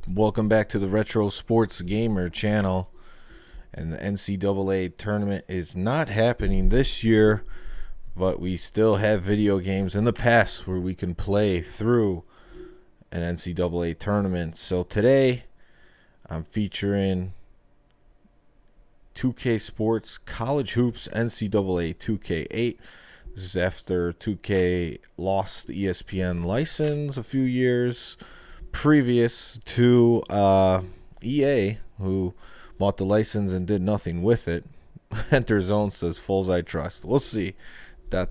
Welcome back to the Retro Sports Gamer channel. And the NCAA tournament is not happening this year, but we still have video games in the past where we can play through an NCAA tournament. So today I'm featuring 2K Sports College Hoops NCAA 2K8. This is after 2K lost the ESPN license a few years previous to EA, who bought the license and did nothing with it. Enter Zone says, Foles I trust. We'll see. ... How's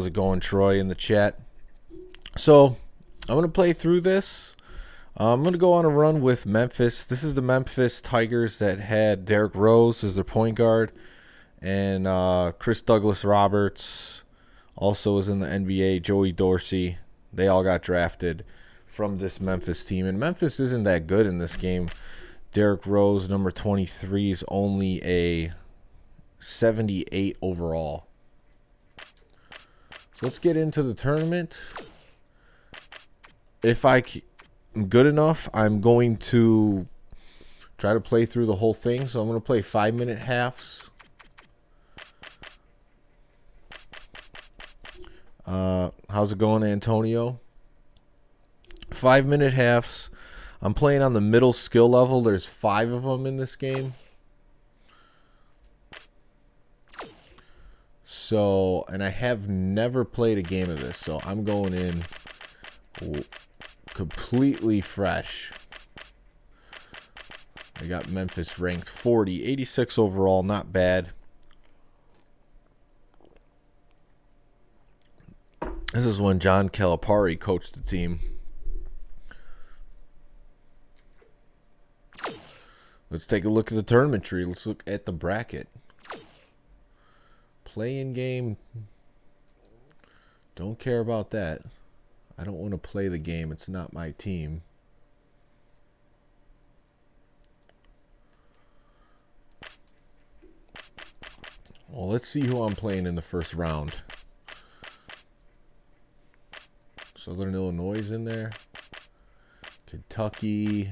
it going, Troy, in the chat? So, I'm going to play through this. I'm going to go on a run with Memphis. This is the Memphis Tigers that had Derrick Rose as their point guard. And Chris Douglas-Roberts also is in the NBA. Joey Dorsey. They all got drafted from this Memphis team. And Memphis isn't that good in this game. Derrick Rose, number 23, is only a 78 overall. So let's get into the tournament. If I'm good enough, I'm going to try to play through the whole thing. So I'm going to play 5-minute halves. How's it going, Antonio? 5-minute halves. I'm playing on the middle skill level. There's 5 of them in this game. So, and I have never played a game of this, so I'm going in completely fresh. I got Memphis ranked 40, 86 overall, not bad. This is when John Calipari coached the team. Let's take a look at the tournament tree. Let's look at the bracket. Play-in game. Don't care about that. I don't want to play the game. It's not my team. Well, let's see who I'm playing in the first round. Southern Illinois is in there. Kentucky.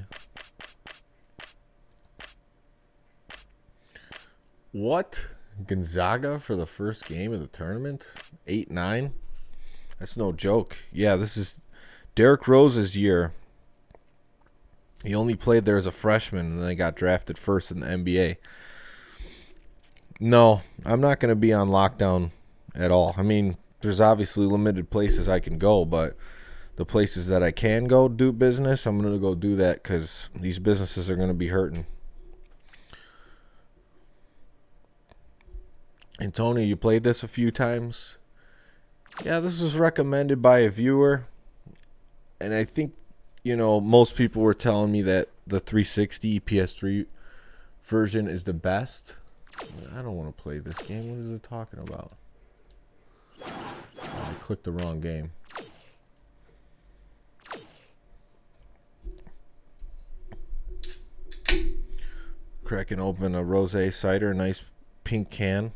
What? Gonzaga for the first game of the tournament? 8-9? That's no joke. Yeah, this is Derrick Rose's year. He only played there as a freshman and then got drafted first in the NBA. No, I'm not going to be on lockdown at all. I mean, there's obviously limited places I can go, but the places that I can go do business, I'm going to go do that because these businesses are going to be hurting. And Tony, you played this a few times? Yeah, this was recommended by a viewer. And I think, most people were telling me that the 360 PS3 version is the best. I don't want to play this game. What is it talking about? I clicked the wrong game. Cracking open a rosé cider, nice pink can.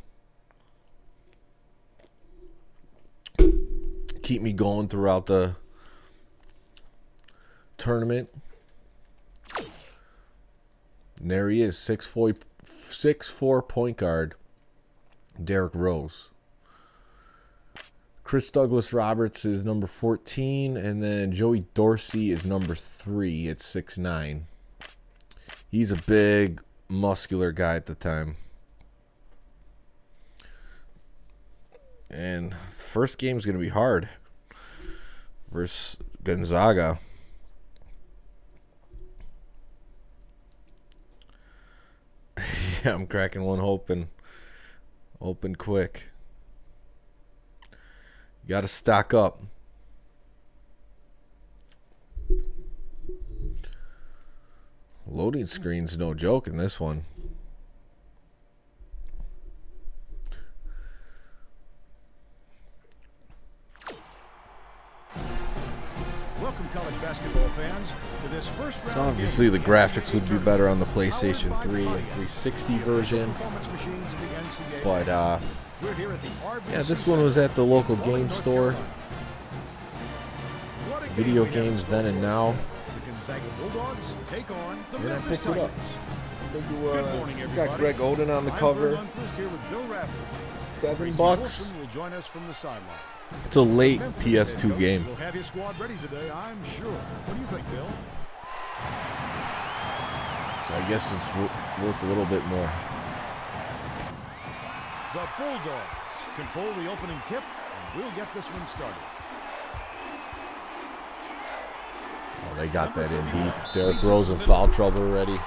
Keep me going throughout the tournament. And there he is, 6'4" point guard, Derrick Rose. Chris Douglas-Roberts is number 14, and then Joey Dorsey is number 3 at 6'9". He's a big, muscular guy at the time. And first game's going to be hard versus Gonzaga. Yeah, I'm cracking one open quick. You got to stock up. Loading screen's no joke in this one. Welcome, college basketball fans, to this first round. So obviously the graphics would be better on the PlayStation 3 and 360 version. But yeah, this one was at the local game store. video games then and now. The Gonzaga Bulldogs take on the Then I Memphis picked it up. Tigers. Good morning, It's everybody. got Greg Oden on the I'm cover. Bert Lundquist here with Bill Radford. $7. Wilson will join us from the sideline. It's a late Memphis PS2 head coach game. will have his squad ready today, I'm sure. What do you think, Bill? So I guess it's worth a little bit more. The Bulldogs control the opening tip, and we'll get this one started. Oh, they got that in deep. Derrick Rose in foul trouble already.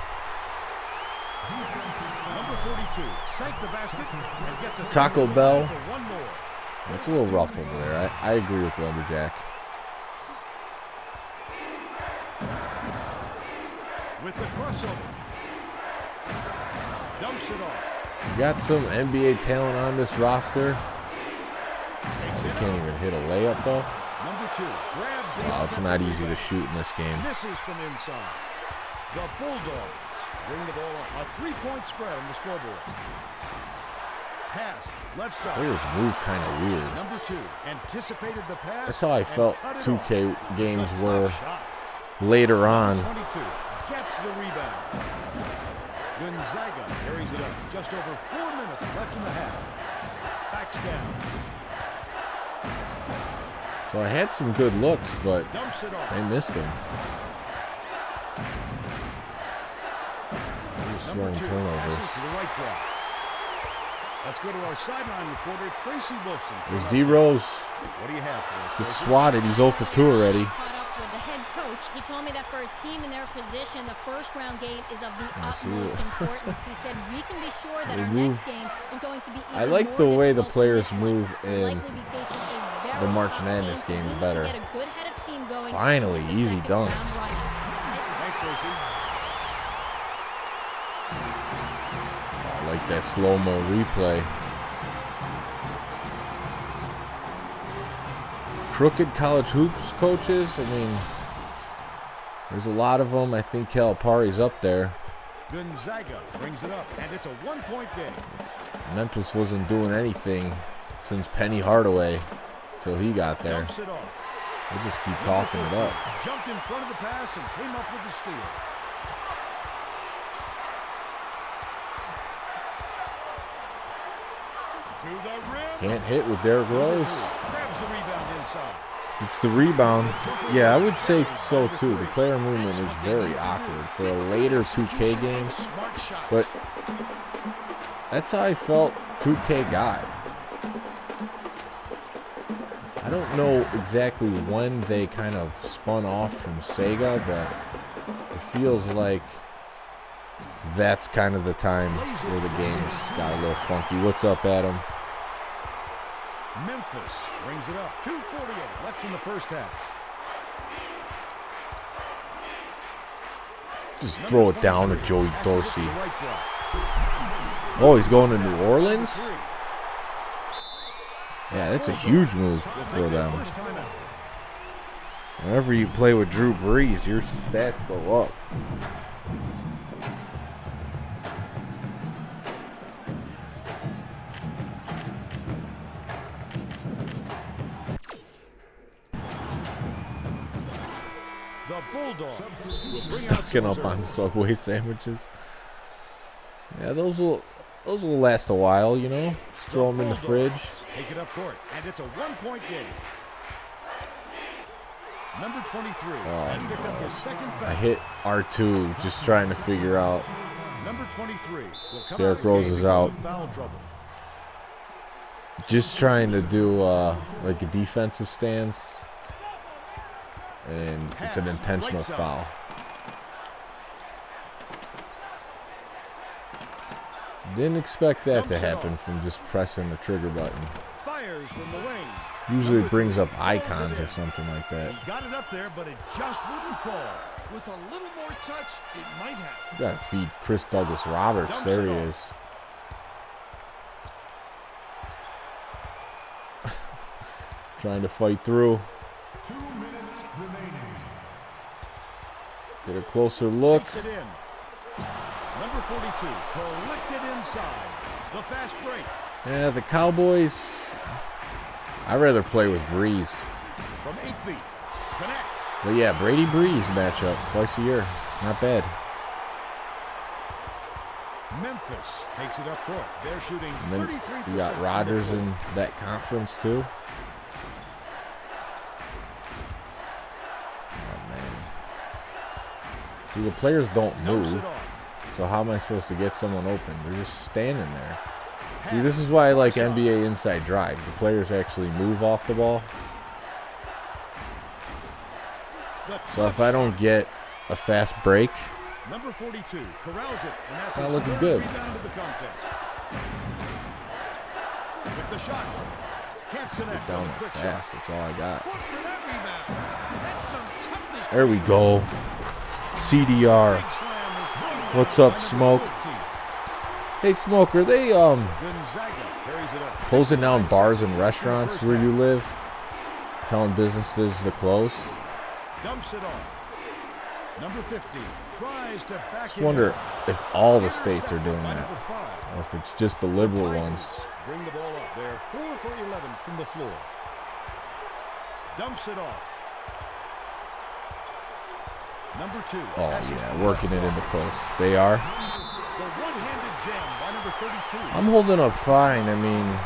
Number 42 sank the basket and gets a Taco Bell. for one more. It's a little rough over there. I agree with Lumberjack. With the crossover. Dumps it off. We got some NBA talent on this roster. Takes They it can't out. even hit a layup though. Number 2 grabs the Wow, it's not offensive easy to rebound. shoot in this game. Misses from inside. The Bulldogs bring the ball up. A 3-point spread on the scoreboard. Pass left side. Players move kind of weird. Number 2 anticipated the pass. That's how I and felt cut it 2K off. games A tough were shot. later on. 22 gets the rebound. Gonzaga carries it up. Just over 4 minutes left in the half. Backs down. So I had some good looks, but Dumps it off. I missed them. Just Number throwing 2 turnovers. passes to the right block. Let's go to our sideline reporter, Tracy Wilson. There's D Rose. What do you have for us, Gets Tracy? swatted. He's 0 for 2 already. Caught up with the head coach. He told me that for a team in their position, the first round game is of the I see utmost it. importance. He said we can be sure that They our move. next game is going to be even I like more the way the difficult players than this one. move We'll in likely be facing a very the March tough Madness team, so games we need better. to get a good head of steam going. Finally, The easy second dunk. round run. Thanks, Tracy. I like that slow-mo replay. Crooked college hoops coaches. I mean, there's a lot of them. I think Calipari's up there. Gonzaga brings it up, and it's a 1-point game. Memphis wasn't doing anything since Penny Hardaway till he got there. Dumps it off. They just keep coughing it up. Jumped in front of the pass and came up with the steal. To the rim. Can't hit with Derrick Rose. Grabs the rebound inside. It's the rebound. Yeah, I would say so too. The player movement is very awkward for a later 2K game, Smart shots. but that's how I felt 2K got. I don't know exactly when they kind of spun off from Sega, but it feels like that's kind of the time where the games got a little funky. What's up, Adam? Memphis brings it up. 2:48 left in the first half. Just throw it down to Joey Passes Dorsey. to the right block. Oh, he's going to New Orleans? Yeah, that's a huge move for them. First timeout. Whenever you play with Drew Brees, your stats go up. The Bulldogs will bring out Stocking some up on reserves. Subway sandwiches. Yeah, those will last a while, you know. Just throw them in the fridge. Bulldogs take it up court, and it's a 1-point game. Number 23 has picked up his second I foul. hit R2 just trying to figure out. Number 23 will come Derrick out of Rose game is because out. of foul trouble. Just trying to do like a defensive stance. And it's an intentional foul. Didn't expect that to happen from just pressing the trigger button. Fires from the wing. Usually it brings up icons or something like that. He got it up there, but it just wouldn't fall. With a little more touch, it might have. Gotta feed Chris Douglas Roberts. There he is. Trying to fight through. 2 minutes remaining. Get a closer look. Takes it in. Number 42 collected inside. The fast break. Yeah, the Cowboys. I'd rather play with Breeze. From 8 feet. Connects. But yeah, Brady Breeze matchup twice a year. Not bad. Memphis takes it up court. They're shooting 33%. And then you got Rodgers in that conference too. Oh man. See, the players don't move. So how am I supposed to get someone open? They're just standing there. See, this is why I like NBA inside drive. The players actually move off the ball. So if I don't get a fast break, number 42 corrals it, and that's not looking good. Rebound of the contest. With the shot, can't connect. Get down there fast. That's all I got. Foot for that rebound. That's some toughness. There we go. CDR. What's up, Smoke? Hey, Smoke, are they closing down bars and restaurants where you live? Telling businesses to close? Dumps it off. Number 50 tries to back. Just wonder if all the states are doing that, or if it's just the liberal ones. Bring the ball up. They're 4 for 11 from the floor. Dumps it off. Number 2. Oh yeah, working it in the post. They are. The one-handed jam by number 32. I'm holding up fine. I mean,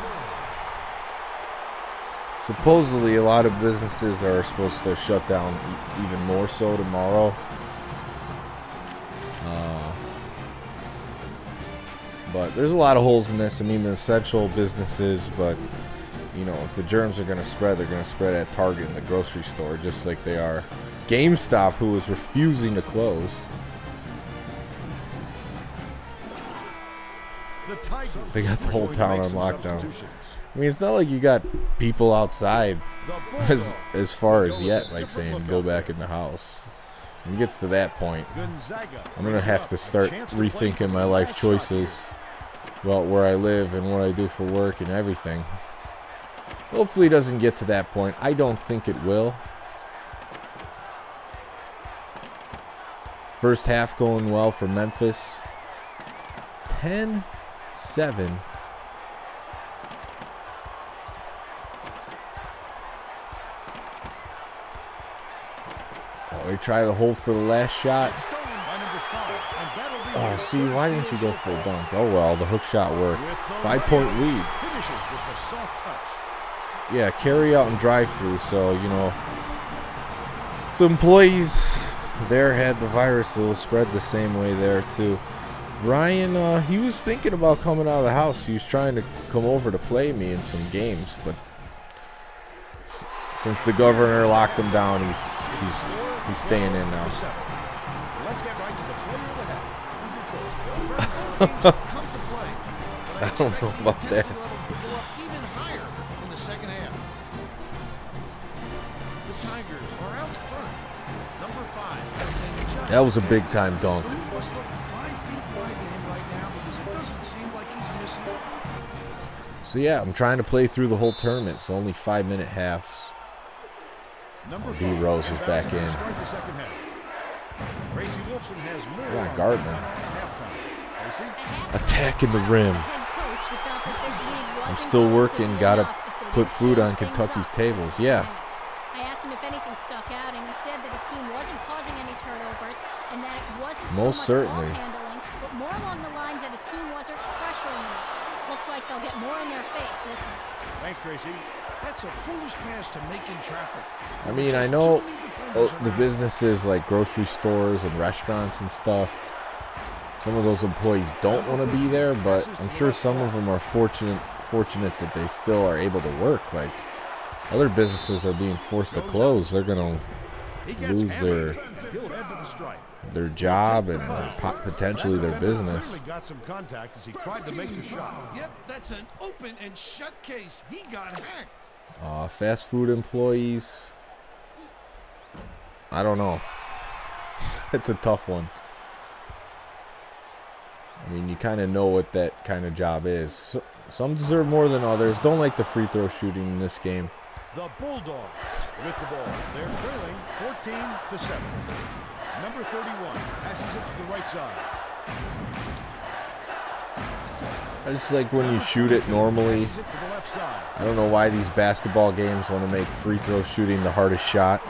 supposedly a lot of businesses are supposed to shut down even more so tomorrow. But there's a lot of holes in this. I mean, the essential businesses, but you know, if the germs are going to spread, they're going to spread at Target and the grocery store, just like they are GameStop, who is refusing to close. They got the whole town on lockdown. I mean, it's not like you got people outside as far as yet, like saying go back in the house. When it gets to that point, I'm going to have to start rethinking my life choices about where I live and what I do for work and everything. Hopefully it doesn't get to that point. I don't think it will. First half going well for Memphis. 10-7. Oh, they try to hold for the last shot. Oh, see, why didn't you go for a dunk? Oh, well, the hook shot worked. 5-point lead. Yeah, carry out and drive through. So, you know, if the employees there had the virus, it'll spread the same way there, too. Ryan, he was thinking about coming out of the house. He was trying to come over to play me in some games, but since the governor locked him down, he's staying in now. Let's get right to the player of the half. Who's your choice, Bill? Come to play. I don't know about that. Even higher in the second half. The Tigers are out front. Number 5. That was a big time dunk. He must look 5 feet wide to him right now because it doesn't seem like he's missing. So yeah, I'm trying to play through the whole tournament. It's only 5-minute halves. D Rose is back in. Yeah, Gardner. Attacking the rim. I'm still working. Gotta put food on Kentucky's tables. Yeah. I asked him if anything stuck out, and he said that his team wasn't causing any turnovers, and that it wasn't Most so much certainly ball handling, but more along the lines that his team wasn't pressuring enough. Looks like they'll get more in their face. Listen. Thanks, Tracy. That's a foolish pass to make in traffic. I mean, I know the businesses like grocery stores and restaurants and stuff, some of those employees don't want to be there, but I'm sure some of them are fortunate that they still are able to work. Like, other businesses are being forced to close. They're going to lose their job and potentially their business. Got some contact as he tried to make the shot. Yep, that's an open and shut case. He got hacked. Fast food employees, I don't know. It's a tough one. I mean, you kind of know what that kind of job is. Some deserve more than others. Don't like the free throw shooting in this game. The Bulldogs with the ball. They're trailing 14-7. Number 31 passes it to the right side. I just like when you shoot it normally. I don't know why these basketball games want to make free throw shooting the hardest shot.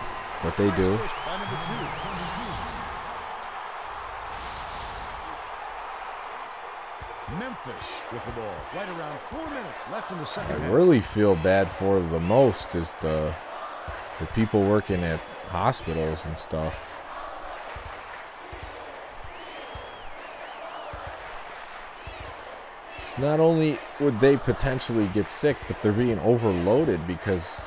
but they do. By number 2. Memphis with the ball. Right around 4 minutes left in the second half. I really feel bad for the most is the people working at hospitals and stuff. So not only would they potentially get sick, but they're being overloaded because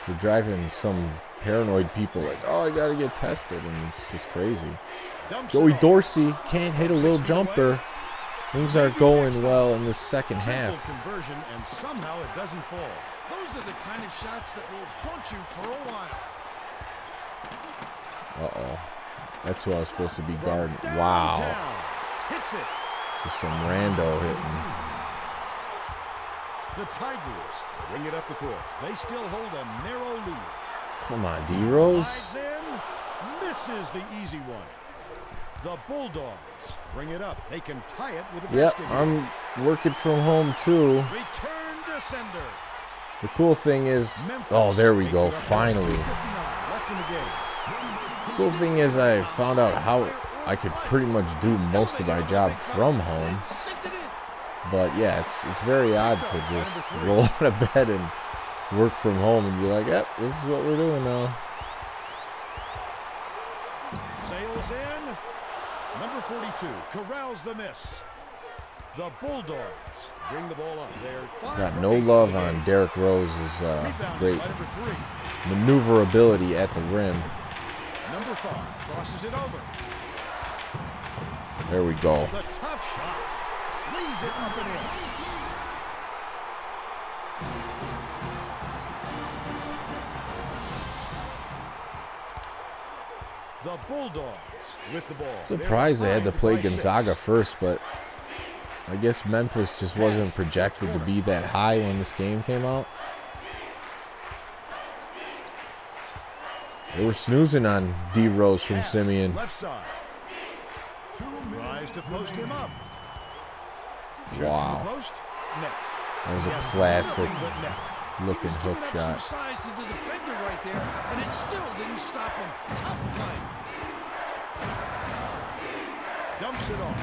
they're driving some paranoid people like, oh, I gotta get tested, and it's just crazy. Joey Dorsey can't hit a little jumper. Things aren't going well in the second half. Conversion, and somehow it doesn't fall. Those are the kind of shots that will haunt you for a while. Uh-oh. That's who I was supposed to be guarding. Wow. Hits it. Just some rando hitting. The Tigers bring it up the court. They still hold a narrow lead. Come on, D-Rose. Slides in, misses the easy one. The Bulldogs bring it up. They can tie it with a basket. Yep, I'm working from home too. Return to sender. The cool thing is, oh, there we go, finally. Left in the game. The cool thing is I found out how I could pretty much do most of my job from home. But yeah, it's very odd to just roll out of bed and work from home and be like, yep, this is what we're doing now. Sails in. Number 42 corrals the miss. The Bulldogs bring the ball up. They're Got no love on Derrick Rose's great maneuverability at the rim. Number 5 crosses it over. There we go. The tough shot. Leaves it up and in. The Bulldogs with the ball. Surprised they had to play Gonzaga first, but I guess Memphis just wasn't projected to be that high when this game came out. They were snoozing on D-Rose from Simeon. Left side. Tries to post him up. Wow. Post. Net. That was a classic looking hook shot. Size to the defender right there, and it still didn't stop him. Tough play. Dumps it off.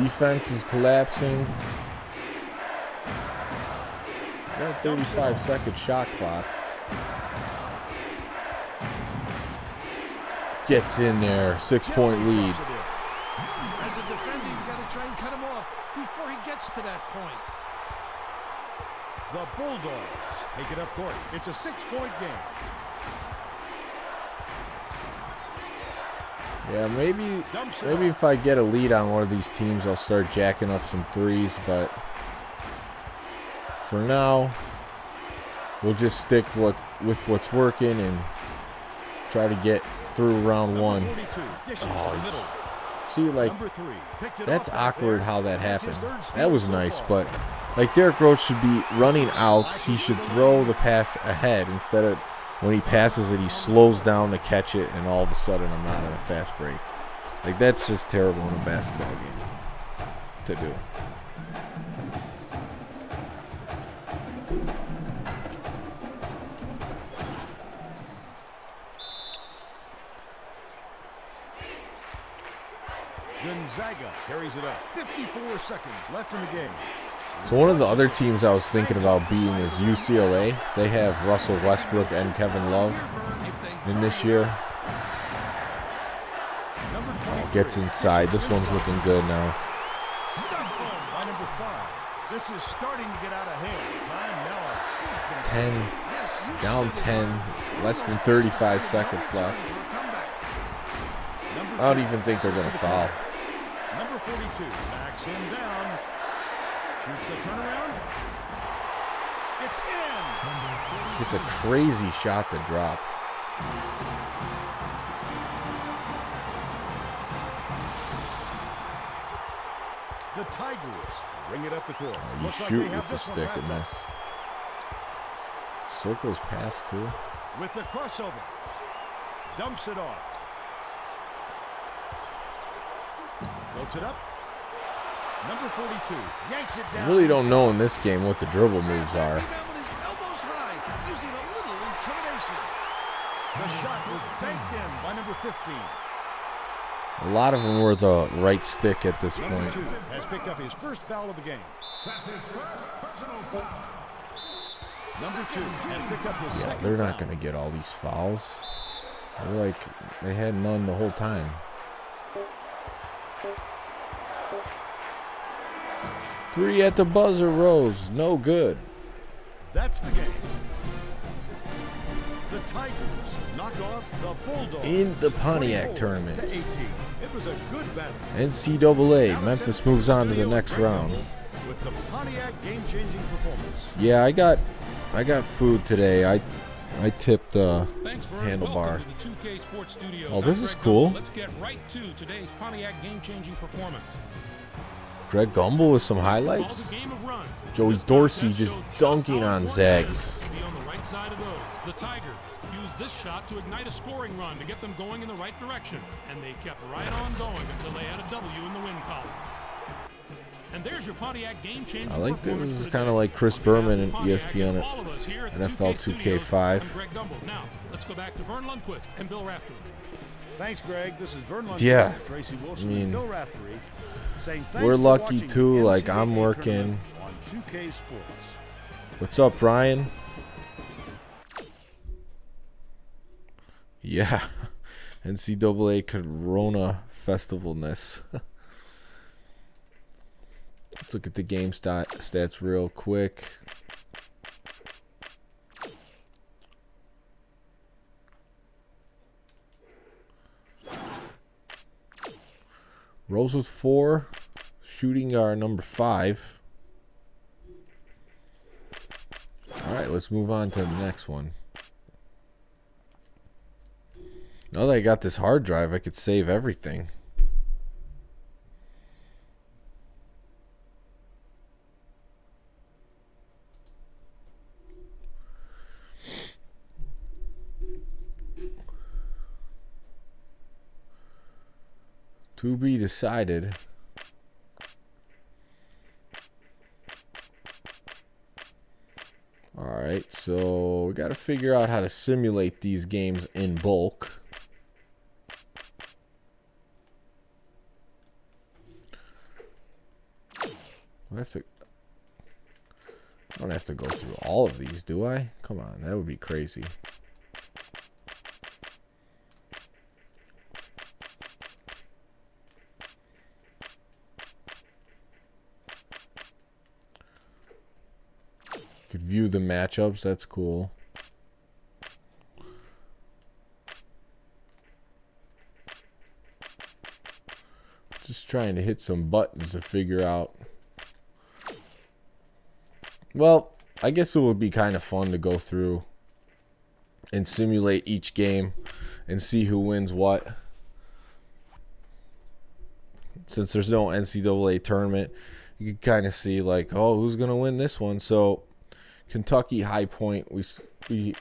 Defense is collapsing. Got a 35-second shot clock. Gets in there, 6-point lead. As a defender, you've got to try and cut him off before he gets to that point. The Bulldogs take it up court. It's a 6-point game. Yeah, maybe if I get a lead on one of these teams, I'll start jacking up some threes, but for now, we'll just stick with what's working and try to get through round one. Oh, see, like, that's awkward how that happened. That was nice, but like Derrick Rose should be running out. He should throw the pass ahead instead of when he passes it, he slows down to catch it, and all of a sudden I'm not on a fast break. Like, that's just terrible in a basketball game to do. Gonzaga carries it up. 54 seconds left in the game. So one of the other teams I was thinking about beating is UCLA. They have Russell Westbrook and Kevin Love in this year. Oh, gets inside. This one's looking good now. Stockholm by number 5. This is starting to get out of hand. Time now. 10, down 10, less than 35 seconds left. I don't even think they're going to foul. Number 42 backs him down. Shoots the turnaround. It's in. It's a crazy shot to drop. The Tigers bring it up the court. Oh, you shoot with the stick and miss. Circles pass too. With the crossover. Dumps it off. Floats it up. Number 42 yanks it down. I really don't know in this game what the dribble moves are. Rebound with his elbows high, using a little intimidation. The shot was banked in by number 15. A lot of them were the right stick at this Number point. 2 has picked up his first foul of the game. That's his first personal foul. Number 2 has picked up his Yeah, second they're not foul. going to get all these fouls. They're like, they had none the whole time. 3 at the buzzer, Rose. No good. That's the game. The Tigers knock off the Bulldogs. In the Pontiac 24 tournament. to 18. It was a good battle. NCAA, Memphis moves on to the next round. With the Pontiac game-changing performance. Yeah, I got food today. I tipped Thanks, Vern. handlebar. Welcome to the 2K Sports Studios. Oh, this I'm is Greg cool. Gumbel. Let's get right to today's Pontiac game-changing performance. Greg Gumbel with some Called highlights. a game of runs. Joey This Dorsey contest just showed dunking how on important Zags. it is to be on the right side of those. The Tigers used this shot to ignite a scoring run to get them going in the right direction, and they kept right on going until they had a W in the win column. And there's your Pontiac game-changing I like this. performance This is for the kind of day. like Chris On behalf Berman of and Pontiac ESPN and all of us here at the NFL 2K Studios, 2K5. I'm Greg Gumbel. Now, let's go back to Vern Lundquist and Bill Raftery. Thanks, Greg. This is Vern Lundquist, Yeah. Tracy Wilson, I mean, and Bill Raftery saying thanks we're for lucky watching too, the like, I'm NCAA working. tournament on 2K Sports. What's up, Ryan? Yeah, NCAA Corona Festivalness. Let's look at the game stats real quick. Rose with 4, shooting guard number 5. All right, let's move on to the next one. Now that I got this hard drive, I could save everything. To be decided. Alright, so we got to figure out how to simulate these games in bulk. I don't have to go through all of these, do I? Come on, that would be crazy. Could view the matchups, that's cool. Just trying to hit some buttons to figure out. Well, I guess it would be kind of fun to go through and simulate each game and see who wins what. Since there's no NCAA tournament, you can kind of see like, oh, who's going to win this one? So Kentucky High Point, we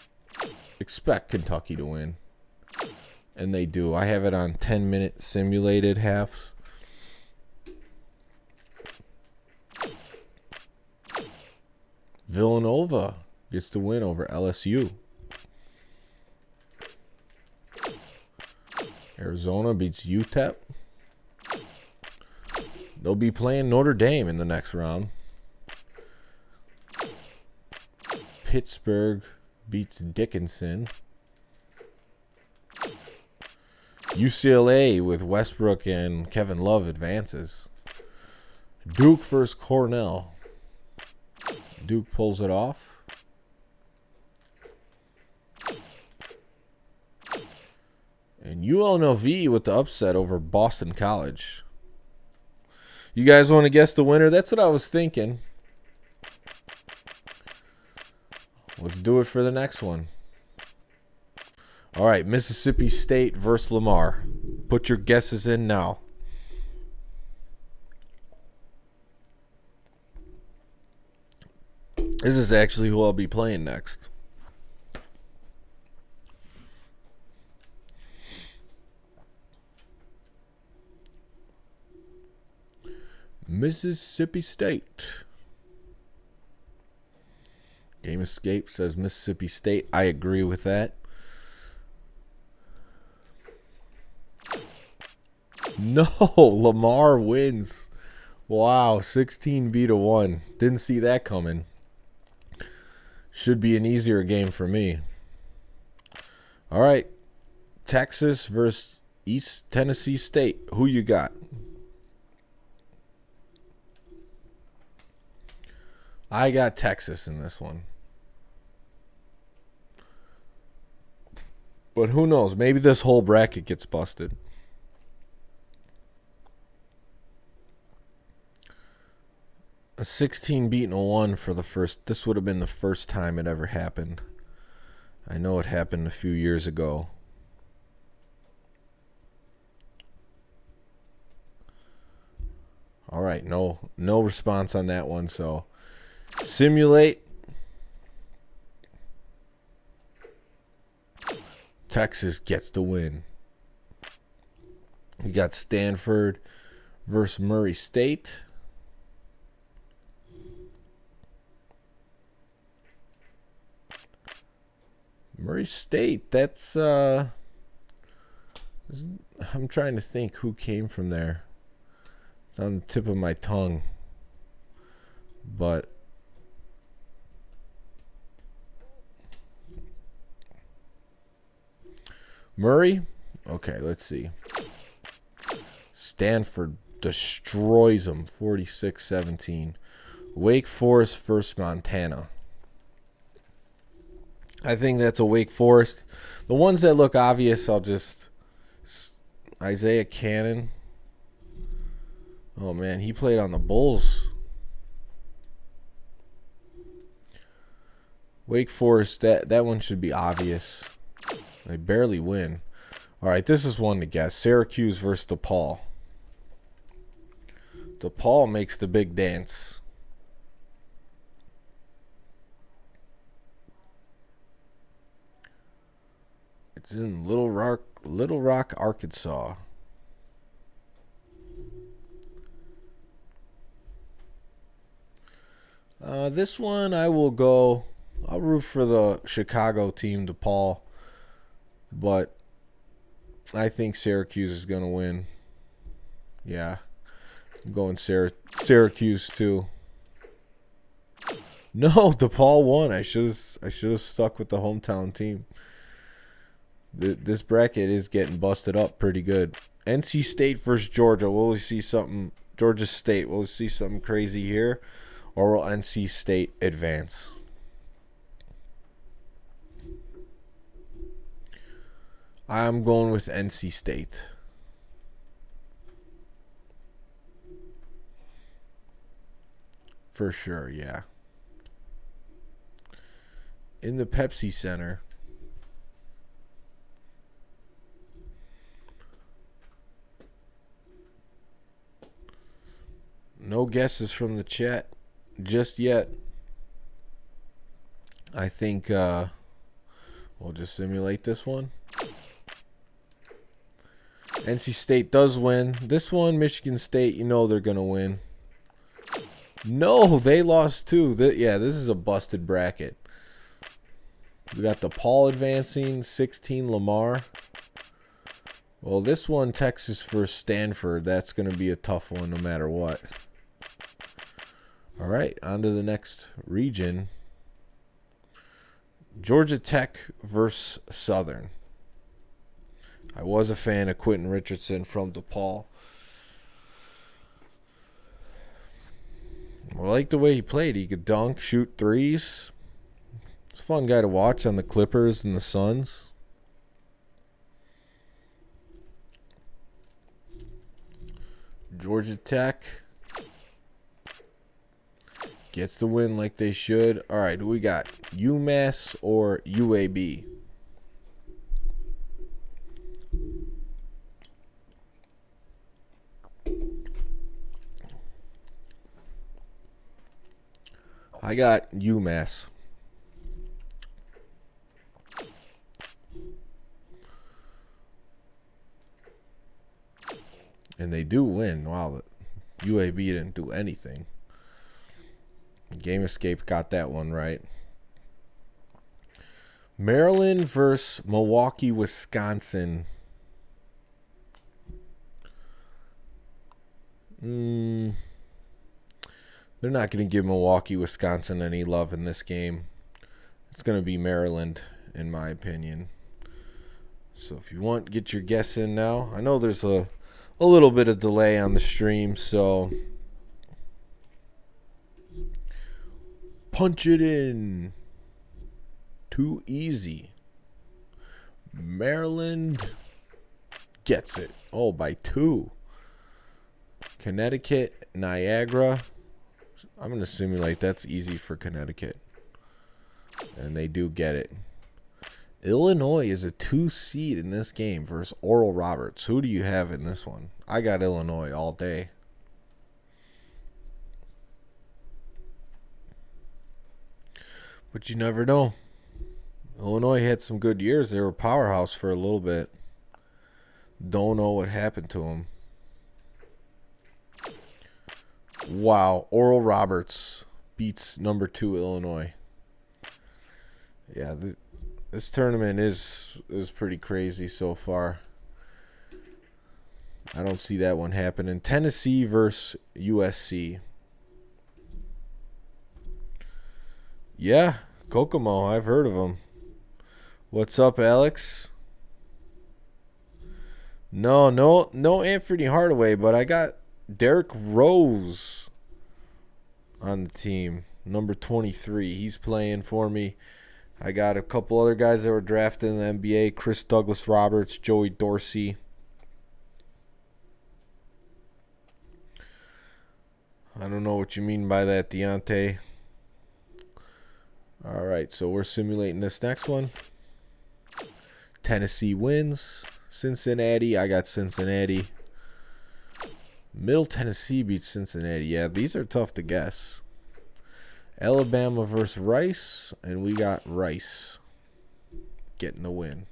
expect Kentucky to win. And they do. I have it on 10-minute simulated halves. Villanova gets the win over LSU. Arizona beats UTEP. They'll be playing Notre Dame in the next round. Pittsburgh beats Dickinson. UCLA with Westbrook and Kevin Love advances. Duke versus Cornell. Duke pulls it off. And UNLV with the upset over Boston College. You guys want to guess the winner? That's what I was thinking. Let's do it for the next one. All right, Mississippi State versus Lamar. Put your guesses in now. This is actually who I'll be playing next. Mississippi State. Game Escape says Mississippi State. I agree with that. No, Lamar wins. Wow, 16-1. Didn't see that coming. Should be an easier game for me. All right, Texas versus East Tennessee State. Who you got? I got Texas in this one. But who knows? Maybe this whole bracket gets busted. A 16 beating a 1 for the first. This would have been the first time it ever happened. I know it happened a few years ago. All right, no response on that one. So simulate. Texas gets the win. We got Stanford versus Murray State. Murray State, that's I'm trying to think who came from there. It's on the tip of my tongue. But Murray? Okay, let's see. Stanford destroys them 46-17. Wake Forest versus Montana. I think that's a Wake Forest. The ones that look obvious, I'll just... Isaiah Cannon. Oh, man, he played on the Bulls. Wake Forest, that one should be obvious. They barely win. All right, this is one to guess. Syracuse versus Depaul. Depaul makes the big dance. It's in Little Rock, Arkansas. This one I'll root for the Chicago team, DePaul, but I think Syracuse is going to win. Yeah, I'm going Syracuse too. No, DePaul won. I should have stuck with the hometown team. This bracket is getting busted up pretty good. NC State versus Georgia. Will we see something? Georgia State. Will we see something crazy here? Or will NC State advance? I'm going with NC State. For sure, yeah. In the Pepsi Center. No guesses from the chat just yet. I think we'll just simulate this one. NC State does win. This one, Michigan State, you know they're going to win. No, they lost too. This is a busted bracket. We got DePaul advancing, 16 Lamar. Well, this one, Texas versus Stanford, that's going to be a tough one no matter what. All right, on to the next region. Georgia Tech versus Southern. I was a fan of Quentin Richardson from DePaul. I like the way he played. He could dunk, shoot threes. It's a fun guy to watch on the Clippers and the Suns. Georgia Tech gets the win like they should. All right, who we got? UMass or UAB? I got UMass. And they do win. Wow. UAB didn't do anything. Game Escape got that one right. Maryland versus Milwaukee, Wisconsin. They're not going to give Milwaukee, Wisconsin any love in this game. It's going to be Maryland, in my opinion. So if you want, get your guess in now. I know there's a little bit of delay on the stream, so punch it in. Too easy. Maryland gets it. Oh, by 2. Connecticut, Niagara. I'm going to simulate that's easy for Connecticut. And they do get it. Illinois is a 2 seed in this game versus Oral Roberts. Who do you have in this one? I got Illinois all day. But you never know. Illinois had some good years. They were a powerhouse for a little bit. Don't know what happened to them. Wow. Oral Roberts beats number 2 Illinois. Yeah, this tournament is pretty crazy so far. I don't see that one happening. Tennessee versus USC. Yeah, Kokomo. I've heard of them. What's up, Alex? No Anthony Hardaway, but I got Derrick Rose on the team. Number 23. He's playing for me. I got a couple other guys that were drafted in the NBA. Chris Douglas Roberts, Joey Dorsey. I don't know what you mean by that, Deontay. All right, so we're simulating this next one. Tennessee wins. Cincinnati, I got Cincinnati. Middle Tennessee beats Cincinnati. Yeah, these are tough to guess. Alabama versus Rice, and we got Rice getting the win.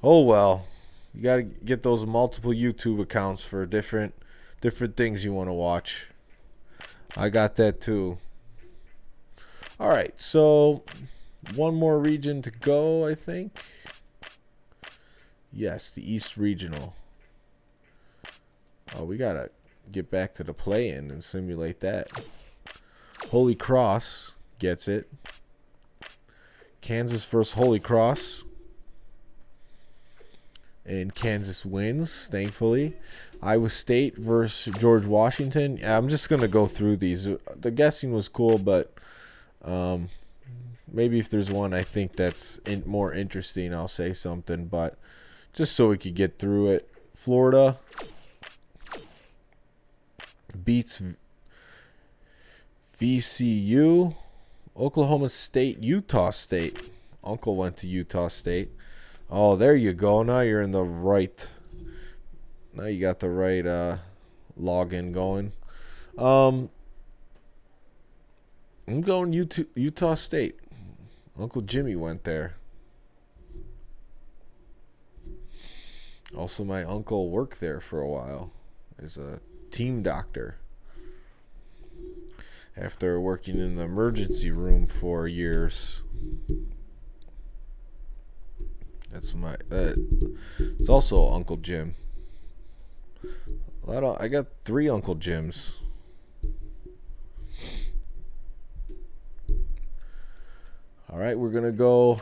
Oh, well. You got to get those multiple YouTube accounts for different things you want to watch. I got that too. All right, so one more region to go, I think. Yes, the East Regional. Oh, we got to get back to the play-in and simulate that. Holy Cross gets it. Kansas versus Holy Cross. And Kansas wins, thankfully. Iowa State versus George Washington. I'm just going to go through these. The guessing was cool, but maybe if there's one I think that's more interesting, I'll say something. But just so we could get through it. Florida beats VCU. Oklahoma State, Utah State. Uncle went to Utah State. Oh, there you go. Now you're in the right. Now you got the right login going. I'm going Utah State. Uncle Jimmy went there. Also, my uncle worked there for a while as a team doctor. After working in the emergency room for years. That's my. It's also Uncle Jim. I got 3 Uncle Jims. All right, we're gonna go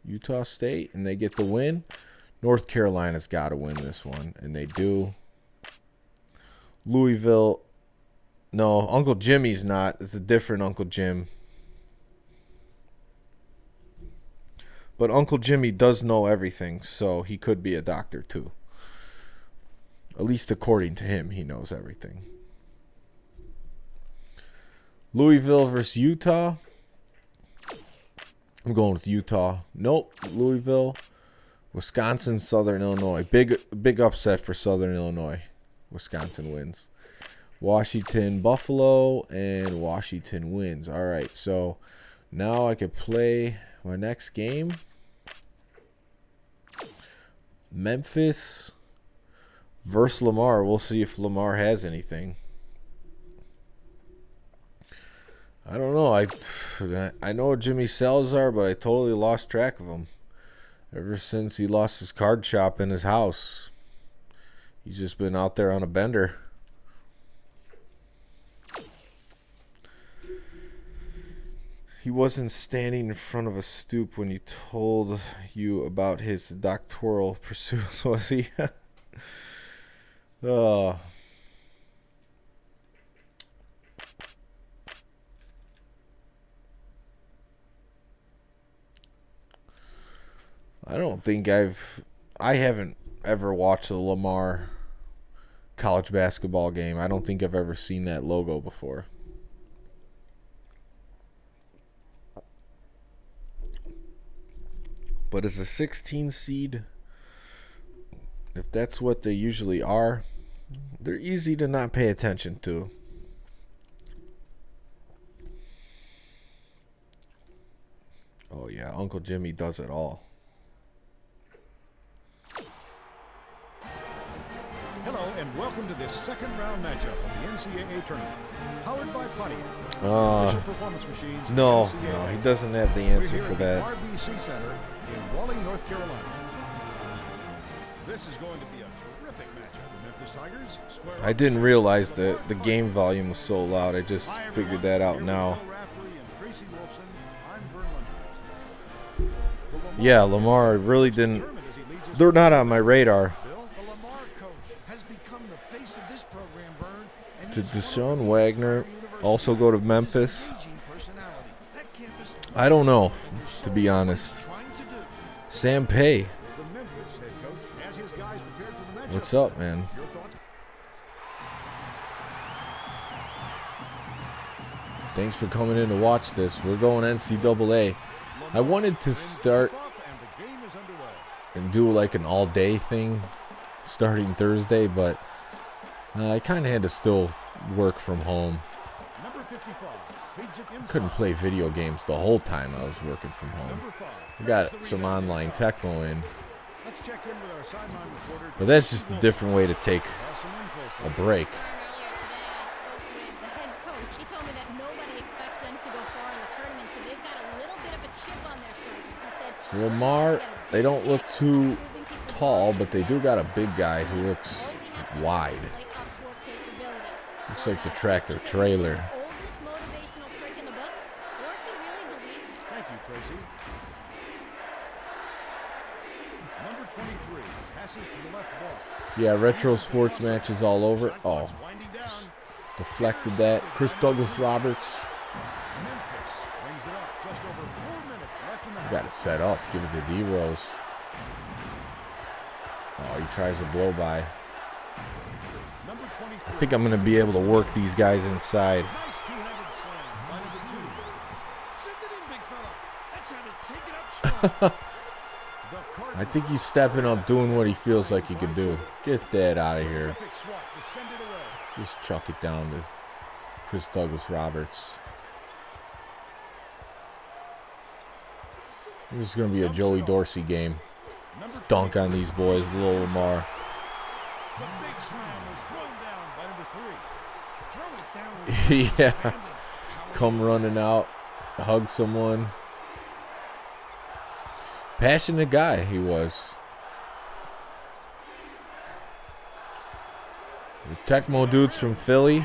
Utah State, and they get the win. North Carolina's got to win this one, and they do. Louisville. No, Uncle Jimmy's not. It's a different Uncle Jim. But Uncle Jimmy does know everything, so he could be a doctor too. At least according to him, he knows everything. Louisville versus Utah. I'm going with Utah. Nope, Louisville. Wisconsin, Southern Illinois. Big upset for Southern Illinois. Wisconsin wins. Washington, Buffalo, and Washington wins. All right, so now I can play my next game. Memphis versus Lamar. We'll see if Lamar has anything. I don't know. I know Jimmy Salazar, but I totally lost track of him. Ever since he lost his card shop in his house, he's just been out there on a bender. He wasn't standing in front of a stoop when he told you about his doctoral pursuits, was he? Oh. I don't think I haven't ever watched a Lamar college basketball game. I don't think I've ever seen that logo before. But as a 16 seed, if that's what they usually are, they're easy to not pay attention to. Oh yeah, Uncle Jimmy does it all. Hello and welcome to this second round matchup of the NCAA tournament. Powered by Pontiac. Official performance machines. No, NCAA. he doesn't have the answer We're here for at that. the RBC Center in Raleigh, North Carolina. This is going to be a terrific matchup. The Memphis Tigers square I didn't realize that the game volume was so loud. I just figured that out now. Yeah, Lamar really didn't. They're not on my radar. The Lamar coach has become the face of this program, Vern. And Did he's Deshaun Wagner also go to Memphis? engaging personality. That campus I don't know, to be honest. trying to do. Sam Pay, The Memphis head coach has his guys prepared for the matchup. what's up, man? Your thoughts? Thanks for coming in to watch this. We're going NCAA. I wanted to start And the game is underway. and do like an all-day thing starting Thursday, but I kind of had to still work from home. Number 55 feeds it inside. Couldn't play video games the whole time I was working from home. Number 5. I got some online Tecmo in, Let's check in with our sideline reporter. but that's just a different way to take Has some info for a you. break. Earlier today, I spoke with the head coach. He told me that nobody expects them to go far in the tournament, so they've got a little bit of a chip on their shoulder. He said, So Lamar, they don't look too tall, but they do got a big guy who looks wide. Looks like the tractor trailer. Oldest motivational trick in the book, or if he really believes it. Thank you, Tracy. Number 23 passes to the left block. Yeah, retro sports matches all over. Shot Oh, clock's winding down. deflected that. Chris Douglas Roberts. Memphis brings it up. Just over 4 minutes left in the half. Got it set up. Give it to D-Rose. Oh, he tries a blow by. Number 23. I think I'm going to be able to work these guys inside. Nice two-handed slam by number 2. Send it in, big fella. That's how to take it up strong. I think he's stepping up, doing what he feels like he could do. Get that out of here. Perfect swat to send it away. Just chuck it down to Chris Douglas Roberts. This is going to be a Joey Dorsey game. Number Dunk on these boys, little Lamar. The big slam was thrown down by number 3. Throw it down. Yeah. Come running out, hug someone. Passionate guy he was. The Tecmo dudes from Philly.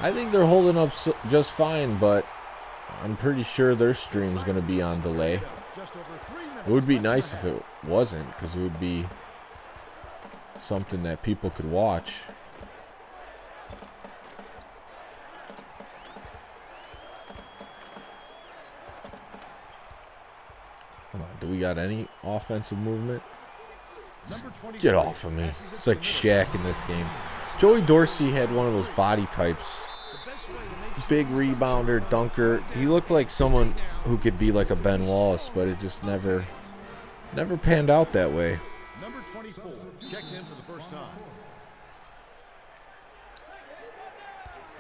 I think they're holding up just fine, but I'm pretty sure their stream's going to be on delay. Just over 3 minutes. It would be nice if it wasn't, because it would be something that people could watch. Come on, do we got any offensive movement? Number 23 Get off of me. passes it It's to like the left. Shaq in this game. Joey Dorsey had one of those body types. The best way to make sure Big rebounder, dunker. He looked like someone who could be like a Ben Wallace, but it just never panned out that way. Number 24 checks in for the first time.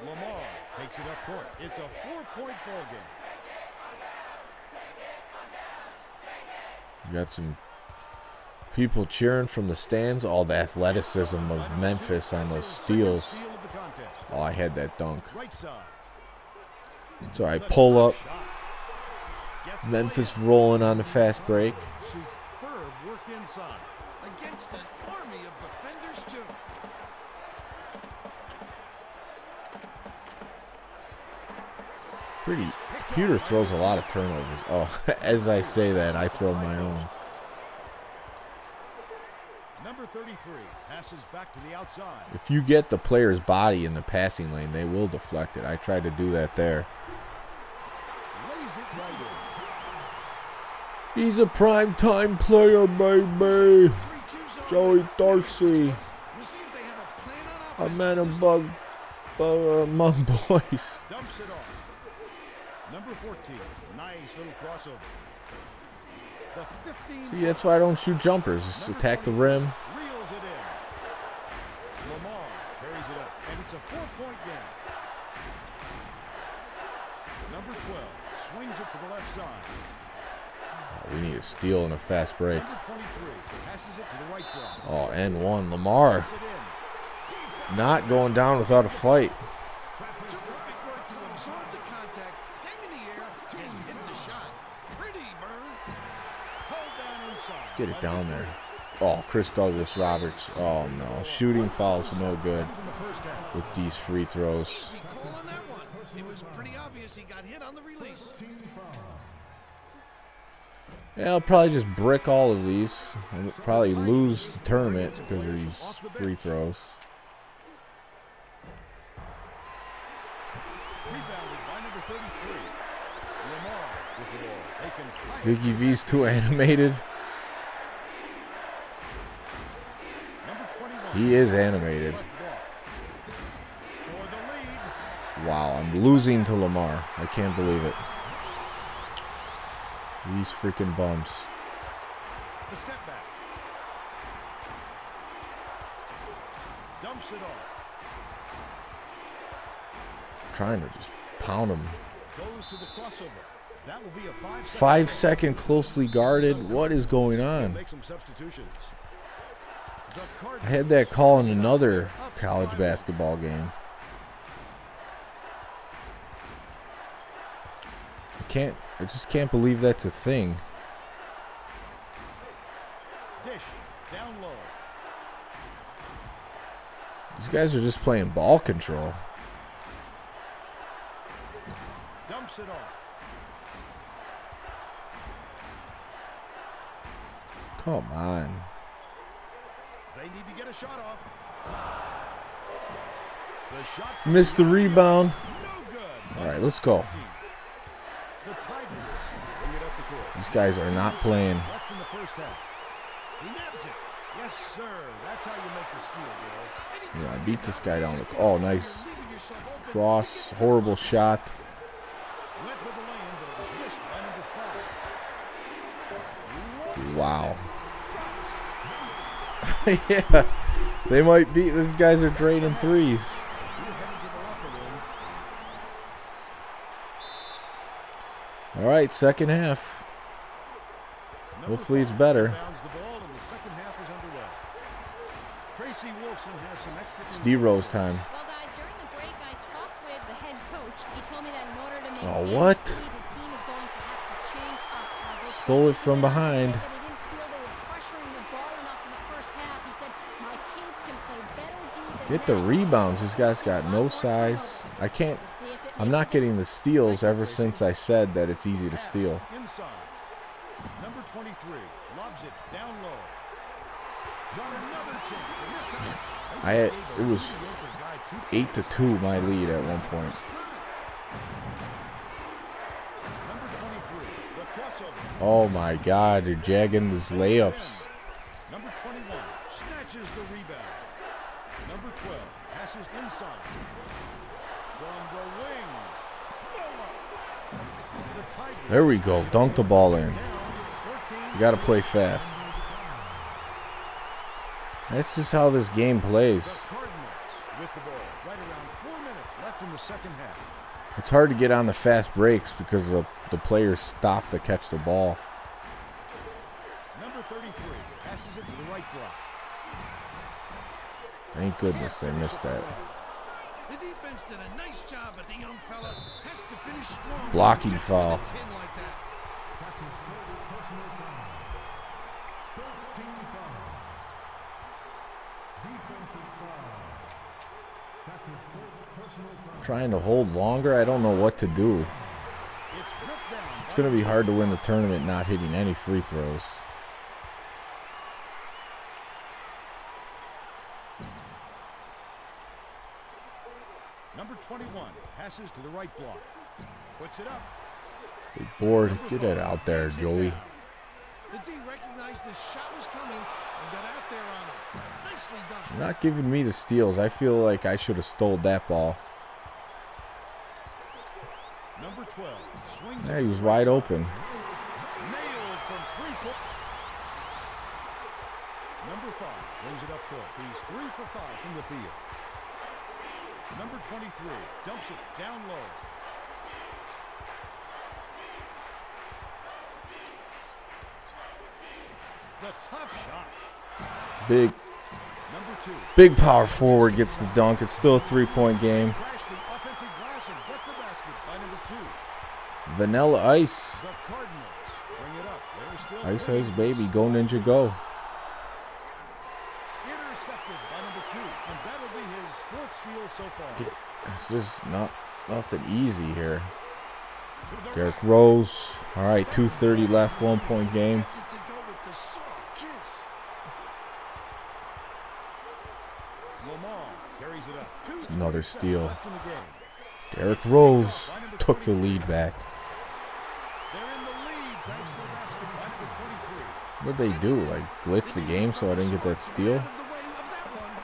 Lamar takes it up court. It's a 4-point ball game. You got some People cheering from the stands. All the athleticism of Memphis on those steals. Oh, I had that dunk. So I pull up. Memphis rolling on the fast break. Superb work inside against an army of defenders too. Computer throws a lot of turnovers. Oh, as I say that, I throw my own. Number 33 passes back to the outside. If you get the player's body in the passing lane, they will deflect it. I tried to do that there. Lays it right in. He's a prime-time player, baby. Joey Dorsey. A man among boys. Dumps it off. Number 14, nice little crossover. The 15. See, that's why I don't shoot jumpers. Just attack the rim. Reels it in. Lamar carries it up, and it's a 4-point game. Number 12 swings it to the left side. We need a steal and a fast break. Number 23 passes it to the right block. Oh, and one. Lamar Puts it in. not going down without a fight. Terrific work to absorb the contact, hang in the air, and hit the shot. Pretty, Burn. Pulled down inside. Get it down there. Oh, Chris Douglas Roberts. Oh, no. Shooting fouls no good In the first half. with these free throws. Easy call on that one. It was pretty obvious he got hit on the release. Yeah, I'll probably just brick all of these. I'll probably lose the tournament because of these free throws. Rebounded by number 33. Lamar with the ball. They can fire. Vicky V's too animated. Number 21. He is animated. Left block. For the lead. Wow, I'm losing to Lamar. I can't believe it. These freaking bums. The step back. Dumps it off. Trying to just pound him. Goes to the crossover. That will be a 5-second. 5 second closely guarded. What is going on? Make some substitutions. The I had that call in another college basketball game. I just can't believe that's a thing. Dish down low. These guys are just playing ball control. Dumps it off. Come on. They need to get a shot off. The shot Missed the rebound. no good. All right, let's go. The Tigers bring it up the court. These guys are not playing. Left in the first half. He nabs it. Yes, sir. That's how you make the steal, girl. Yeah, I beat this guy down. Oh, nice cross. Horrible shot. Went with the lane, but it was missed by number 5. Wow. Yeah, they might beat. These guys are draining threes. We're headed to the locker room. All right, second half. Number Hopefully it's 5 better. Bounds the ball, and the second half is underway. Tracy Wolfson has some extra. It's D-Rose time. Well, guys, during the break, I talked with the head coach. He told me that in order to maintain Oh, what? his lead, his team is going to have to change up. They Stole it from said behind. that he didn't feel they were pressuring the ball enough in the first half. He said, my kids can play better defense. Get the now. rebounds. This guy's got no size. I can't. We'll see if it I'm makes not a getting the difference. steals ever since I said that it's easy to steal. Inside. Number 23 lobs it down low. Got another chance. And this time, It was 8-2 my lead at one point. Number 23, the crossover. Oh my God, they're jagging these layups. Number 21 snatches the rebound. Number 12 passes inside. From the wing. The Tigers There we go. Dunk the ball in. down 14. You got to play fast. That's just how this game The plays. Cardinals with the ball. Right around 4 minutes left in the second half. It's hard to get on the fast breaks because the players stop to catch the ball. Number 33 passes passes it to the right block. Thank goodness they missed that. The defense did a nice job, but the young fella has to finish strong. Blocking Gets foul. to the 10 like that. Trying to hold longer. I don't know what to do. It's ripped down. It's going to be hard to win the tournament not hitting any free throws. Number 21 passes to the right block. Puts it up. Big board. Get that out there, Joey. The D recognized the shot was coming and got out there on him. Nicely done. You're not giving me the steals. I feel like I should have stole that ball. Number 12 swings. Yeah, he was wide open. Nailed from 3 foot. Number 5 brings it up court. He's 3 for 5 from the field. Number 23 dumps it down low. The tough shot. Big Number 2 Big power forward gets the dunk. It's still a 3-point game. crash the offensive glass and get the basket by number 2. Vanilla Ice. The Cardinals bring it up. They're still Ice Ice baby. Go Ninja go. intercepted by number 2, and that'll be his 4th steal so far. It's just nothing easy here. To the Derrick rack. Rose. All right, 2:30 left, 1-point game. Gets it to go with the soft kiss. Lamar carries it up. Another 2:27 steal. left in the game. Derrick Rose took the lead back. They're in the lead thanks to the basket by number 23. What'd they do? Like glitch the game so I didn't get that steal? Out of the way of that one.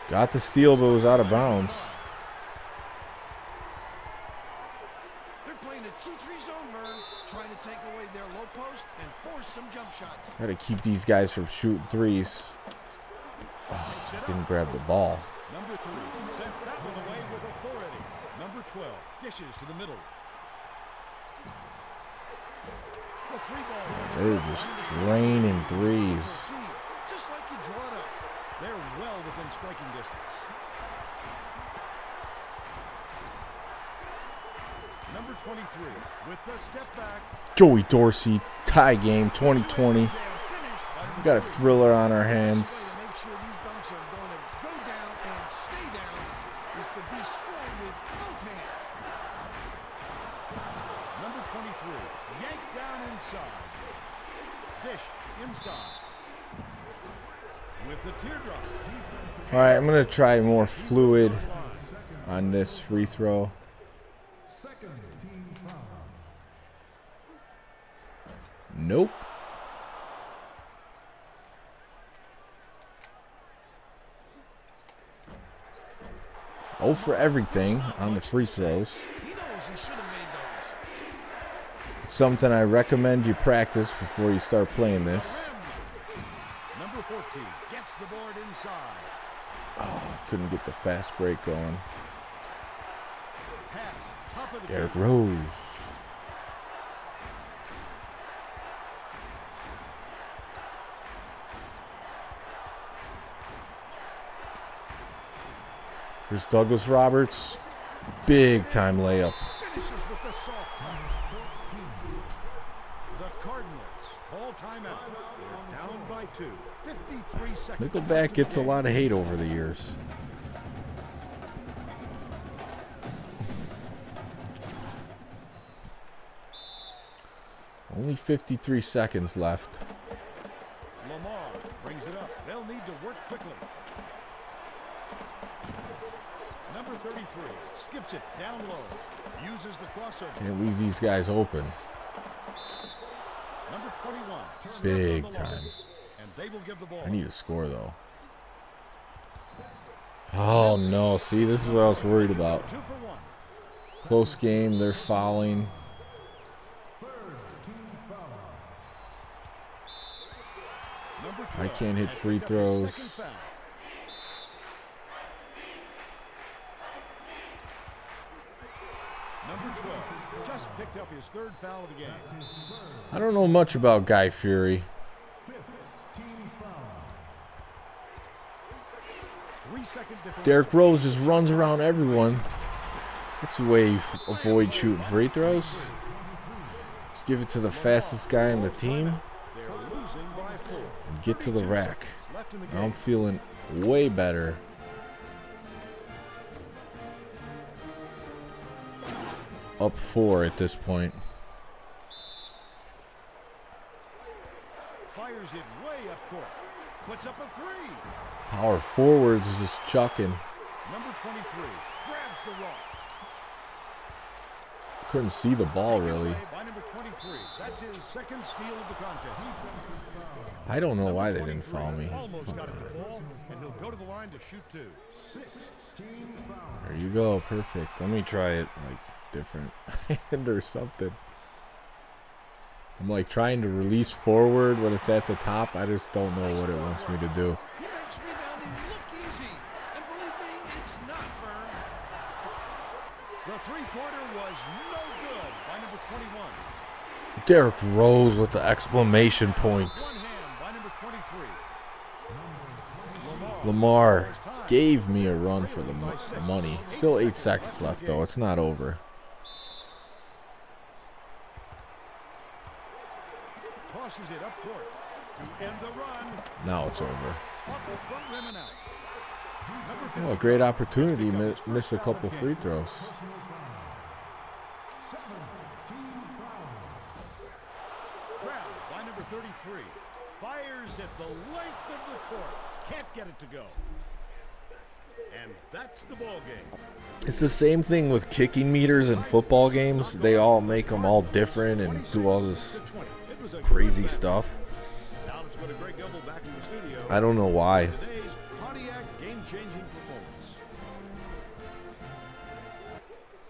Got the steal, but it was out of bounds. They're playing a 2-3 zone, Vern, trying to take away their low post and force some jump shots. Got to keep these guys from shooting threes. Oh, didn't grab the ball. Number 3 sent that one away with authority. Number 12 dishes to the middle. The 3-ball. They're just draining threes. See, just like you draw it up. They're well within striking distance. Number 23 with the step back. Joey Dorsey, tie game 2020. Got a thriller on our hands. Make sure these dunks are going to go down and stay down is to be strong with both hands. Number 23 yanked down inside. Dish inside. With the teardrop. All right, I'm going to try more fluid on this free throw. Nope. Oh for everything on the free throws. He knows he should have made those. It's something I recommend you practice before you start playing this. Number 14 gets the board inside. Oh, couldn't get the fast break going. Pass, top of the Derrick key. Rose. Here's Douglas Roberts. Big time layup. Finishes with the soft touch. The Cardinals call timeout. They're down by 2. 53 seconds. Nickelback gets a lot of hate over the years. Only 53 seconds left. Lamar brings it up. They'll need to work quickly. Number 33 skips it down low. Uses the crossover. Can't leave these guys open. Number 21. steps Big on the line, time. And they will give the ball. I need a score, though. Oh, no. See, this is what I was worried about. 2 for 1. Close game. They're fouling. Number I 12 can't hit has free picked up his throws. second foul. picked up his third foul of the game. I don't know much about Guy Fieri. 3-second difference. Derrick Rose just runs around everyone. That's the way you avoid shooting free throws. Just give it to the fastest guy in the team They're losing by 4. and get to the rack. Left in the Now I'm game. feeling way better. Up 4 at this point. Fires it way up court. Puts up a 3. Power forwards is just chucking. Number 23 grabs the rock. Couldn't see the ball really. By number 23. That's his second steal of the contest. I don't know why they didn't foul me. Almost got to the ball, and he'll go to the line to shoot 2. There you go, perfect. Let me try it like different hand or something. I'm like trying to release forward when it's at the top. I just don't know what it wants me to do. He makes rebounding look easy. And believe me, it's not, Vern. The three-pointer was no good by number 21. Derrick Rose with the exclamation point. One hand by number 23. Lamar gave me a run for the money. Still 8 seconds left though. It's not over. Tosses it up court to end the run. Now it's over. Up the front rim and out. Oh, a great opportunity. Miss a couple free throws. Grab by number 33. Fires at the length of the court. Can't get it to go. And that's the ball game. It's the same thing with kicking meters in football games. They all make them all different and do all this It was a crazy good stuff. Now let's go to Greg Gumbel back in the studio. I don't know why. Today's Pontiac game-changing performance.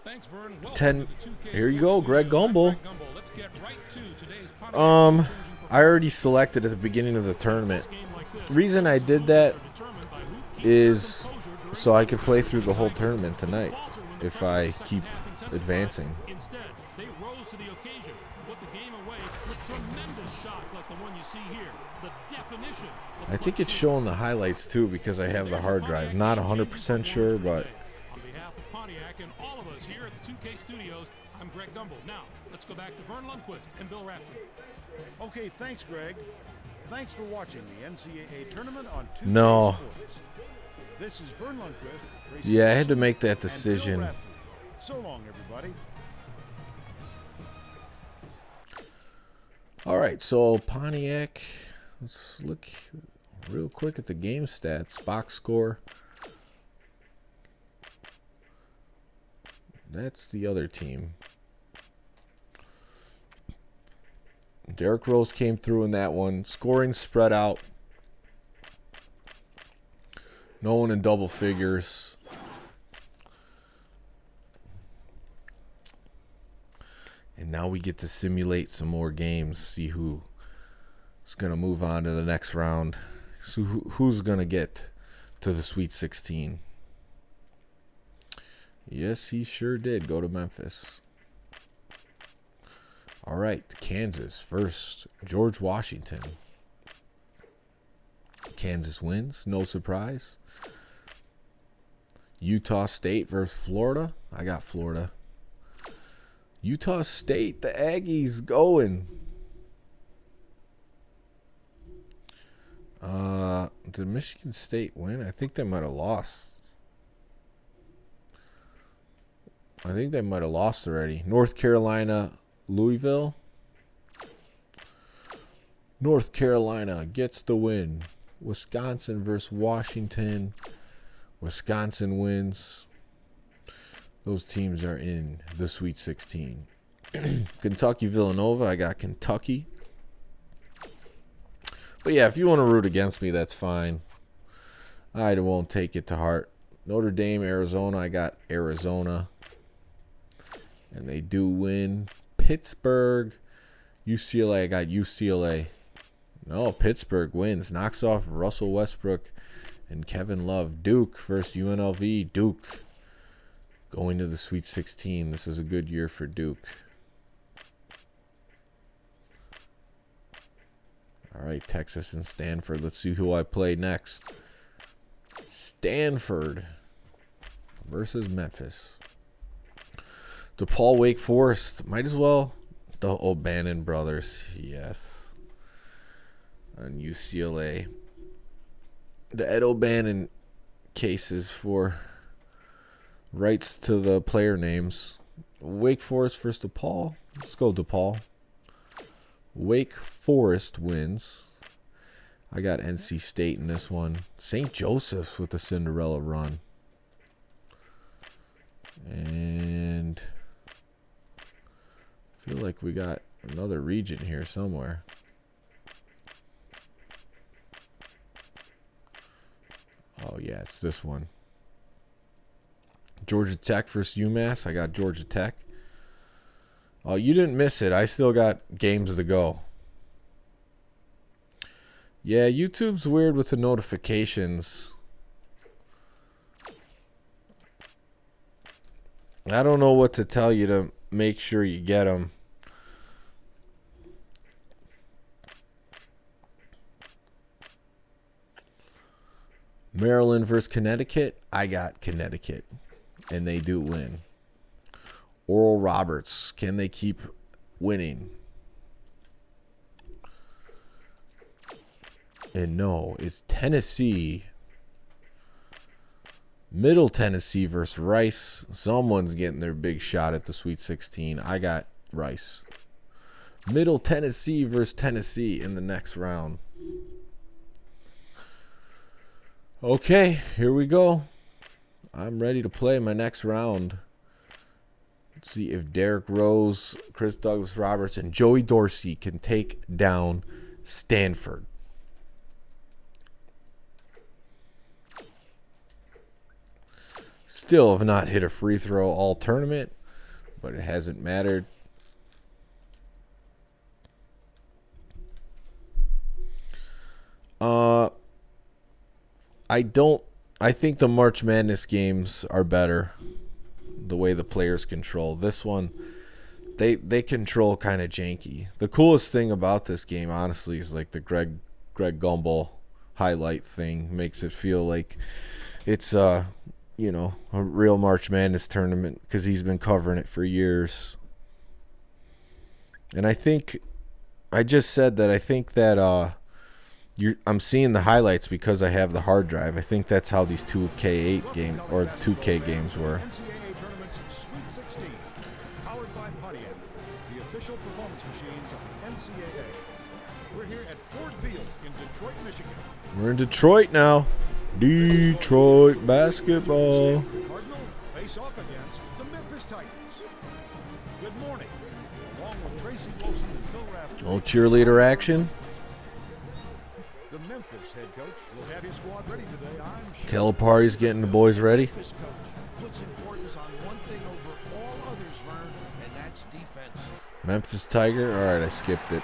Thanks, Vern. Welcome 10. to the 2K Here you Sports go, Greg Studio. I'm Gumbel. Greg Gumbel. Let's get right to today's Pontiac game-changing I already selected at the beginning of the tournament. performance. Game like this, Reason I did that are determined by who keeps is their composure during so I could play through the whole tournament tonight if I keep advancing. Instead, they rose to the occasion, put the game away with tremendous shots like the one you see here. The definition of I think it's showing the highlights too because I have the hard drive. Not 100% sure, but on behalf of Pontiac and all of us here at the 2K Studios, I'm Greg Gumbel. Now, let's go back to Vern Lundquist and Bill Raftery. Okay, thanks, Greg. Thanks for watching the NCAA tournament on 2K No. Sports. This is Vern Lundquist. Tracy yeah, I had to Wilson, make that and Bill decision. Raftery. So long, everybody. All right, so Pontiac, let's look real quick at the game stats, box score. That's the other team. Derrick Rose came through in that one. Scoring spread out. No one in double figures. And now we get to simulate some more games, see who is going to move on to the next round. So who's going to get to the Sweet 16. Yes, he sure did go to Memphis. All right, Kansas first. George Washington. Kansas wins, no surprise. Utah State versus Florida. I got Florida. Utah State, the Aggies going. Did Michigan State win? I think they might have lost. I think they might have lost already. North Carolina, Louisville. North Carolina gets the win. Wisconsin versus Washington. Wisconsin wins. Those teams are in the Sweet 16. Kentucky, Villanova. I got Kentucky. But yeah, if you want to root against me, that's fine. I won't take it to heart. Notre Dame, Arizona. I got Arizona. And they do win. Pittsburgh, UCLA. I got UCLA. No, Pittsburgh wins. Knocks off Russell Westbrook and Kevin Love. Duke versus UNLV. Duke going to the Sweet 16. This is a good year for Duke. All right, Texas and Stanford. Let's see who I play next. Stanford versus Memphis. DePaul, Wake Forest. Might as well. The O'Bannon brothers. Yes. On UCLA. The Ed O'Bannon cases for rights to the player names. Wake Forest versus DePaul. Let's go DePaul. Wake Forest wins. I got NC State in this one. St. Joseph's with the Cinderella run. And I feel like we got another region here somewhere. Oh, yeah, it's this one. Georgia Tech versus UMass. I got Georgia Tech. Oh, you didn't miss it. I still got games to go. Yeah, YouTube's weird with the notifications. I don't know what to tell you to make sure you get them. Maryland versus Connecticut. I got Connecticut. And they do win. Oral Roberts. Can they keep winning? And no, it's Tennessee. Middle Tennessee versus Rice. Someone's getting their big shot at the Sweet 16. I got Rice. Middle Tennessee versus Tennessee in the next round. Okay, here we go. I'm ready to play my next round. Let's see if Derrick Rose, Chris Douglas Roberts, and Joey Dorsey can take down Stanford. Still have not hit a free throw all tournament, but it hasn't mattered. I think the March Madness games are better. The way the players control. This one, they control kind of janky. The coolest thing about this game, honestly, is like the Greg Gumbel highlight thing. Makes it feel like it's a real March Madness tournament because he's been covering it for years. And I think I just said that I think that I'm seeing the highlights because I have the hard drive. I think that's how these 2K8 game or 2K games were. NCAA tournaments Sweet 16, powered by Pontiac, the official performance machines of the NCAA. We're here at Ford Field in Detroit, Michigan. We're in Detroit now. Detroit basketball. Cardinal face off against the Memphis Tigers. Good morning. Along with Tracy Wilson and Phil Rapp. Oh, cheerleader action. The Memphis head coach will have his squad ready today. I'm sure. Calipari's getting the boys ready. Memphis coach puts importance on one thing over all others, Vern, and that's defense. Memphis Tiger. All right, I skipped it.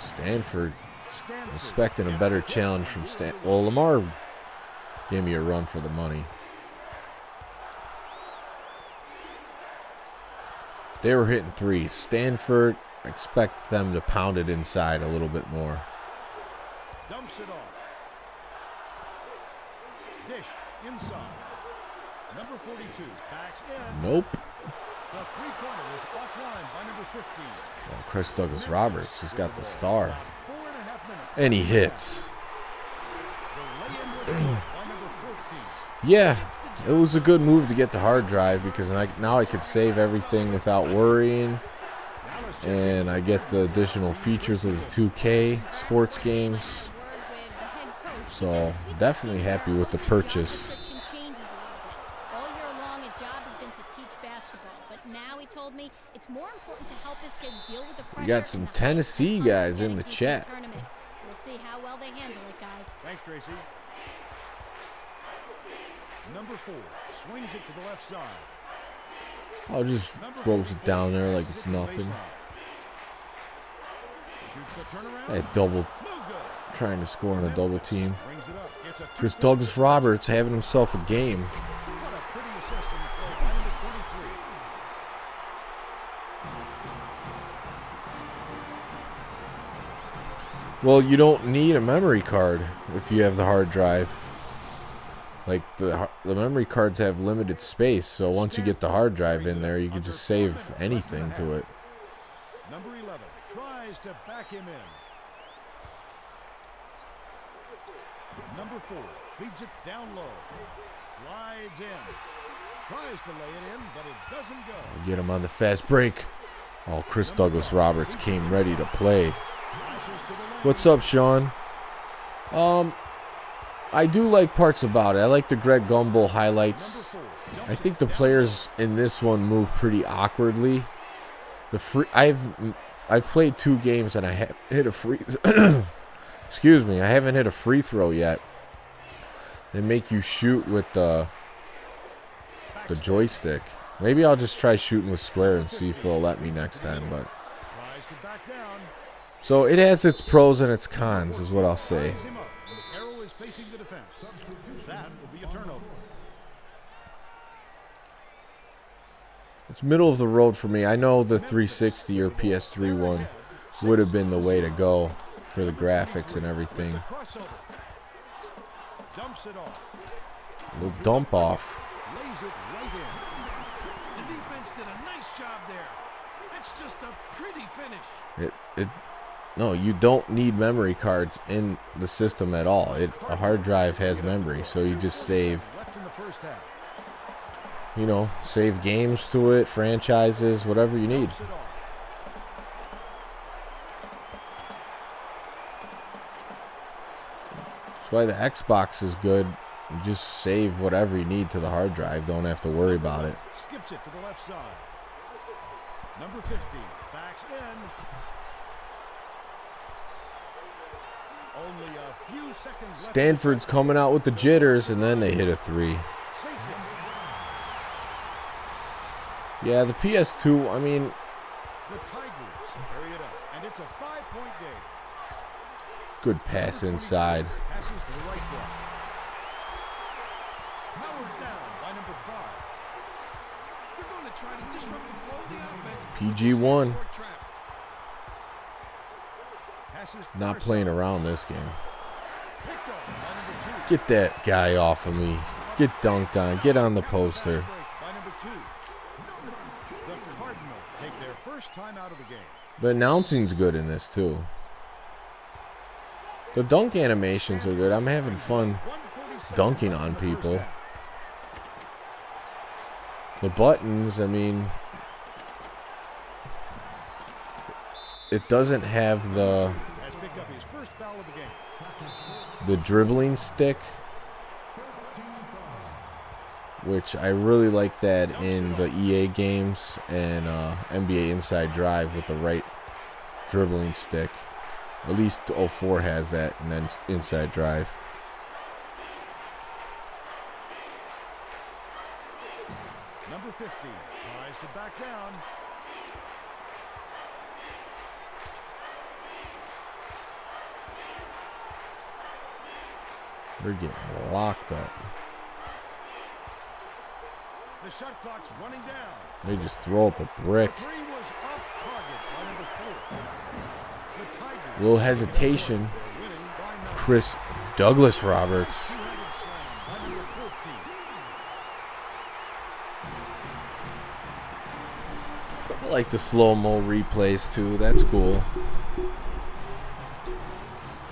Stanford. Expecting a better challenge from Stanford. Well, Lamar gave me a run for the money. They were hitting threes. Stanford, expect them to pound it inside a little bit more. Dumps it off. Dish inside. Number 42 backs in. Nope. The three-pointer is offline by number 15. Well, Chris Douglas Roberts, he's got the star. 4.5 minutes. And he hits. The lay-in with by number 14. Yeah, it was a good move to get the hard drive because now I could save everything without worrying. And I get the additional features of the 2K sports games. So definitely happy with the purchase. All year long, his job has been to teach basketball, but now he told me it's more important to help his kids deal with the pressure. We got some Tennessee guys in the chat. We'll see how well they handle it, guys. Thanks, Tracy. Number 4 swings it to the left side. I'll just throws it down there like it's nothing. Shoots the turnaround. That double, No good. trying to score on a double team. Brings it up. It's a Chris two-point Douglas Roberts having himself a game. What a pretty assist in the play by number 23. Well, you don't need a memory card if you have the hard drive. Like, the memory cards have limited space, so once you get the hard drive in there, you can just save anything to it. Number 11 tries to back him in. Number 4 feeds it down low. Slides in. Tries to lay it in, but it doesn't go. Get him on the fast break. Oh, Chris Douglas Roberts came ready to play. What's up, Sean? I do like parts about it. I like the Greg Gumbel highlights. I think the players in this one move pretty awkwardly. I've played 2 games and I have hit a free excuse me, I haven't hit a free throw yet. They make you shoot with the joystick. Maybe I'll just try shooting with square and see if it'll let me next time. But so it has its pros and its cons, is what I'll say. It's middle of the road for me. I know the 360 or PS3 one would have been the way to go for the graphics and everything. A little dump off. Lays it right in. The defense did a nice job there. That's just a pretty finish. No, you don't need memory cards in the system at all. A hard drive has memory, so you just save. You know, save games to it, franchises, whatever you need. That's why the Xbox is good. You just save whatever you need to the hard drive. Don't have to worry about it. Skips it to the left side. Number 50 backs in. Only a few seconds left. Stanford's coming out with the jitters, and then they hit a 3. Yeah, the PS2, I mean, the Tigers carry it up, and it's a 5-point game. Good pass inside. Passes to the right block. Powered down by number 5. They're going to try to disrupt the flow of the offense. PG1. Passes to Not far playing side. around this game. Picked up by number 2. Get that guy off of me. Get dunked on. Get on the poster. By number 2. The Cardinals take their first time out of the game. The announcing's good in this, too. The dunk animations are good. I'm having fun dunking on people. The buttons, I mean, it doesn't have the Has picked up his first foul of the game. the dribbling stick, which I really like that in the EA games and NBA Inside Drive with the right dribbling stick. At least 04 has that, and then Inside Drive. Number 50 tries to back down. They're getting locked up. The shot clock's running down. They just throw up a brick. The 3 was off target by number 4. The Tigers A little hesitation. winning by number Chris Douglas Roberts. slam by number 14. I like the slow-mo replays too. That's cool.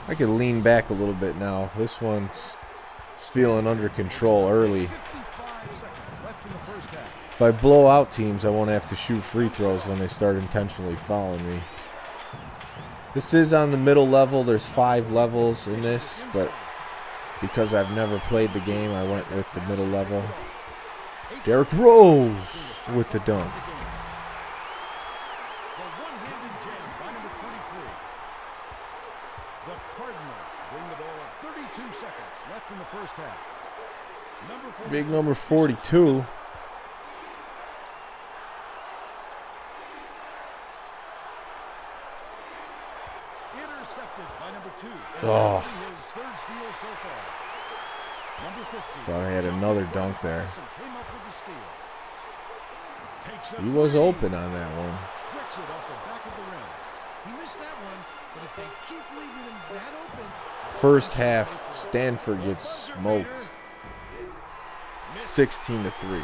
I can lean back a little bit now. This one's feeling under control early. 55 seconds left in the first half. If I blow out teams, I won't have to shoot free throws when they start intentionally fouling me. This is on the middle level. There's 5 levels in this, but because I've never played the game, I went with the middle level. Derrick Rose with the dunk. The one-handed jam by number 23. The Cardinals bring the ball up 32 seconds left in the first half. Big number 42. Intercepted by number 2. Oh. His third steal so far. Number 50. Thought I had another dunk there. Came up with the steal. Takes a He was three. open on that one. Bricks it off the back of the rim. He missed that one, but if they keep leaving him that open. First half, Stanford gets smoked. 16-3.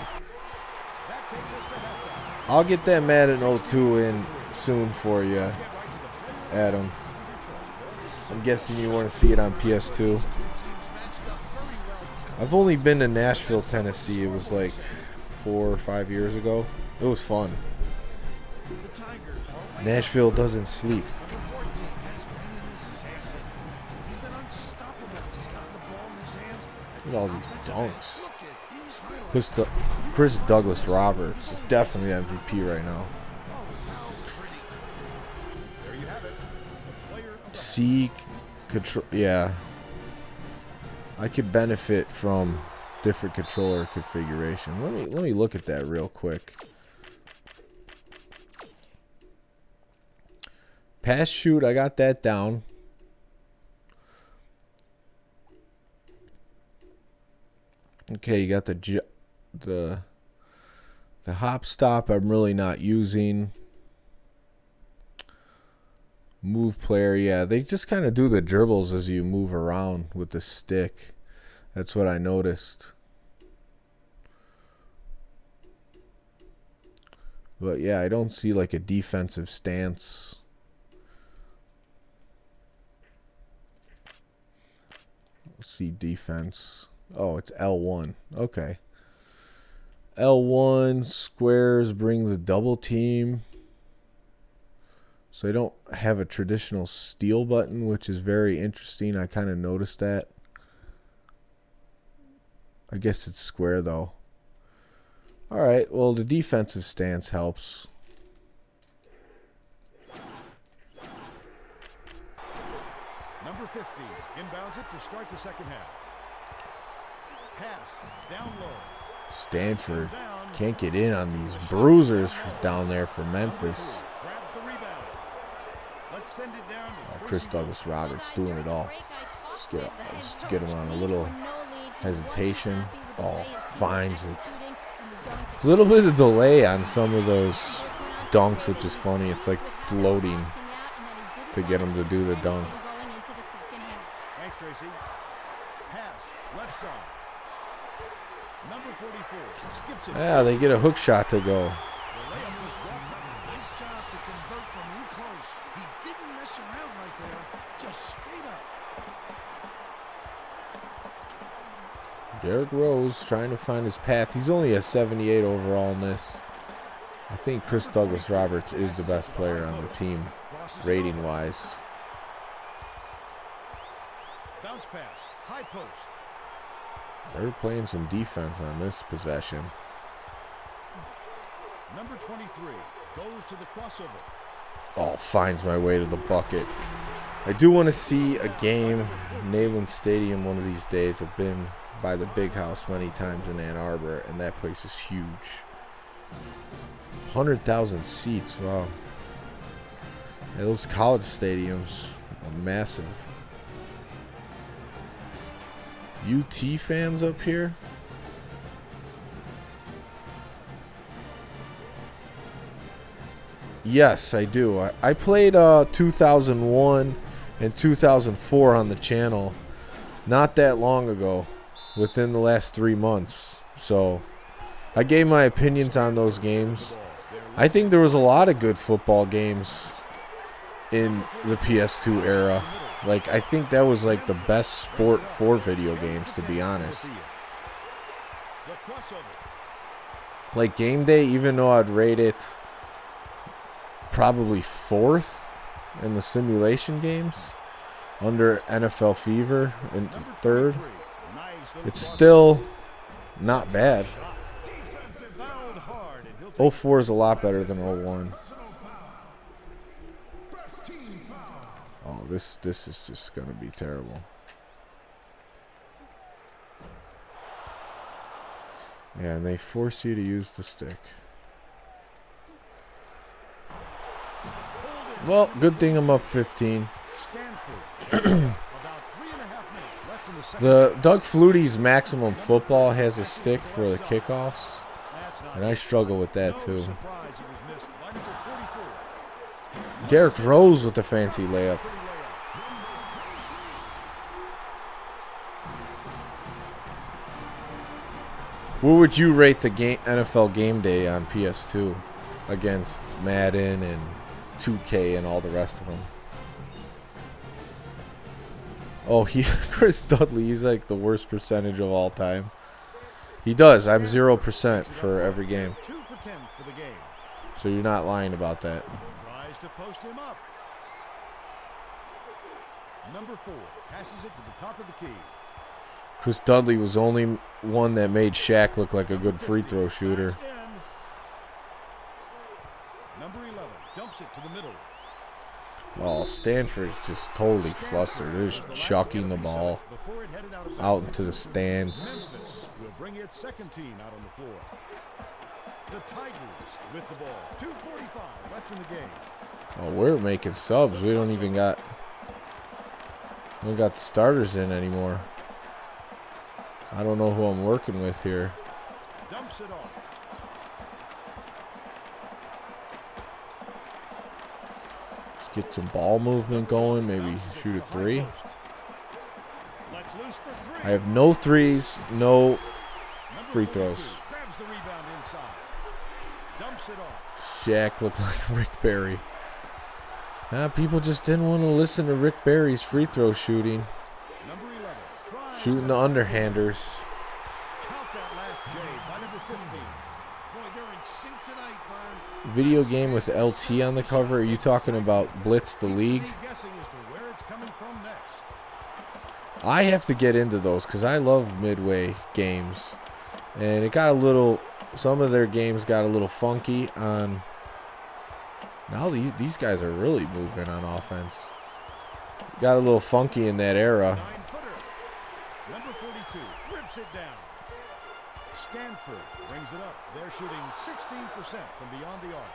I'll get that Madden 02 in soon for you, Adam. I'm guessing you want to see it on PS2. I've only been to Nashville, Tennessee. It was like 4 or 5 years ago. It was fun. Nashville doesn't sleep. Look at all these dunks. Chris Douglas Roberts is definitely MVP right now. C control, yeah. I could benefit from different controller configuration. Let me look at that real quick. Pass shoot, I got that down. Okay, you got the hop stop I'm really not using. Move player, yeah, they just kind of do the dribbles as you move around with the stick. That's what I noticed. But yeah, I don't see like a defensive stance. Let's see defense. Oh, it's L1. Okay. L1 squares bring the double team. So I don't have a traditional steal button, which is very interesting. I kind of noticed that. I guess it's square, though. All right, well, the defensive stance helps. Number 50 inbounds it to start the second half. Pass down low. Stanford can't get in on these bruisers down there for Memphis. Chris Douglas Roberts doing it all. Just get him on a little hesitation. Oh, finds it. A little bit of delay on some of those dunks, which is funny. It's like loading to get him to do the dunk. Thanks, Tracy. Pass left side. Number 44 skips it. Yeah, they get a hook shot to go. Nice job to convert from in close. He didn't mess around right there. Just straight up. Derrick Rose trying to find his path. He's only a 78 overall in this. I think Chris Douglas Roberts is the best player on the team, rating-wise. Bounce pass, high post. They're playing some defense on this possession. Number 23 goes to the crossover. Oh, finds my way to the bucket. I do want to see a game, Neyland Stadium, one of these days. I've been by the Big House many times in Ann Arbor, and that place is huge. 100,000 seats, wow. Yeah, those college stadiums are massive. UT fans up here? Yes, I do. I played 2001 and 2004 on the channel not that long ago, within the last 3 months. So I gave my opinions on those games. I think there was a lot of good football games in the PS2 era. Like, I think that was like the best sport for video games, to be honest. Like Game Day, even though I'd rate it probably 4th in the simulation games, under NFL Fever in 3rd, it's still not bad. 04 is a lot better than 01. Oh, this is just going to be terrible. Yeah, and they force you to use the stick. Well, good thing I'm up 15. The Doug Flutie's Maximum Football has a stick for the kickoffs, and I struggle with that too. Derrick Rose with the fancy layup. What would you rate the NFL Game Day on PS2 against Madden and 2K and all the rest of them? Oh, Chris Dudley, he's like the worst percentage of all time. He does. I'm 0% for every game. 2 for 10 for the game. So you're not lying about that. Tries to post him up. Number 4 passes it to the top of the key. Chris Dudley was the only one that made Shaq look like a good free throw shooter. Number 11 dumps it to the middle. Oh, Stanford's just totally flustered. They're just chucking the ball out into the stands. Memphis will bring its second team out on the floor. The Tigers with the ball. 2:45 left in the game. Oh, we're making subs. We don't got the starters in anymore. I don't know who I'm working with here. Dumps it off. Let's get some ball movement going. Maybe shoot a 3. Let's loose for 3. I have no threes, no free throws. Grabs the rebound inside. Dumps it off. Shaq looked like Rick Barry. People just didn't want to listen to Rick Barry's free throw shooting. Number 11 tries Shooting the underhanders. count that last J by number 15. Boy, they're in sync tonight, Vern. Video game with LT on the cover. Are you talking about Blitz the League? Guessing as to where it's coming from next. I have to get into those because I love Midway games. And it got a little, some of their games got a little funky on. Now these guys are really moving on offense. Got a little funky in that era. 9-footer. Number 42 rips it down. Stanford brings it up. They're shooting 16% from beyond the arc.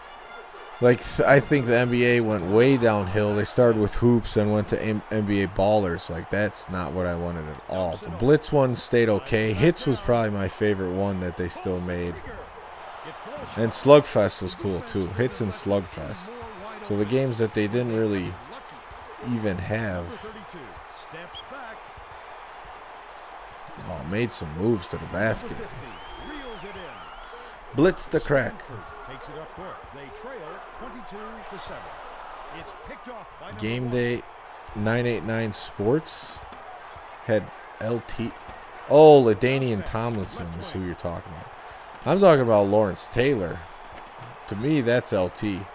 Like, I think the NBA went way downhill. They started with hoops and went to NBA ballers. Like, that's not what I wanted at all. The Blitz one stayed okay. Hits was probably my favorite one that they still made. And Slugfest was cool, too. Hits and Slugfest. So the games that they didn't really even have. Steps back. Oh, made some moves to the basket. 50 reels it in. Blitz the crack. Takes it up court. They trail 22-7. It's picked off by number Game 1. Day 989 Sports had LT. Oh, LaDainian Tomlinson is who you're talking about. I'm talking about Lawrence Taylor. To me, that's LT.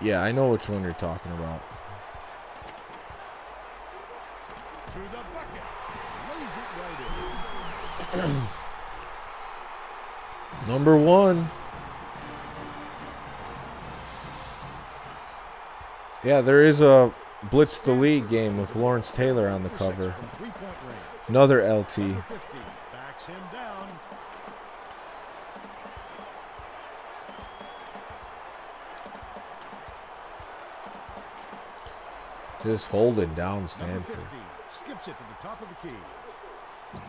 Yeah, I know which one you're talking about. To the bucket. Lays it right in. Number 1. Yeah, there is a Blitz the League game with Lawrence Taylor on the cover. From three-point range. Another LT. Number 50 backs him down. Just holding down Number Stanford. 50 skips it to the top of the key.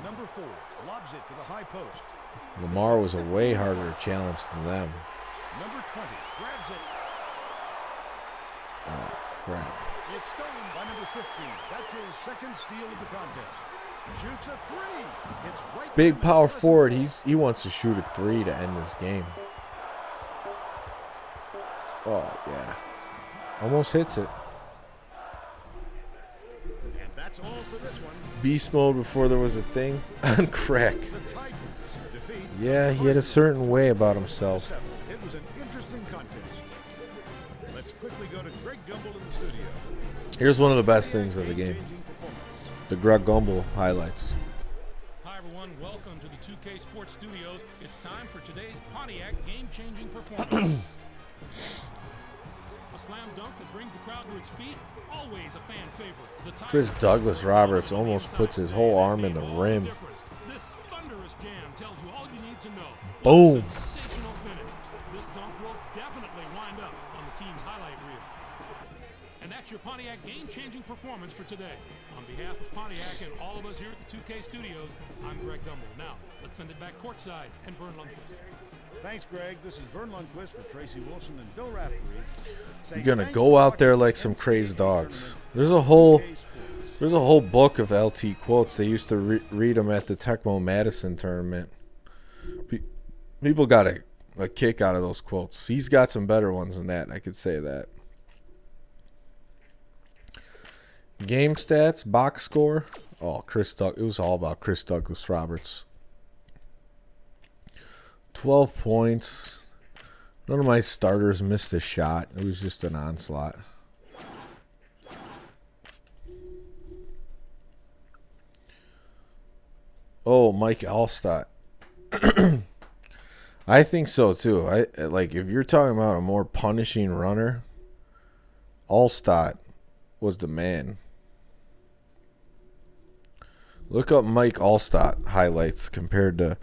Number 4 lobs it to the high post. Lamar was a way harder challenge than them. Number 20 grabs it. Oh, crap. It's stolen by number 15. That's his second steal of the contest. Shoots a 3. It's right. Big power forward. He wants to shoot a 3 to end this game. Oh, yeah. Almost hits it. And that's all for this one. Beast mode before there was a thing. On crack. The Tigers defeat. Yeah, he had a certain way about himself. It was an interesting contest. Let's quickly go to Greg Gumbel in the studio. Here's one of the best things of the game. Game-changing performance. The Greg Gumbel highlights. Hi everyone, welcome to the 2K Sports Studios. It's time for today's Pontiac game-changing performance. A slam dunk that brings the crowd to its feet, always a fan favorite. The Chris Tigers- Douglas Roberts almost puts his whole arm in the rim. This thunderous jam tells you all you need to know. Boom. What a sensational finish. This dunk will definitely wind up on the team's highlight reel. And that's your your Pontiac game-changing performance for today. On behalf of Pontiac and all of us here at the 2K Studios, I'm Greg Gumbel. Now, let's send it back courtside and Vern Lundquist. Thanks, Greg. This is Vern Lundquist for Tracy Wilson and Bill Raftery. You're gonna go out there like some crazy dogs. There's a whole book of LT quotes. They used to read them at the Tecmo Madison tournament. People got a kick out of those quotes. He's got some better ones than that. I could say that. Game stats, box score. Oh, it was all about Chris Douglas Roberts. 12 points. None of my starters missed a shot. It was just an onslaught. Oh, Mike Allstott. I think so too. If you're talking about a more punishing runner, Allstott was the man. Look up Mike Allstott highlights compared to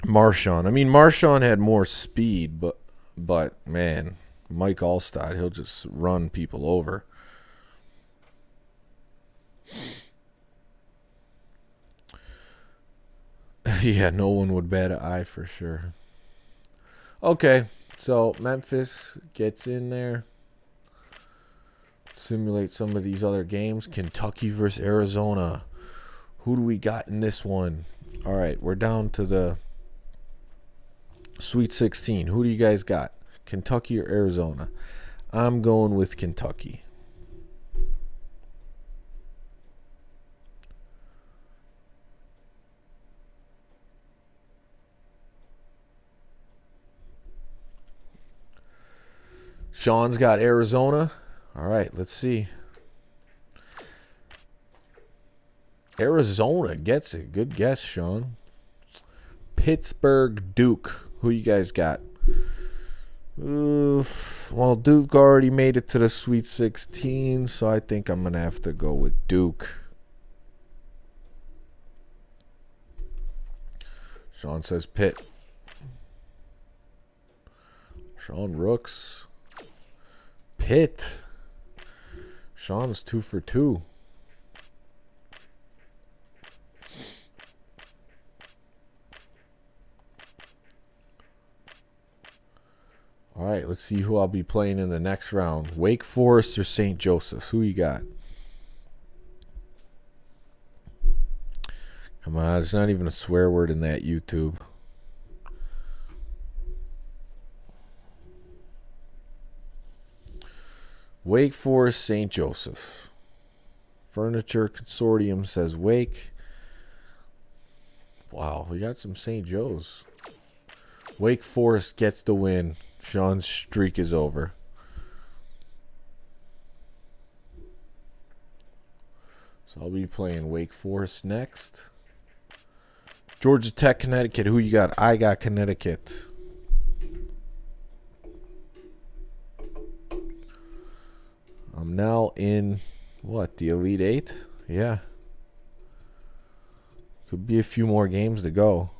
Marshawn. I mean, Marshawn had more speed, but man, Mike Allstott, he'll just run people over. Yeah, no one would bat an eye for sure. Okay, so Memphis gets in there. Simulate some of these other games. Kentucky versus Arizona. Who do we got in this one? All right, we're down to the Sweet 16. Who do you guys got? Kentucky or Arizona? I'm going with Kentucky. Sean's got Arizona. All right, let's see. Arizona gets it. Good guess, Sean. Pittsburgh, Duke. Who you guys got? Well, Duke already made it to the Sweet 16, so I think I'm going to have to go with Duke. Sean says Pitt. Sean Rooks. Pitt. Sean's 2 for 2. All right, let's see who I'll be playing in the next round. Wake Forest or St. Joseph's? Who you got? Come on, there's not even a swear word in that YouTube. Wake Forest, St. Joseph. Furniture Consortium says Wake. Wow, we got some St. Joe's. Wake Forest gets the win. Sean's streak is over. So I'll be playing Wake Forest next. Georgia Tech, Connecticut. Who you got? I got Connecticut. I'm now in, the Elite Eight? Yeah. Could be a few more games to go.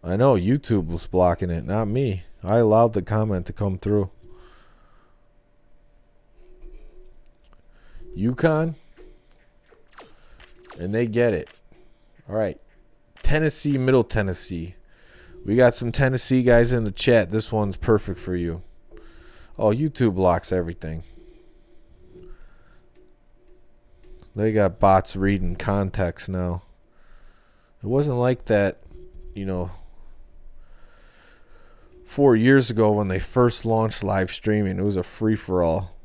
I know YouTube was blocking it, not me. I allowed the comment to come through. UConn. And they get it. All right. Tennessee, Middle Tennessee. We got some Tennessee guys in the chat. This one's perfect for you. Oh, YouTube blocks everything. They got bots reading context now. It wasn't like that, 4 years ago when they first launched live streaming. It was a free-for-all.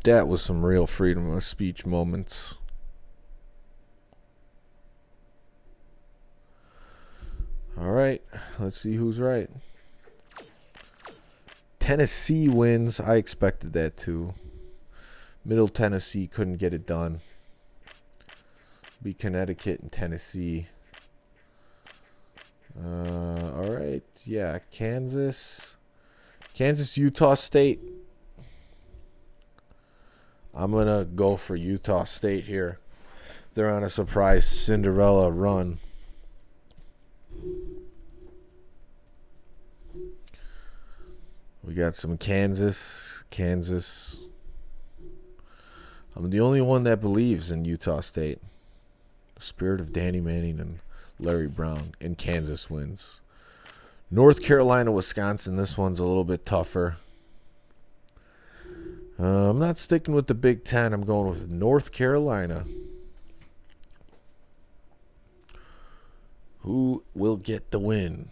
That was some real freedom of speech moments. All right, let's see who's right. Tennessee wins. I expected that too. Middle Tennessee couldn't get it done. Be Connecticut and Tennessee. All right, yeah, Kansas, Utah State. I'm going to go for Utah State here. They're on a surprise Cinderella run. got some Kansas. I'm the only one that believes in Utah State. The spirit of Danny Manning and Larry Brown. And Kansas wins. North Carolina, Wisconsin. This one's a little bit tougher. I'm not sticking with the Big Ten. I'm going with North Carolina. Who will get the win?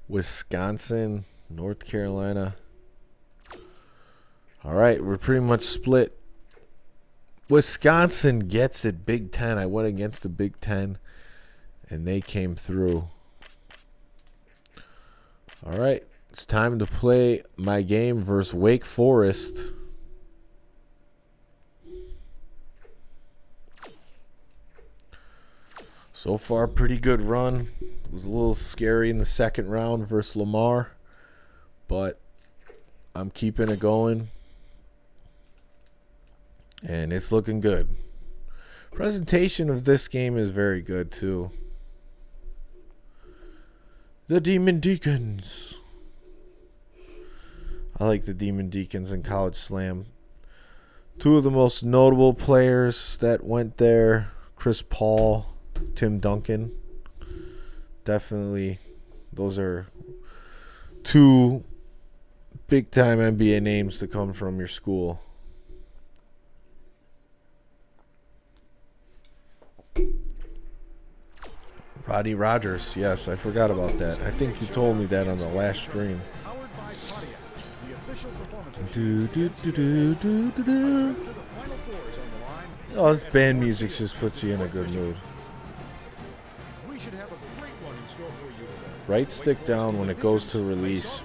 Wisconsin, North Carolina. All right, we're pretty much split. Wisconsin gets it, Big Ten. I went against the Big Ten, and they came through. All right, it's time to play my game versus Wake Forest. So far, pretty good run. It was a little scary in the second round versus Lamar, but I'm keeping it going, and it's looking good. Presentation of this game is very good, too. The Demon Deacons. I like the Demon Deacons in College Slam. Two of the most notable players that went there, Chris Paul, Tim Duncan. Definitely, those are two big-time NBA names to come from your school. Rodney Rogers, yes, I forgot about that. I think you told me that on the last stream. Oh, this band music just puts you in a good mood. Right stick down when it goes to release.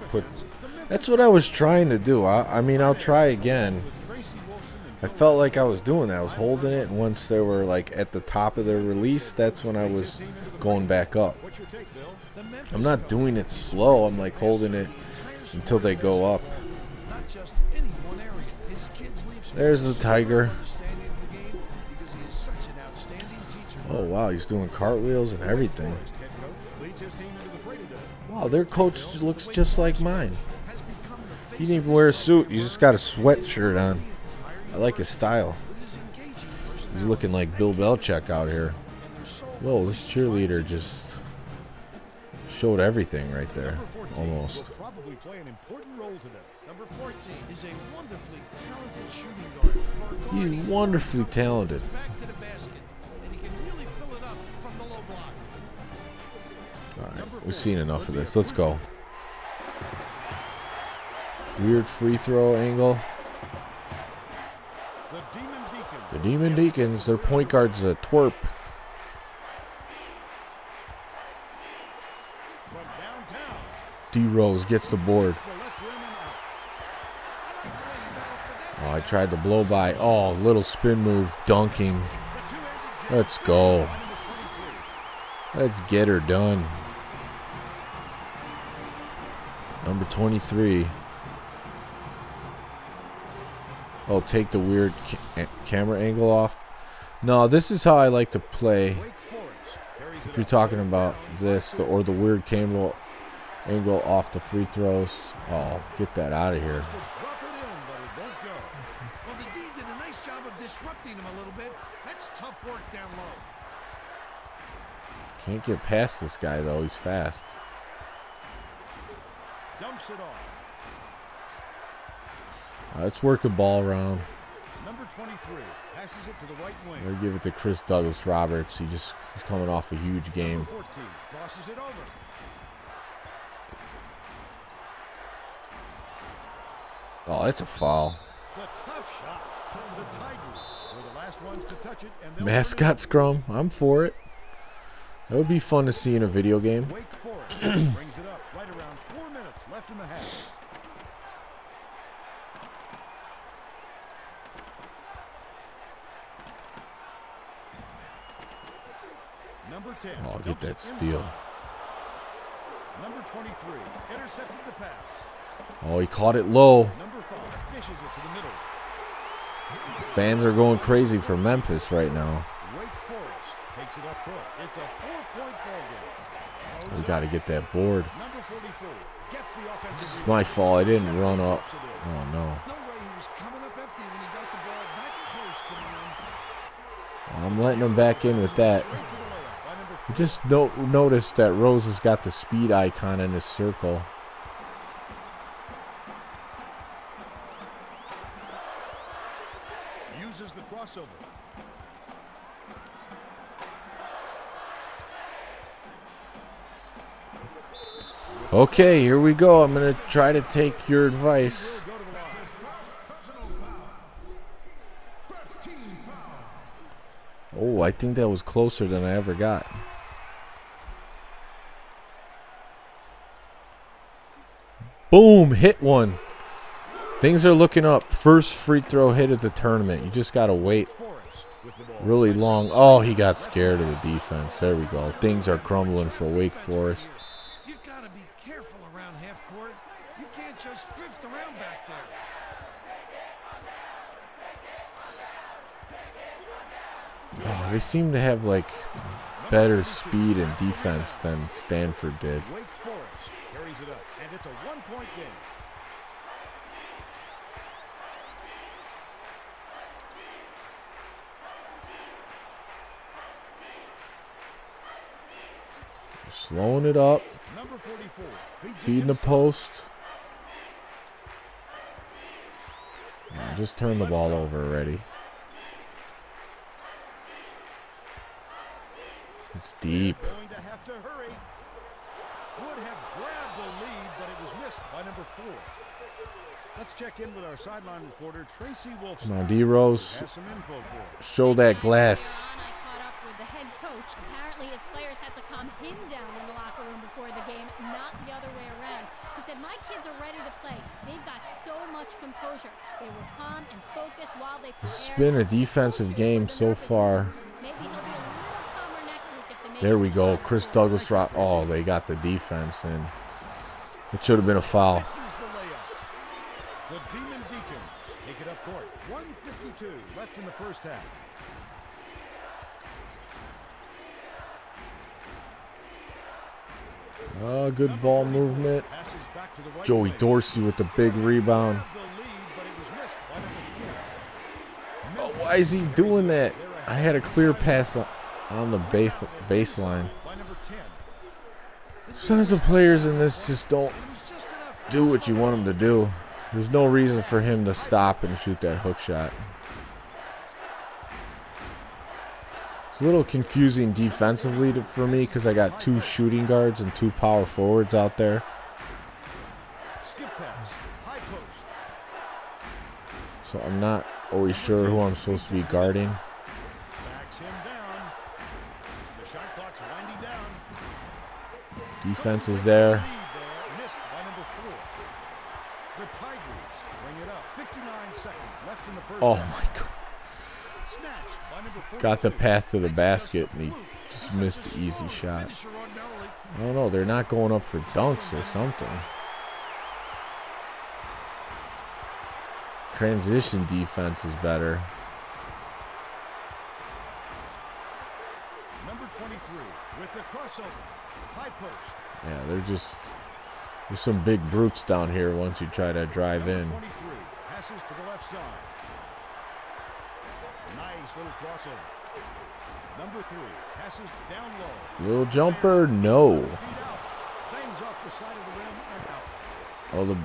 That's what I was trying to do. I mean, I'll try again. I felt like I was doing that. I was holding it, and once they were like at the top of their release, that's when I was going back up. I'm not doing it slow. I'm like holding it until they go up. There's the Tiger. Oh, wow, he's doing cartwheels and everything. Wow, their coach looks just like mine. He didn't even wear a suit. He just got a sweatshirt on. I like his style. He's looking like Bill Belichick out here. Whoa, this cheerleader just showed everything right there, almost. He's wonderfully talented. All right, we've seen enough of this. Let's go. Weird free throw angle. The Demon Deacons, their point guard's a twerp. D-Rose gets the board. Oh, I tried to blow by. Oh, little spin move, dunking. Let's go. Let's get her done. Number 23. Oh, take the weird camera angle off. No, this is how I like to play. If you're talking about this, or the weird camera angle off the free throws. Oh, get that out of here. Well, the D did a nice job of disrupting him a little bit. That's tough work down low. Can't get past this guy, though. He's fast. Dumps it off. Let's work a ball around. Number 23 passes it to the right wing. We'll give it to Chris Douglas Roberts. He's coming off a huge game. Number 14 crosses it over. Oh, that's a foul. The tough shot. The Tigers were the last ones to touch it. And Mascot scrum. I'm for it. That would be fun to see in a video game. Wake Forest brings it up right around 4 minutes left in the half. Number 10. Oh, get that steal. Number 23 intercepted the pass. Oh, he caught it low. Number 5 dishes it to the middle. Fans are going crazy for Memphis right now. Wake Forest Takes it up court. It's a 4-point ball game. We got to get that board. Number 44 gets the offensive It's my fault. I didn't run up. Oh, no. No way he was coming up empty when he got the ball that close to the rim. I'm letting him back in with that. I just noticed that Rose has got the speed icon in his circle. Uses the crossover. Okay, here we go. I'm going to try to take your advice. Oh, I think that was closer than I ever got. Boom, hit one. Things are looking up. First free throw hit of the tournament. You just got to wait really long. Oh, he got scared of the defense. There we go. Things are crumbling for Wake Forest. You got to be careful around half court. You can't just drift around back there. Oh, they seem to have like better speed and defense than Stanford did. Wake Forest carries it up, and it's a 1-point game. Slowing it up. Number 44 Feeding the post. Yeah, just turn the ball over already. It's deep. Going to have to hurry. Would have grabbed the lead, but it was missed by number 4. Let's check in with our sideline reporter, Tracy Wolfson. Come on, D-Rose. Has some info for us. Show that glass. I caught up with the head coach. Apparently his players had to calm him down in the locker room before the game, not the other way around. He said, my kids are ready to play. They've got so much composure. They were calm and focused while they prepared. It's been a defensive game so far. Maybe he'll be a little calmer next week if they make There we it go. to Chris the Douglas final. Oh, they got the defense, and it should have been a foul. This is the layup. The Demon Deacons take it up court. 1:52 left in the first half. Oh, good ball movement. Passes back to the right Joey wing. Dorsey with the big rebound. The lead, but it was missed by number 4. Oh, why is he doing that? I had a clear pass on the baseline. By number 10. Sometimes the players in this just don't do what you want them to do. There's no reason for him to stop and shoot that hook shot. It's a little confusing defensively for me because I got 2 shooting guards and 2 power forwards out there. Skip pass. High post. So I'm not always sure who I'm supposed to be guarding. Backs him down. The shot clock's winding down. Defense is there. Lead there. Missed by number 4. The Tigers bring it up. 59 seconds left in the first Oh half. my God. Snatched by number 42. Got the path to the basket and he just missed the easy shot. Finisher ordinarily. I don't know. They're not going up for dunks or something. Transition defense is better. Number 23 with the crossover. High post. Yeah, there's some big brutes down here once you try to drive in. 23 passes to the left side. Nice little crossover. Number 3 passes down low. Little jumper, no. Feet out. Bangs off the side of the rim and out. Oh, the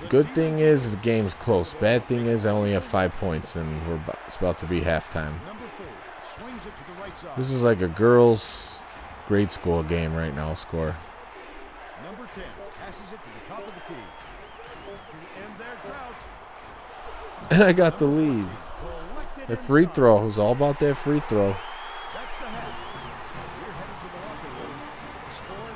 good thing is the game's close. Bad thing is I only have 5 points and it's about to be halftime. Number 4 swings it to the right side. This is like a girls' grade school game right now. Score. Number 10 passes it to the top of the key. To end their drought. And I got the lead. Collected The free inside. throw. It was all about that free throw. That's the half. We're headed to the locker room. Score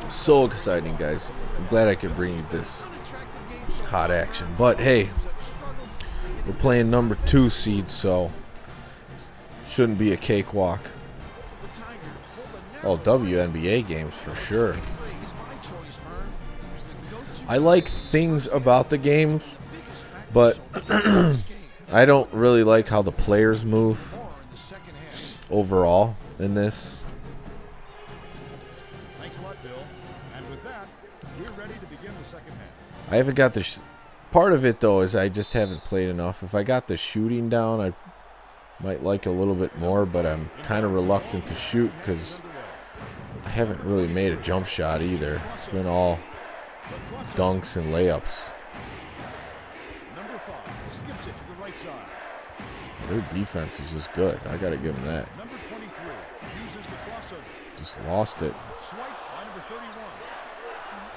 5-4. So exciting, guys. I'm glad I could bring you this hot action. But hey, we're playing number 2 seed, so shouldn't be a cakewalk. Oh, WNBA games for sure. I like things about the games, but I don't really like how the players move. overall in this. Thanks a lot, Bill. And with that, we're ready to begin the second half. I haven't got the part of it though is I just haven't played enough. If I got the shooting down, I might like a little bit more, but I'm kind of reluctant to shoot because I haven't really made a jump shot either. It's been all dunks and layups. Number 5 skips it to the right side. Their defense is just good. I gotta give them that. Number 23 uses the crossover. Just lost it. Swipe by number 31.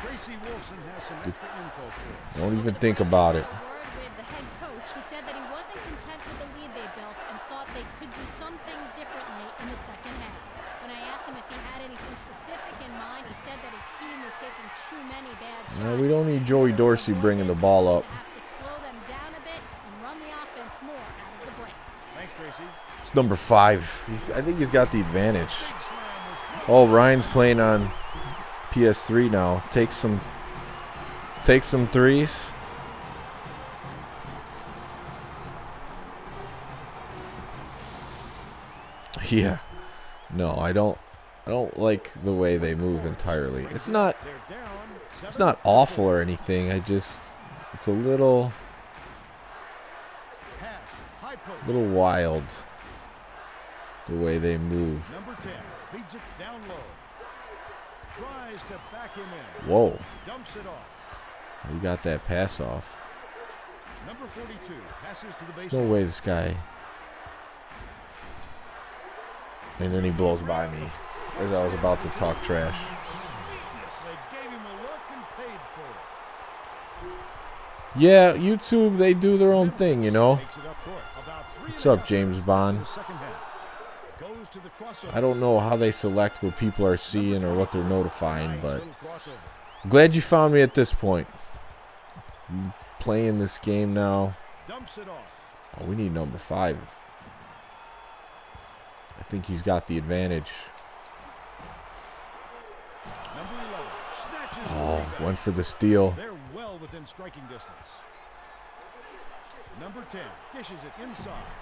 Tracy Wilson has some extra info for us. Don't even think about it. Word with the head coach, he said that he wasn't content with the lead they built and thought they could do some things differently in the second half. When I asked him if he had anything specific in mind, he said that his team was taking too many bad shots. No, we don't need Joey Dorsey bringing the ball up. To have to slow them down a bit and run the offense more out of the break. Thanks, Tracy. It's number 5. I think he's got the advantage. Oh, Ryan's playing on PS3 now. Take some threes. Yeah. No, I don't like the way they move entirely. It's not awful or anything. It's a little wild the way they move. Number 10 feeds it down low. Tries to back him in. Whoa. Dumps it off. You got that pass off. Number 42 passes to the There's baseline. no way this guy. And then he blows by me as I was about to talk trash. They gave him a look and paid for it. Yeah, YouTube, they do their own thing, you know. Takes it up court. About 3 What's up, James Bond? in the second half. Goes to the crossover. I don't know how they select what people are seeing or what they're notifying, Nice but little crossover. I'm glad you found me at this point. I'm playing this game now. Dumps it off. Oh, we need number 5. I think he's got the advantage. Number 11 snatches the Oh, rebound. went for the steal. They're well within striking distance. Number 10 dishes it inside.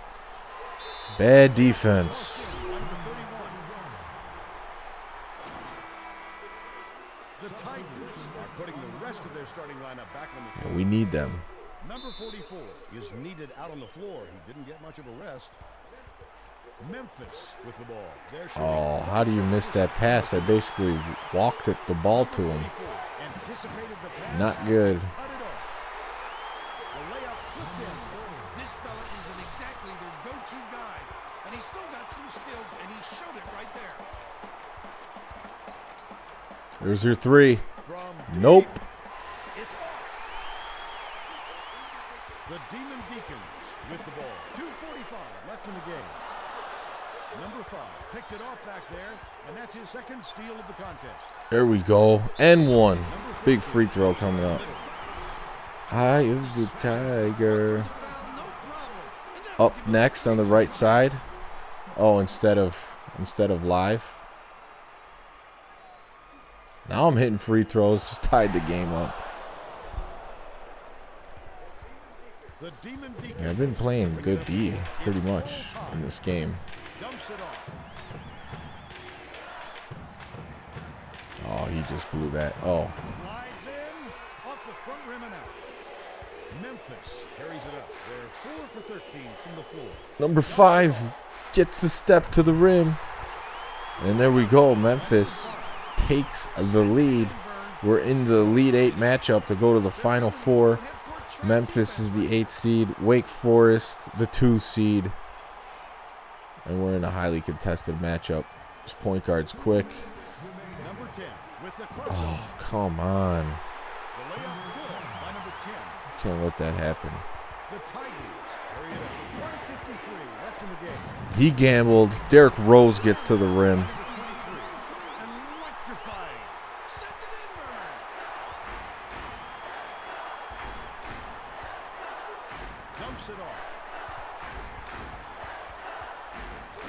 Bad defense. Number 31. The Tigers are putting the rest of their starting lineup back on the court. We need them. Number 44 is needed out on the floor. He didn't get much of a rest. Memphis with the ball. They're shooting. Oh, how do you miss that pass? I basically walked the ball to him. Anticipated the pass. Not good. Cut it off. The layup flipped in. This fella isn't exactly their go-to guy, and he's still got some skills, and he showed it right there. There's your 3. From Nope. it's off. The Demon Deacons with the ball. 2:45 left in the game. Number 5 picked it off back there, and that's his second steal of the contest. There we go. And 1. Big free throw coming up. Eye of the Tiger. Foul, no problem. And that Up next on the right side. Oh, instead of live. Now I'm hitting free throws. Just tied the game up. The Demon Deacons. Yeah, I've been playing good D pretty much in this game. Dumps it off. Oh, he just blew that. Oh, Glides in off the front rim and out. Memphis carries it up. They're 4 for 13 from the floor. number 5 gets the step to the rim. And there we go. Memphis takes the lead. We're in the Elite 8 matchup to go to the Final 4. Memphis is the 8th seed. Wake Forest, the 2 seed. And we're in a highly contested matchup. This point guard's quick. Number 10 with the crossover. Oh, come on. The layup good by number 10. Can't let that happen. The Tigers carry it up. 1:53 left in the game. He gambled. Derrick Rose gets to the rim. Number 23. Electrifying. Send it in, Murray. Dumps it off.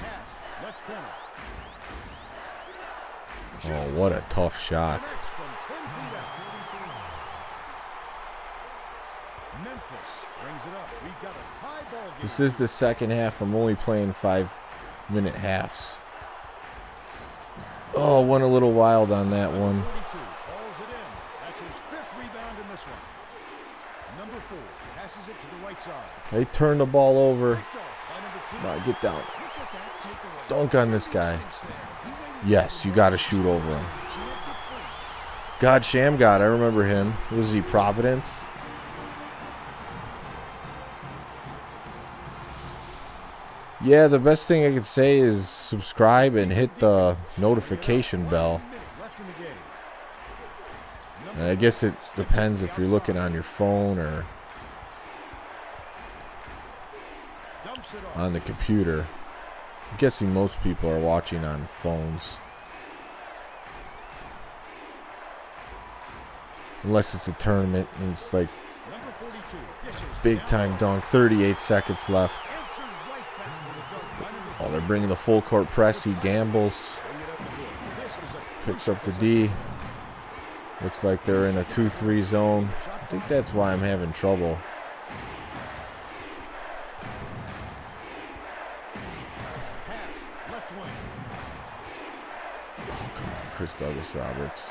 Pass. Left corner. Oh, what a tough shot. Connects from 10 feet out. Memphis brings it up. We've got a tie ball game. This is the second half. I'm only playing 5 minute halves. Oh, went a little wild on that one. Hauls it in. That's his 5th rebound in this one. Number 4 passes it to the right side. They turn the ball over. Picked off by number 2. Come on, get down. Look at that takeaway. Dunk on this guy. He waited Yes, you got to shoot over him. jammed it free. God, Shamgod, I remember him. Was he Providence? Yeah, the best thing I could say is subscribe and hit the notification bell. Left in the game. And I guess it depends if you're looking on your phone or Dumps it off. on the computer. I'm guessing most people are watching on phones. Unless it's a tournament and it's like Number 42 dishes big down time low. dunk. 38 seconds left. Answered right back with a dunk by number Oh, they're bringing the full court press. He gambles. Bring it up the court. This is a Picks up the D. Looks like they're in a 2-3 zone. I think that's why I'm having trouble. pass. Left wing. Oh, come on, Chris Douglas Roberts.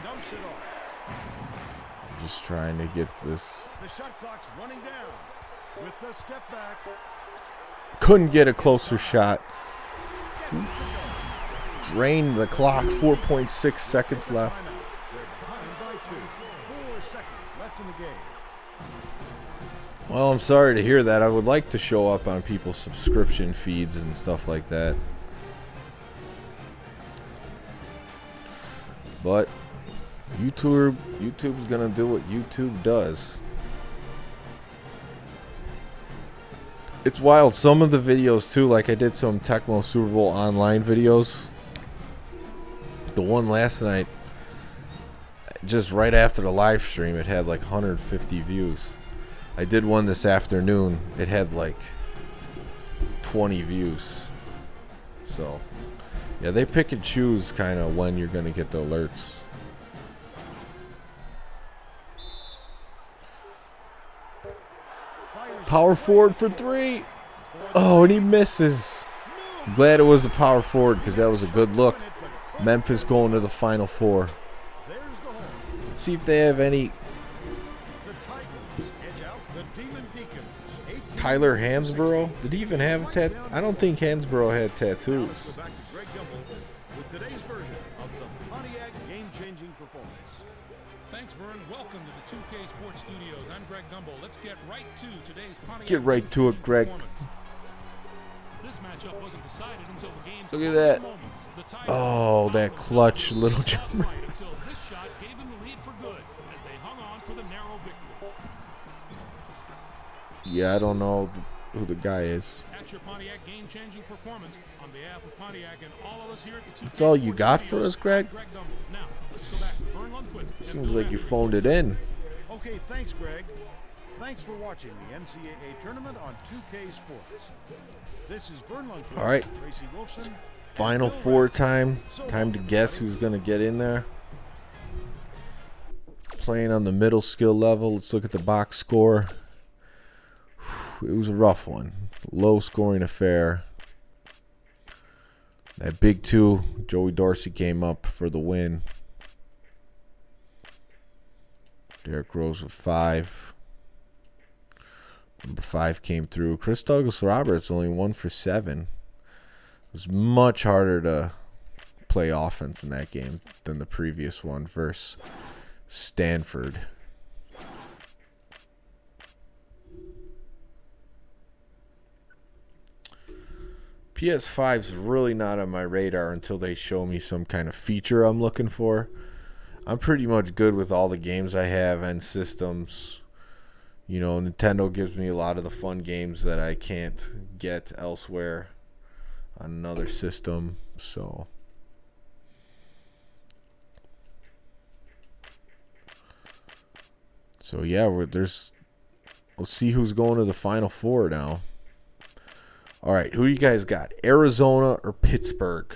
Dumps it off. I'm just trying to get this. The shot clock's running down. With the step back. Couldn't get a closer shot. Drained the clock. 4.6 seconds left. They're behind by 2. 4 seconds left in the game. Well, I'm sorry to hear that. I would like to show up on people's subscription feeds and stuff like that. But YouTube's gonna do what YouTube does. It's wild. Some of the videos too, like I did some Tecmo Super Bowl online videos. The one last night, just right after the live stream, it had like 150 views. I did one this afternoon. It had like 20 views. So, yeah, they pick and choose kind of when you're going to get the alerts. Power forward for 3. Oh, and he misses. I'm glad it was the power forward because that was a good look. Memphis going to the Final Four. There's the hole. Let's see if they have any. The Tigers edge out the Demon Deacons. 18 Tyler Hansborough? Did he even have a tat? I don't think Hansborough had Now let's tattoos. go back to Greg Gumbel with today's version of the Pontiac game-changing performance. Thanks, Vern. Welcome to the 2K Sports Studios. I'm Greg Gumbel. Let's get right to today's Pontiac. Get right to it, Greg. performance. This matchup wasn't decided until the game's Look at final that. moment. The Tigers Oh, that found clutch themselves little in the jumper. fight until this shot gave them the lead for good as they hung on for the narrow victory. Yeah, I don't know who the guy is. That's your Pontiac game-changing performance on behalf of Pontiac and all of us here at the 2K That's all you Sports got Studios. for us, Greg? Greg Gumbel. Now, let's go back to Vern Lundquist and Seems Bill like you Matthews. phoned it in. Okay, thanks, Greg. Thanks for watching the NCAA tournament on 2K Sports. This is Vern Lundquist, All right. Tracy Wolfson, Final Four time. Time to guess who's going to get in there. Playing on the middle skill level. Let's look at the box score. It was a rough one. Low scoring affair. That big 2, Joey Dorsey came up for the win. Derrick Rose with 5. Number 5 came through. Chris Douglas Roberts only 1 for 7. It was much harder to play offense in that game than the previous one versus Stanford. PS5's really not on my radar until they show me some kind of feature I'm looking for. I'm pretty much good with all the games I have and systems. You know, Nintendo gives me a lot of the fun games that I can't get elsewhere on another system. So yeah, we'll see who's going to the Final Four now. All right, who you guys got? Arizona or Pittsburgh?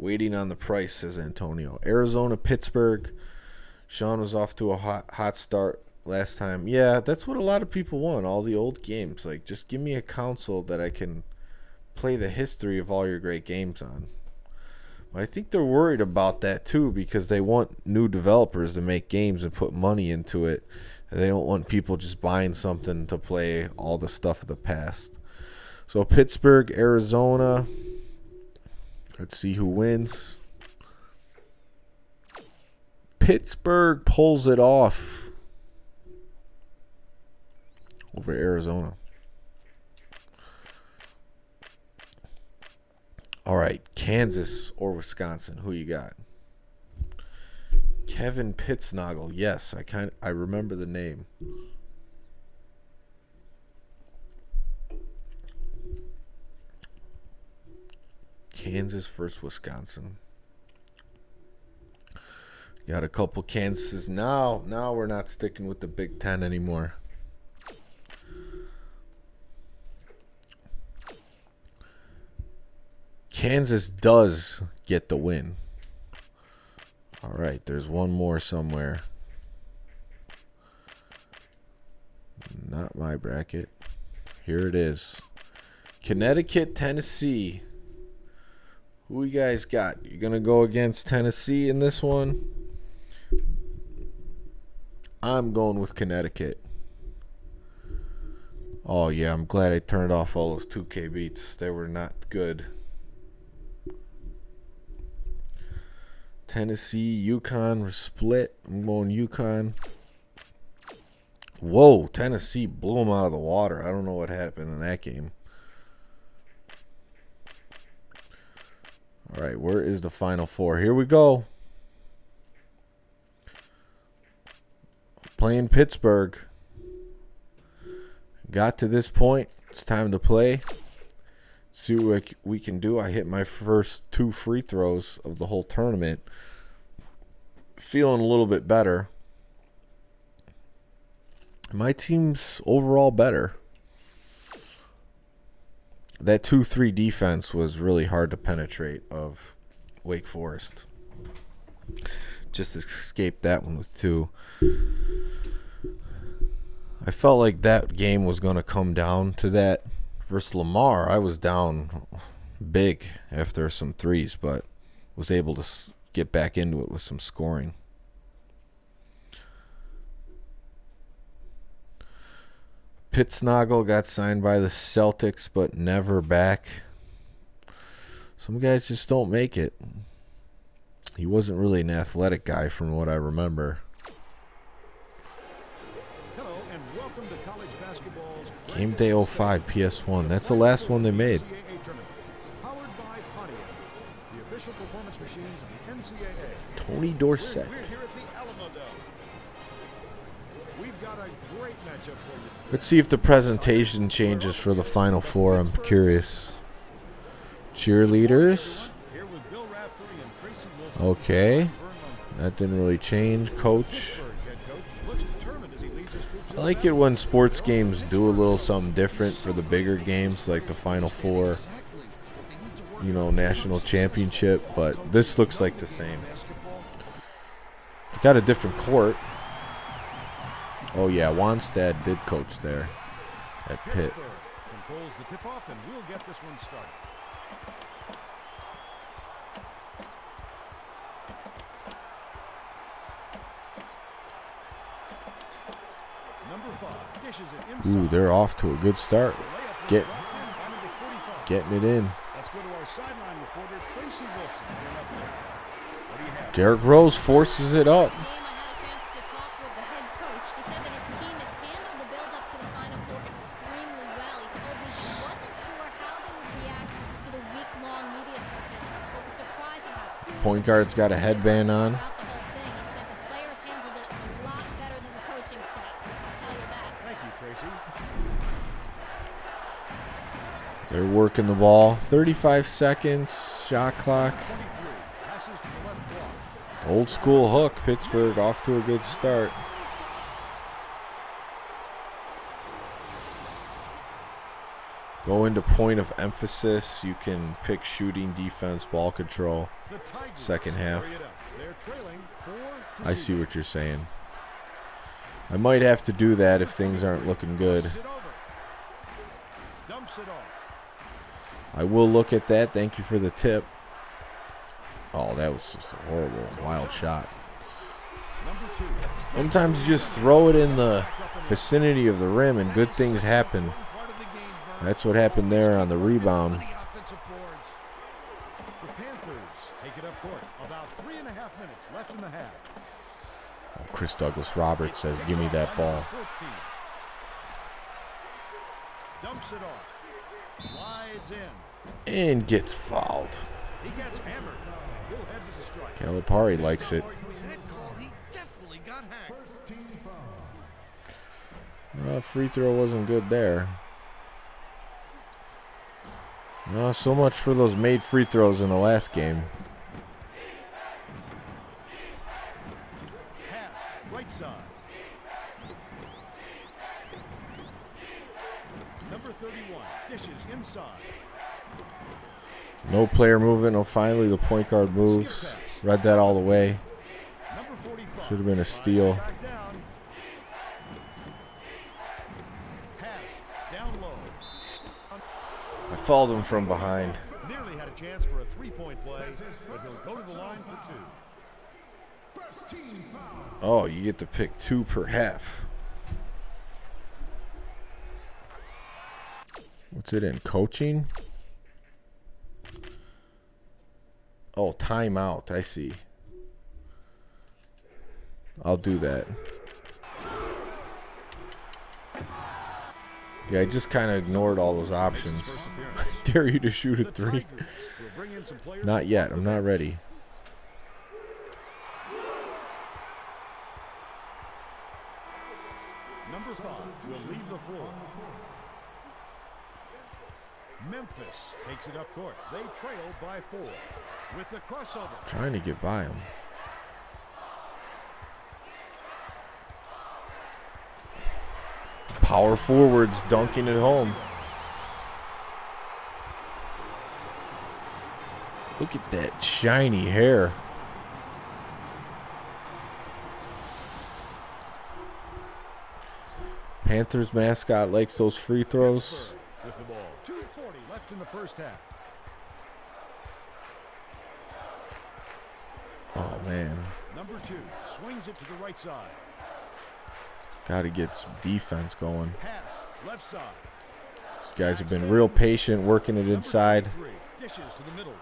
Waiting on the price, says Antonio. Arizona, Pittsburgh. Sean was off to a hot start last time. Yeah, that's what a lot of people want, all the old games. Like, just give me a console that I can play the history of all your great games on. I think they're worried about that too, because they want new developers to make games and put money into it. And they don't want people just buying something to play all the stuff of the past. So Pittsburgh, Arizona. Let's see who wins. Pittsburgh pulls it off over Arizona. All right, Kansas or Wisconsin, who you got? Kevin Pittsnoggle. Yes, I remember the name. Kansas versus Wisconsin. Got a couple Kansases. Now we're not sticking with the Big Ten anymore. Kansas does get the win. All right, there's one more somewhere. Not my bracket. Here it is. Connecticut, Tennessee. Who you guys got? You're going to go against Tennessee in this one? I'm going with Connecticut. Oh, yeah, I'm glad I turned off all those 2K beats. They were not good. Tennessee, UConn were split. I'm going UConn. Whoa, Tennessee blew them out of the water. I don't know what happened in that game. All right, where is the Final Four? Here we go. Playing Pittsburgh. Got to this point. It's time to play. See what we can do. I hit my first 2 free throws of the whole tournament. Feeling a little bit better. My team's overall better. That 2-3 defense was really hard to penetrate of Wake Forest. Just escaped that one with 2. I felt like that game was going to come down to that. Versus Lamar, I was down big after some threes, but was able to get back into it with some scoring. Pittsnoggle got signed by the Celtics, but never back. Some guys just don't make it. He wasn't really an athletic guy from what I remember. Hello and welcome to college basketball's Game Day 05 PS1. That's the last one they made. NCAA tournament. Powered by Pontiac, the official performance machines of the NCAA. Tony Dorsett. We're here at the Alamo Dome. We've got a great matchup for you. Let's see if the presentation changes for the Final Four. I'm curious. Cheerleaders. Here with Bill Raftery and Tracy Wilson. Okay. That didn't really change. Coach. Head coach looks determined as he leads his troops. I like it when sports games do a little something different for the bigger games, like the Final Four, national championship, but this looks like the same. Got a different court. Oh, yeah, Wanstad did coach there at Pitt. Pittsburgh controls the tip-off, and we'll get this one started. Number 5 dishes it inside. Ooh, they're off to a good start. Getting it in. Let's go to our sideline reporter, Tracy Wilson. What do you have? Derrick Rose forces it up. I had a chance to talk with the head coach. He said that his team has handled the build-up to the Final Four extremely well. He told me he wasn't sure how they would react to the week-long media circus, but was surprised at how Point guard's got a headband on. throughout the whole thing. He said the players handled it a lot better than the coaching staff. I'll tell you that. Thank you, Tracy. They're working the ball. 35 seconds. Shot clock. 23 passes to the left block. Old school hook. Pittsburgh off to a good start. Go into point of emphasis. You can pick shooting, defense, ball control. Second half. I see what you're saying. I might have to do that if things aren't looking good. I will look at that. Thank you for the tip. Oh, that was just a horrible, wild shot. Sometimes you just throw it in the vicinity of the rim and good things happen. That's what happened there on the rebound. The Panthers take it up court. About 3.5 minutes left in the half. Oh, Chris Douglas Roberts says, "Give me that ball." Dumps it off. Slides in. And gets fouled. He gets hammered. He'll head to the strike. Calipari likes it. That call, he definitely got hacked. Free throw wasn't good there. So much for those made free throws in the last game. Pass, right side. Number 31 dishes inside. No player movement. Oh, finally the point guard moves. Read that all the way. Number 45. Should have been a steal. Back down. Pass down low. I fouled him from behind. Nearly had a chance for a three-point play, but he'll go to the line for two. Oh, you get to pick 2 per half. What's it in? Coaching? Oh, timeout. I see. I'll do that. Yeah, I just kind of ignored all those options. I dare you to shoot a 3. Not yet. I'm not ready. Number 5 will leave the floor. Memphis takes it up court. They trail by 4 with the crossover. Trying to get by him. Power forwards dunking it home. Look at that shiny hair. Panthers mascot likes those free throws. With the ball. 2:40 left in the first half. Oh, man. Number 2 swings it to the right side. Got to get some defense going. Pass left side. These guys have been real patient working it inside. Number 3 dishes to the middle.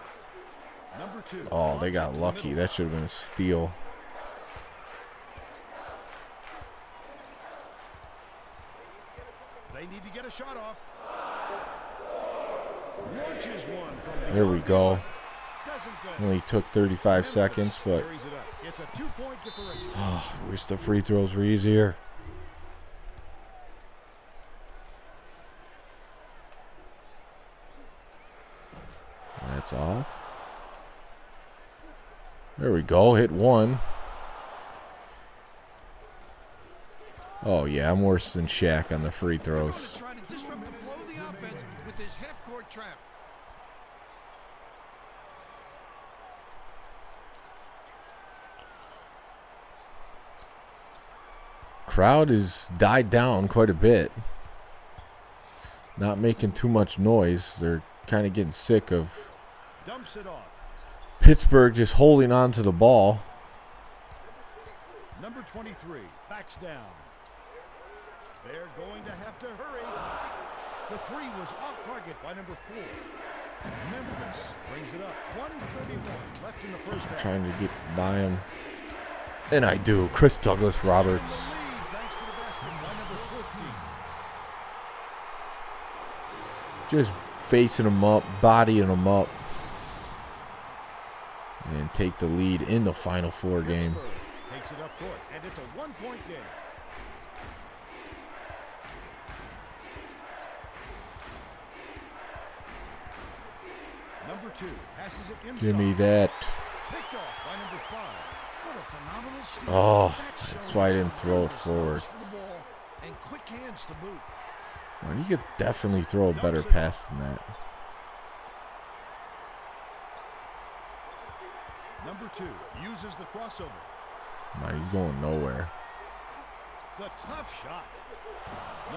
Number 2. Oh, they got lucky. That should have been a steal. They need to get a shot off. Launches one from There we go. Doesn't go. Only took 35 seconds, but Carries it up. It's a 2-point differential. oh, I wish the free throws were easier. That's off. There we go. Hit 1. Oh, yeah, I'm worse than Shaq on the free throws. Try to disrupt the flow of the offense with this half-court trap. Crowd has died down quite a bit. Not making too much noise. They're kind of getting sick of Dumps it off. Pittsburgh just holding on to the ball. Number 23 backs down. They're going to have to hurry. The 3 was off target by number 4. Memphis brings it up. 1:31 left in the first half. Trying to get by him. And I do. Chris Douglas Roberts. Lead thanks to the basket by number 14. Just facing him up, bodying him up. And take the lead in the Final Four game. Pittsburgh takes it up court, and it's a 1-point game. Number 2 passes it inside. Give me that. Picked off by number 5. What a phenomenal steal. Oh, That that's shows why I didn't throw it numbers forward. for the ball and quick hands to boot. Man, he could definitely throw a better pass than that. Number 2 uses the crossover. Man, he's going nowhere. The tough shot.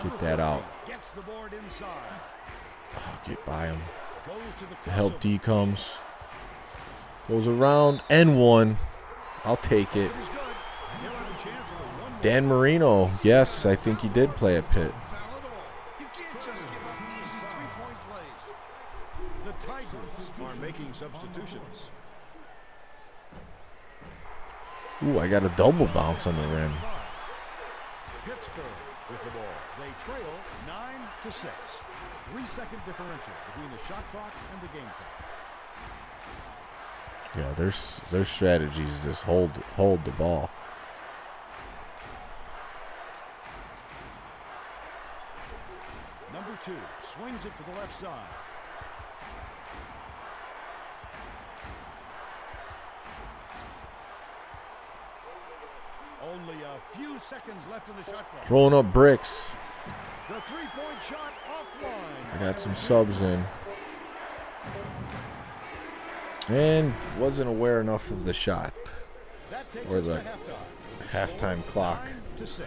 Get that out. Gets the board inside. Oh, get by him. Goes to the The help crossover. D comes. Goes around and one. I'll take it. It was good. And he'll have a chance for one more. Dan Marino. Yes, I think he did play at Pitt. Foul at all. You can't just give up easy three-point plays. The Tigers are making substitutions. Ooh, I got a double bounce on the rim. Pittsburgh with the ball. They trail 9-6. 3-second differential between the shot clock and the game clock. Yeah, their strategy is just hold the ball. Number 2 swings it to the left side. Only a few seconds left in the shot clock. Throwing up bricks. The three-point shot offline. I got some subs in. And wasn't aware enough of the shot. That takes Or us the to halftime. halftime clock. 9-6.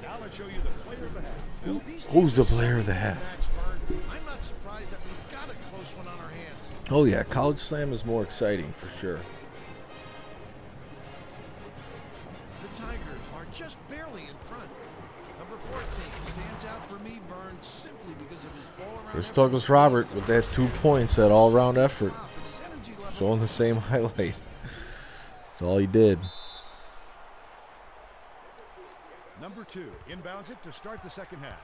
Now let's show you the player of the half. Bill, these Who's the teams are player of the so half? match-firm. I'm not surprised that we've got a close one on our hands. Oh yeah, College Slam is more exciting for sure. The Tigers are just barely in front. Number 14 stands out for me, Vern, simply because of his all-around Chris effort. Douglas Robert with that 2 points, that all-round effort. And his energy level. Showing the same highlight. That's all he did. Number 2 inbounds it to start the second half.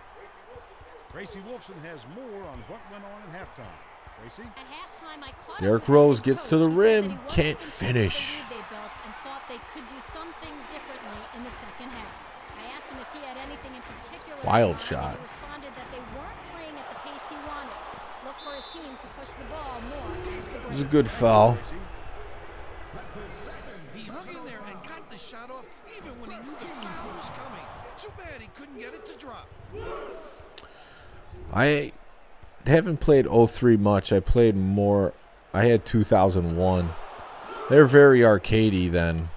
Tracy Wolfson has more on what went on at halftime. Tracy? At halftime, I caught Derrick up with Rose the gets coach. to the He said that rim. he wasn't Can't impressed with finish. the lead they built and thought they could do some things differently in the second half. I asked him if he had anything in particular. Wild in mind, shot. and he responded that they weren't playing at the pace he wanted. Look for his team to push the ball more. It was a good foul. He hung in there and got the shot off even when he knew the foul was coming. Too bad he couldn't get it to drop. I haven't played 03 much. I played more. I had 2001. They're very arcadey then.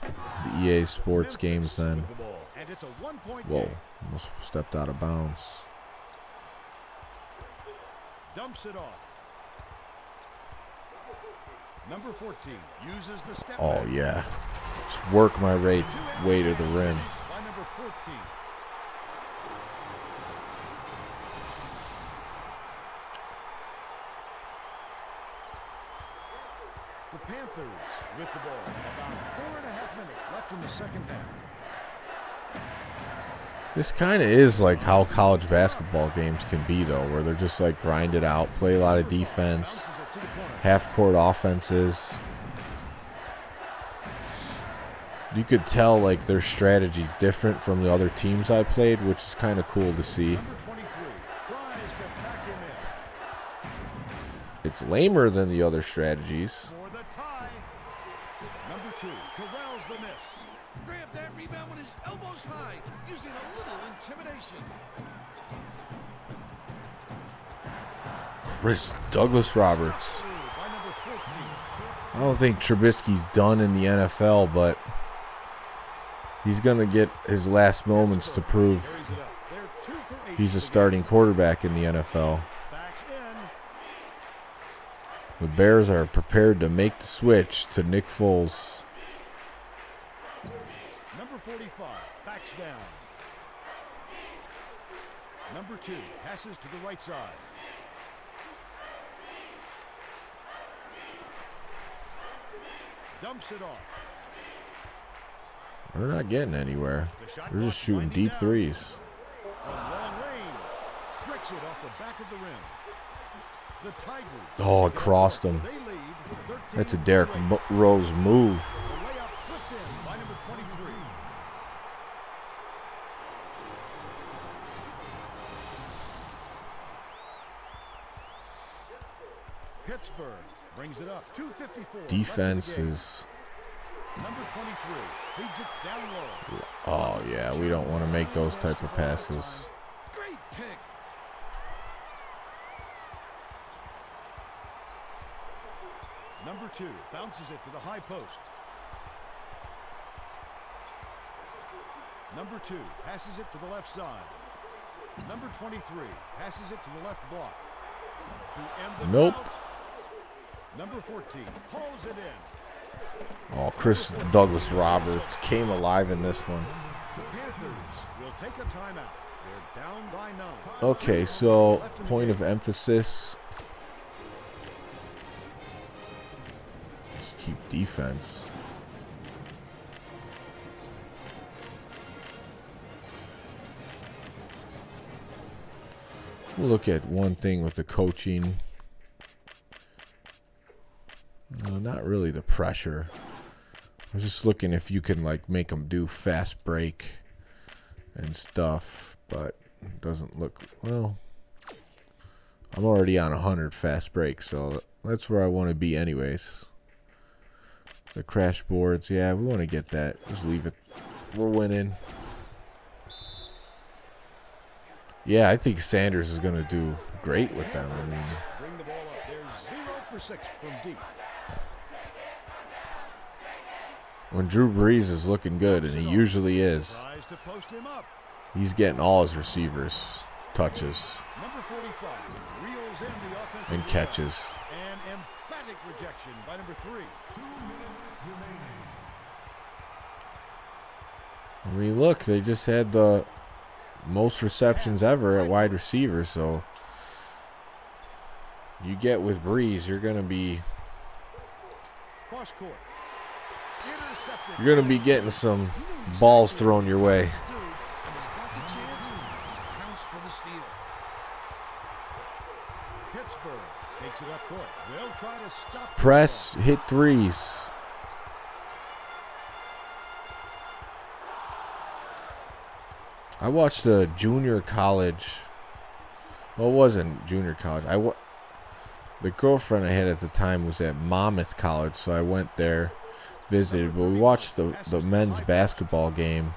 The EA Sports games then. With the ball, and it's a one-point Whoa, game. almost stepped out of bounds. Dumps it off. Number 14 uses the step Oh back. yeah, just work my way to the rim. By number 14. The Panthers with the ball. About 4.5 minutes left in the second half. This kind of is like how college basketball games can be, though, where they're just like grind it out, play a lot of defense, Bounces it to the corner. half-court offenses. You could tell like their strategy's different from the other teams I played, which is kind of cool to see. Number 23 tries to pack him in. It's lamer than the other strategies. For the tie. Number 2 corrals the miss. Grabbed that rebound with his elbows high, using a little intimidation. Chris Douglas Roberts. By number 14. I don't think Trubisky's done in the NFL, but he's going to get his last moments to prove Carries it up. They're 2 for 8. he's a starting quarterback in the NFL. Backs in. The Bears are prepared to make the switch to Nick Foles. Number 45 backs down. Number 2 passes to the right side. Dumps it off. They're not getting anywhere. The shot They're just clock shooting winding deep down. threes. From long range. Bricks it off the back of the rim. The Tigers. Oh, it crossed him. They lead 13 That's a Derrick to 8. Rose move. The layup flipped in by number 23. Pittsburgh brings it up. 2:54. Defense is. Number 23 feeds it down low. Oh, yeah, we don't want to make those type of passes. Great pick. Number 2 bounces it to the high post. Number 2 passes it to the left side. Number 23 passes it to the left block. To end the drought, number 14 pulls it in. Oh, Chris Douglas Roberts came alive in this one. The Panthers will take a timeout. They're down by 9. Okay, so point of emphasis. Just keep defense. We'll look at one thing with the coaching. Not really the pressure. I was just looking if you can like make them do fast break and stuff, but it doesn't look well. I'm already on 100 fast break, so that's where I want to be anyways. The crash boards, yeah, we want to get that. Just leave it. We're winning. Yeah, I think Sanders is going to do great with them. I mean, bring the ball up. There's 0 for 6 from deep. When Drew Brees is looking good, and he usually is, Tries to post him up. he's getting all his receivers touches Number 45 reels in the offensive and catches. An emphatic rejection by number 3. 2 minutes remaining. I mean, look, they just had the most receptions ever at wide receiver, so you get with Breeze, you're gonna be getting some balls thrown your way. Got the chance, counts for the steal. Pittsburgh takes it up court. They'll try to stop Press, hit threes. I watched a junior college. Well, it wasn't junior college. The girlfriend I had at the time was at Monmouth College, so I went there, visited. But we watched the men's basketball game.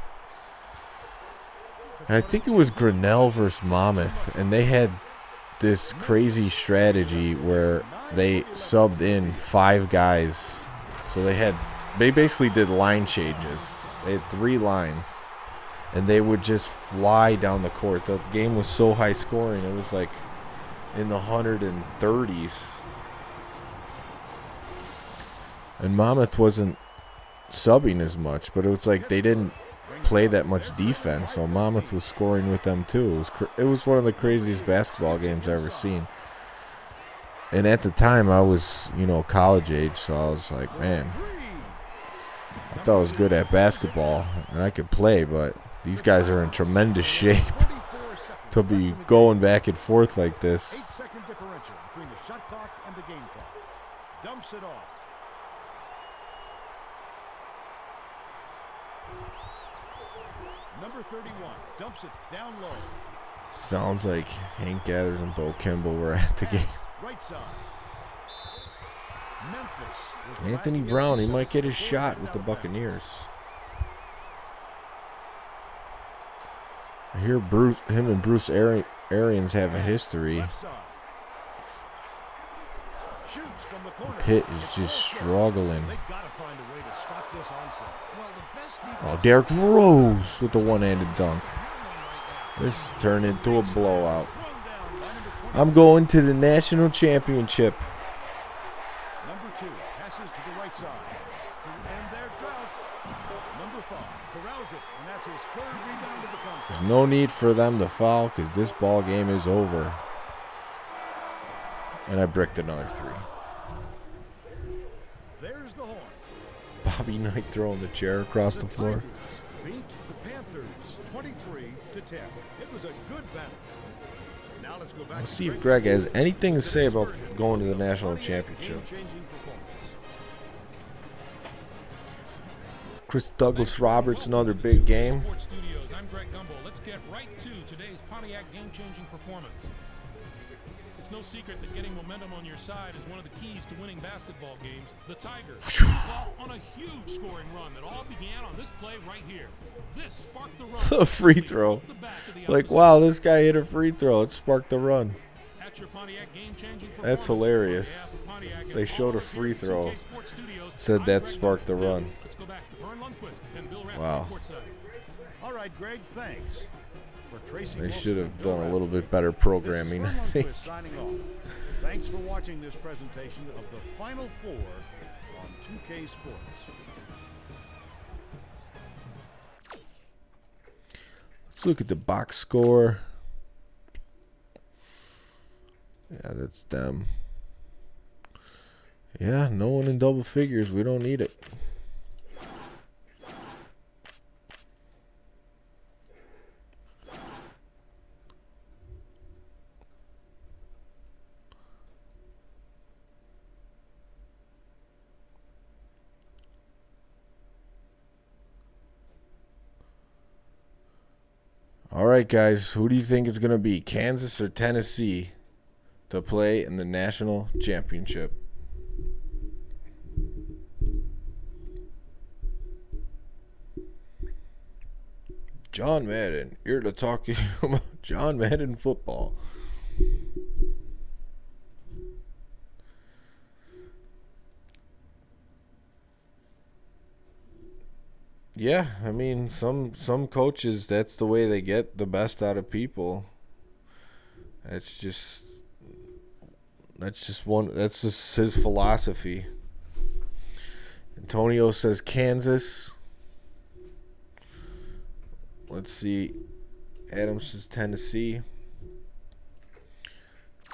And I think it was Grinnell versus Monmouth, and they had this crazy strategy where they subbed in 5 guys. So they basically did line changes. They had 3 lines. And they would just fly down the court. The game was so high scoring. It was like in the 130s. And Monmouth wasn't subbing as much, but it was like they didn't play that much defense. So Monmouth was scoring with them too. It was one of the craziest basketball games I've ever seen. And at the time, I was, college age, so I was like, man, I thought I was good at basketball and I could play, but these guys are in tremendous shape to be going back and forth like this. 8-second differential between the shot clock and the game clock. Dumps it off. Number 31 dumps it down low. Sounds like Hank Gathers and Bo Kimball were at the game. Right side. Memphis. Anthony Brown, he might get his shot with the Buccaneers. I hear him and Bruce Arians have a history. Pitt is just struggling. Oh, Derrick Rose with the one-handed dunk. This turned into a blowout. I'm going to the national championship. Number 2 passes to the right side to end their drought. Number 5 corrals it, and that's his 3rd rebound of the contest. There's no need for them to foul because this ball game is over. And I bricked another 3. There's the horn. Bobby Knight throwing the chair across the floor. Beat the Panthers 23-10. It was a good battle. Now let's go back. Let's see if Greg has anything to say about going to the national championship. Chris Douglas Roberts, another big game. I'm Greg Gumbel. Let's get right to today's Pontiac game-changing performance. It's no secret that getting momentum on your side is one of the keys to winning basketball games. The Tigers off on a huge scoring run that all began on this play right here. This sparked the run. A free throw. Like, wow, this guy hit a free throw. It sparked the run. At That's your Pontiac game-changing That's hilarious. They showed a free throw. Said that sparked the run. Let's go back to Vern Lundquist and Bill Rapp Wow. courtside. All right, Greg, thanks. For Tracy They Wilson should and have Bill done a Rapp, little bit better this is programming, I Vern think. Lundquist signing off. Thanks for watching this presentation of the Final Four on 2K Sports. Let's look at the box score. Yeah, that's them. Yeah, no one in double figures. We don't need it. All right, guys. Who do you think is going to be, Kansas or Tennessee, to play in the national championship? John Madden, here to talk to you about John Madden football. Yeah, I mean, some coaches, that's the way they get the best out of people. That's just his philosophy. Antonio says Kansas. Let's see. Adam says Tennessee.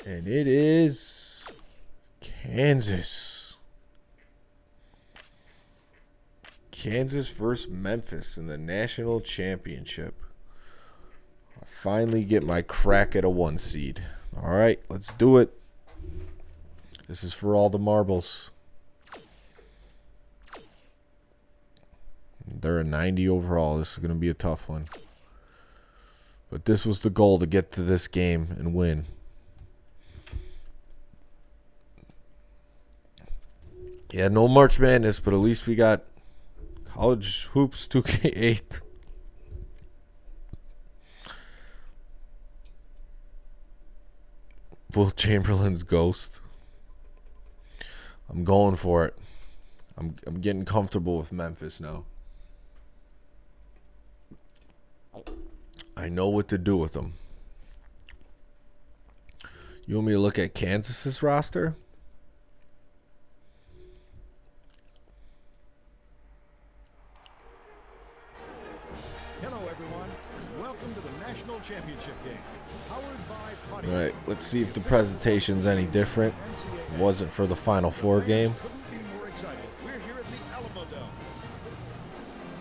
And it is Kansas. Kansas versus Memphis in the national championship. I finally get my crack at a 1 seed. All right, let's do it. This is for all the marbles. They're a 90 overall. This is going to be a tough one. But this was the goal, to get to this game and win. Yeah, no March Madness, but at least we got College Hoops 2K8. Will Chamberlain's ghost. I'm going for it. I'm getting comfortable with Memphis now. I know what to do with them. You want me to look at Kansas's roster? Hello, everyone. Welcome to the National Championship game. Powered by All right, let's see if the presentation's any different. It wasn't for the Final Four game. Couldn't be more excited. We're here at the Alamo Dome.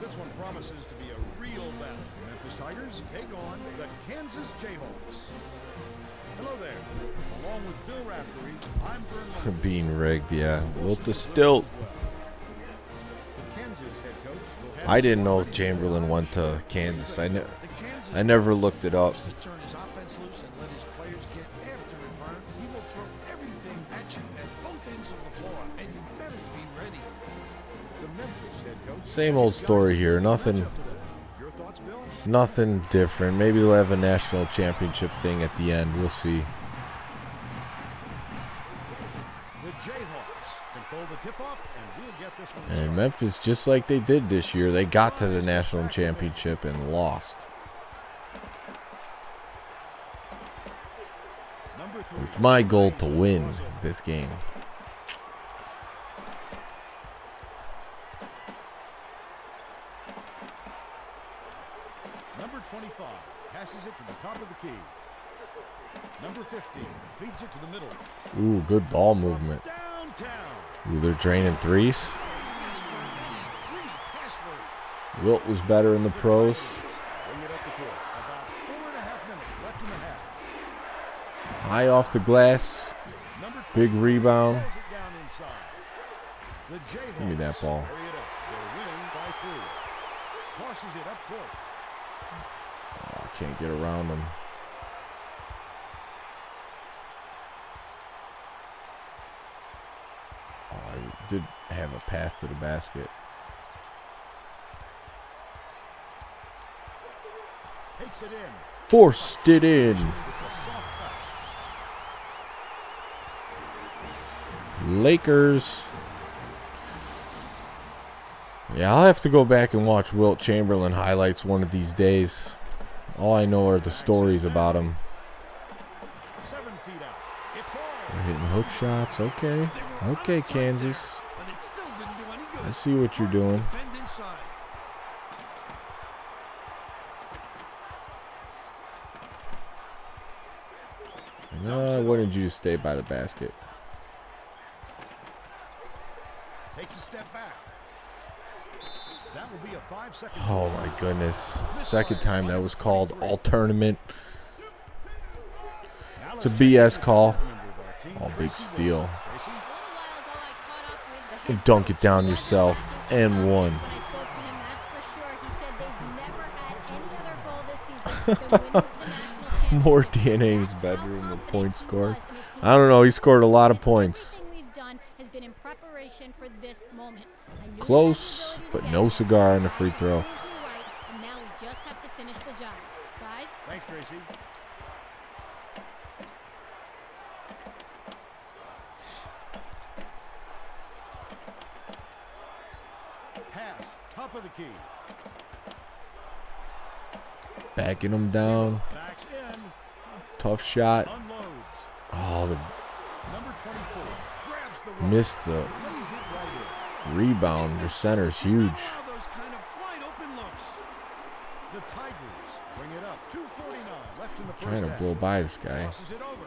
This one promises to be a real battle. Memphis Tigers take on the Kansas Jayhawks. Hello there. Along with Bill Raftery, I'm Vern Lundquist. Being rigged, yeah. Wilt the stilt. The Kansas head coach will have I didn't know Chamberlain went to Kansas. I never looked it up. To turn his offense loose and let his players get after it, Vern. He will throw everything at you at both ends of the floor, and you better be ready. the Memphis head coach. Same old story here. Nothing Your thoughts, Bill? Nothing different. Maybe they'll have a national championship thing at the end. We'll see. The Jayhawks control the tip-off, and we'll get this one. And Memphis, just like they did this year, they got to the national championship and lost. Number 3. It's my goal to win this game. Number 25 passes it to the top of the key. Number 15 feeds it to the middle. Ooh, good ball movement. Downtown. Ooh, they're draining threes. As for any pretty password, Wilt was better in the pros. Bring it up the court. About 4.5 minutes left in the half. High off the glass. Number Big 20 rebound. throws it down inside. The Jayhawks Give me that ball. carry it up. They're winning by 3. Tosses it up court. Oh, I can't get around them. Oh, I did have a path to the basket. Takes it in. Forced it in. With the soft touch. Lakers. Yeah, I'll have to go back and watch Wilt Chamberlain highlights one of these days. All I know are the stories about him. 7 feet out. They're hitting hook shots. Okay. Okay, Kansas. But it still didn't do any good. I see what you're doing. Defend inside. Why didn't you just stay by the basket? Takes a step back. That will be a 5-second. Oh my goodness. Second time that was called all tournament. It's a BS call. Oh, big steal. And dunk it down yourself. And one. When I spoke to him, that's for sure. He said they've never had any other goal this season than winning the national championship. More DNA in his bedroom than points scored. I don't know. He scored a lot of points. Everything we've done has been in preparation for this moment. I knew Close, but no cigar on the free throw. right, and now we just have to finish the job. Guys, Thanks, Tracy. Pass, top of the key. Backing him down. Backs in, Tough shot. unloads. Oh, the Number 24 grabs the rock, missed the lays it right in. rebound. The center's huge. Now those kind of wide open looks. The Tigers bring it up. 2:49 left in the first Trying to half. blow by this guy. Crosses it over.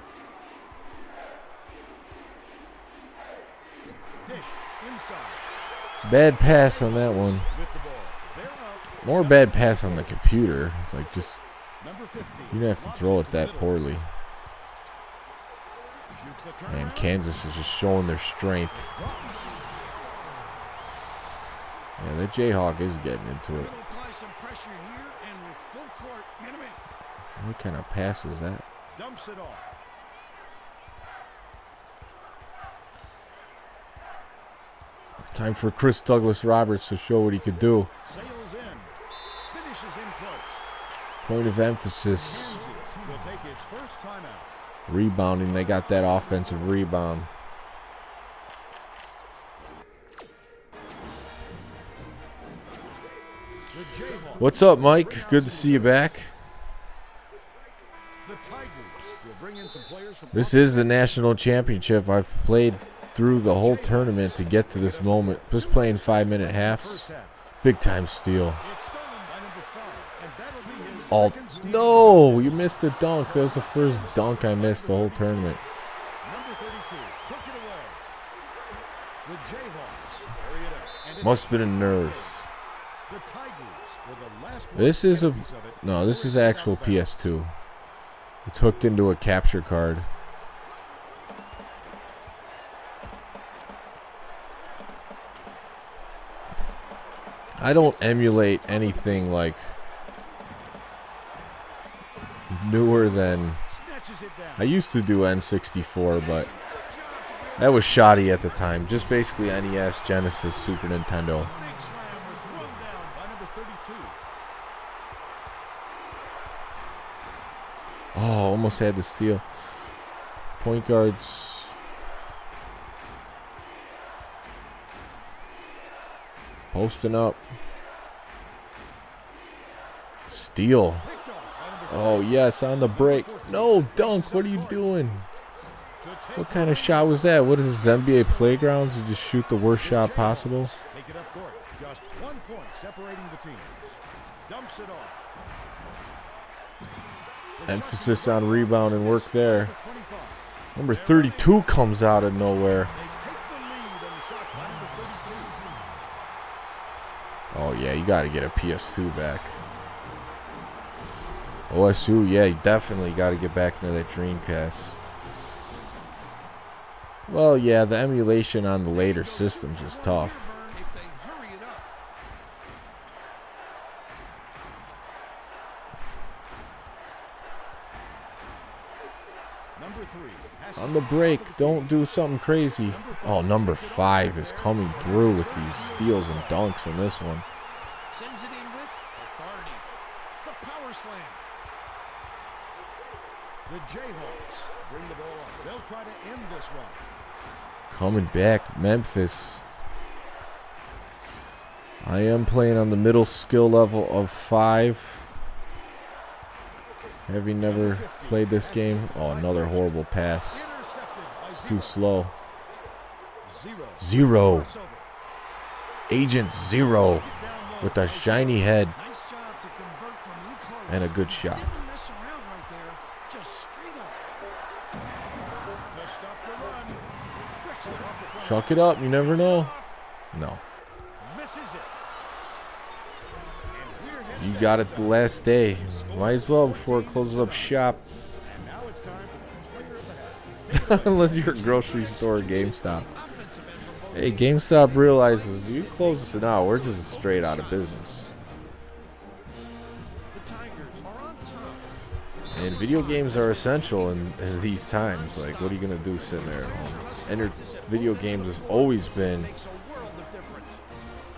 Dish inside Bad pass on that one. with the ball. They're up. More bad pass on the computer. Like, just, Number 15. you don't have to throw it that poorly. Shoots the And turnaround. Kansas is just showing their strength. Yeah, that Jayhawk is getting into it. He'll apply some pressure here and with full court. Get him in. What kind of pass is that? Dumps it off. Time for Chris Douglas Roberts to show what he could do. Sails in. Finishes in close. Point of emphasis. Kansas will take its first timeout. Rebounding. They got that offensive rebound. The Jayhawks. What's up, Mike? Good to see you back. The Tigers will bring in some players from This is the national championship. I've played through the whole tournament to get to this moment. Just playing 5-minute halves. first half. Big time steal. It's stolen by number 5, and that'll be his Oh, second steal. no, you missed the dunk. That was the first dunk I missed the whole tournament. Number 32 took it away. The Jayhawks carry it up. And it's Must have been a nerve. the Tigers were the last one This to is get a piece of it. no. This is Forced it actual out of bounds. PS2. It's hooked into a capture card. I don't emulate anything like newer than. Snatches it down. I used to do N64, but Good job to bring that was shoddy at the time. Just basically NES, Genesis, Super Nintendo. Big slam was thrown down by number 32. Oh, almost had the steal. Point guards. Posting up. Steal. Picked off by number Oh, yes, on the break. No, dunk. What are you doing? to take What kind of shot was that? What is this, NBA Playgrounds? You just shoot the worst shot possible? Take it up court. Just 1 point separating the teams. Dumps it off. The Emphasis shot on rebound and work there. number 25. Number 32 comes out of nowhere. They take the lead on the shot by number 32. Oh, yeah, you got to get a PS2 back. OSU, yeah, you definitely got to get back into that Dreamcast. Well, yeah, the emulation on the later systems is tough. If they hurry it up. Number 3. has On the break, don't do something crazy. Oh, number 5 is coming through with these steals and dunks in this one. Sends it in with authority. The power slam. The Jayhawks bring the ball up. They'll try to end this one. Coming back, Memphis. I am playing on the middle skill level of 5. Have you never played this game? Oh, another horrible pass. It's too slow. 0. Agent 0 with a shiny head and a good shot. Chuck it up. You never know. No. You got it the last day. Might as well before it closes up shop. Unless you're a grocery store or GameStop. Hey, GameStop realizes you close this now, we're just straight out of business. And video games are essential in these times. Like, what are you going to do sitting there at home? Video games has always been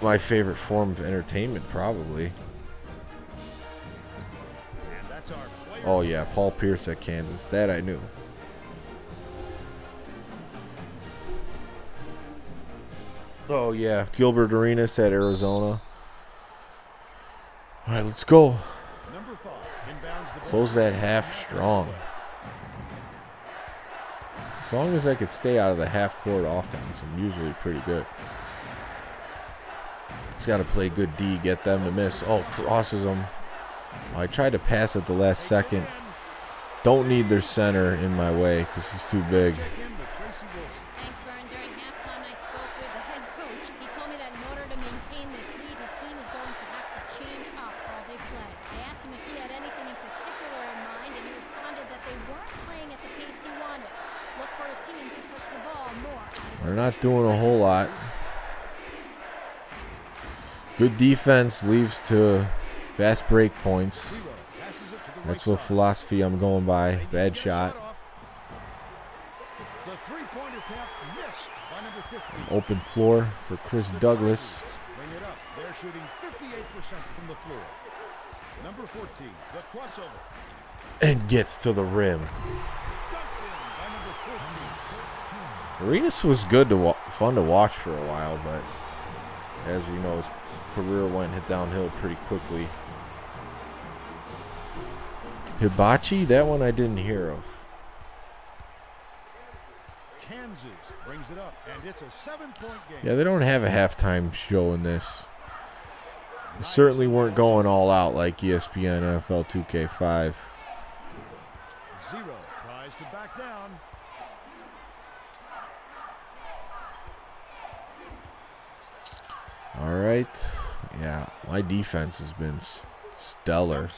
my favorite form of entertainment, probably. Oh, yeah, Paul Pierce at Kansas. That I knew. Oh, yeah, Gilbert Arenas at Arizona. All right, let's go. Close that half strong. As long as I could stay out of the half-court offense, I'm usually pretty good. Just got to play good D, get them to miss. Oh, crosses them. I tried to pass at the last second. Don't need their center in my way because he's too big. Thanks, Vern. During halftime, I spoke with the head coach. He told me that in order to maintain this lead, his team is going to have to change up how they play. I asked him if he had anything in particular in mind, and he responded that they weren't playing at the pace he wanted. Look for his team to push the ball more. They're not doing a whole lot. Good defense leads to fast break points. That's what philosophy I'm going by. Bad shot. Open floor for Chris Douglas. They're shooting 58% from the floor. Number 14, the crossover. And gets to the rim. Arenas was good fun to watch for a while, but as you know, his career went downhill pretty quickly. Hibachi, that one I didn't hear of. Kansas brings it up, and it's a 7-point game. Yeah, they don't have a halftime show in this. They certainly weren't going all out like ESPN NFL 2K5. 0 tries to back down. All right. Yeah, my defense has been stellar.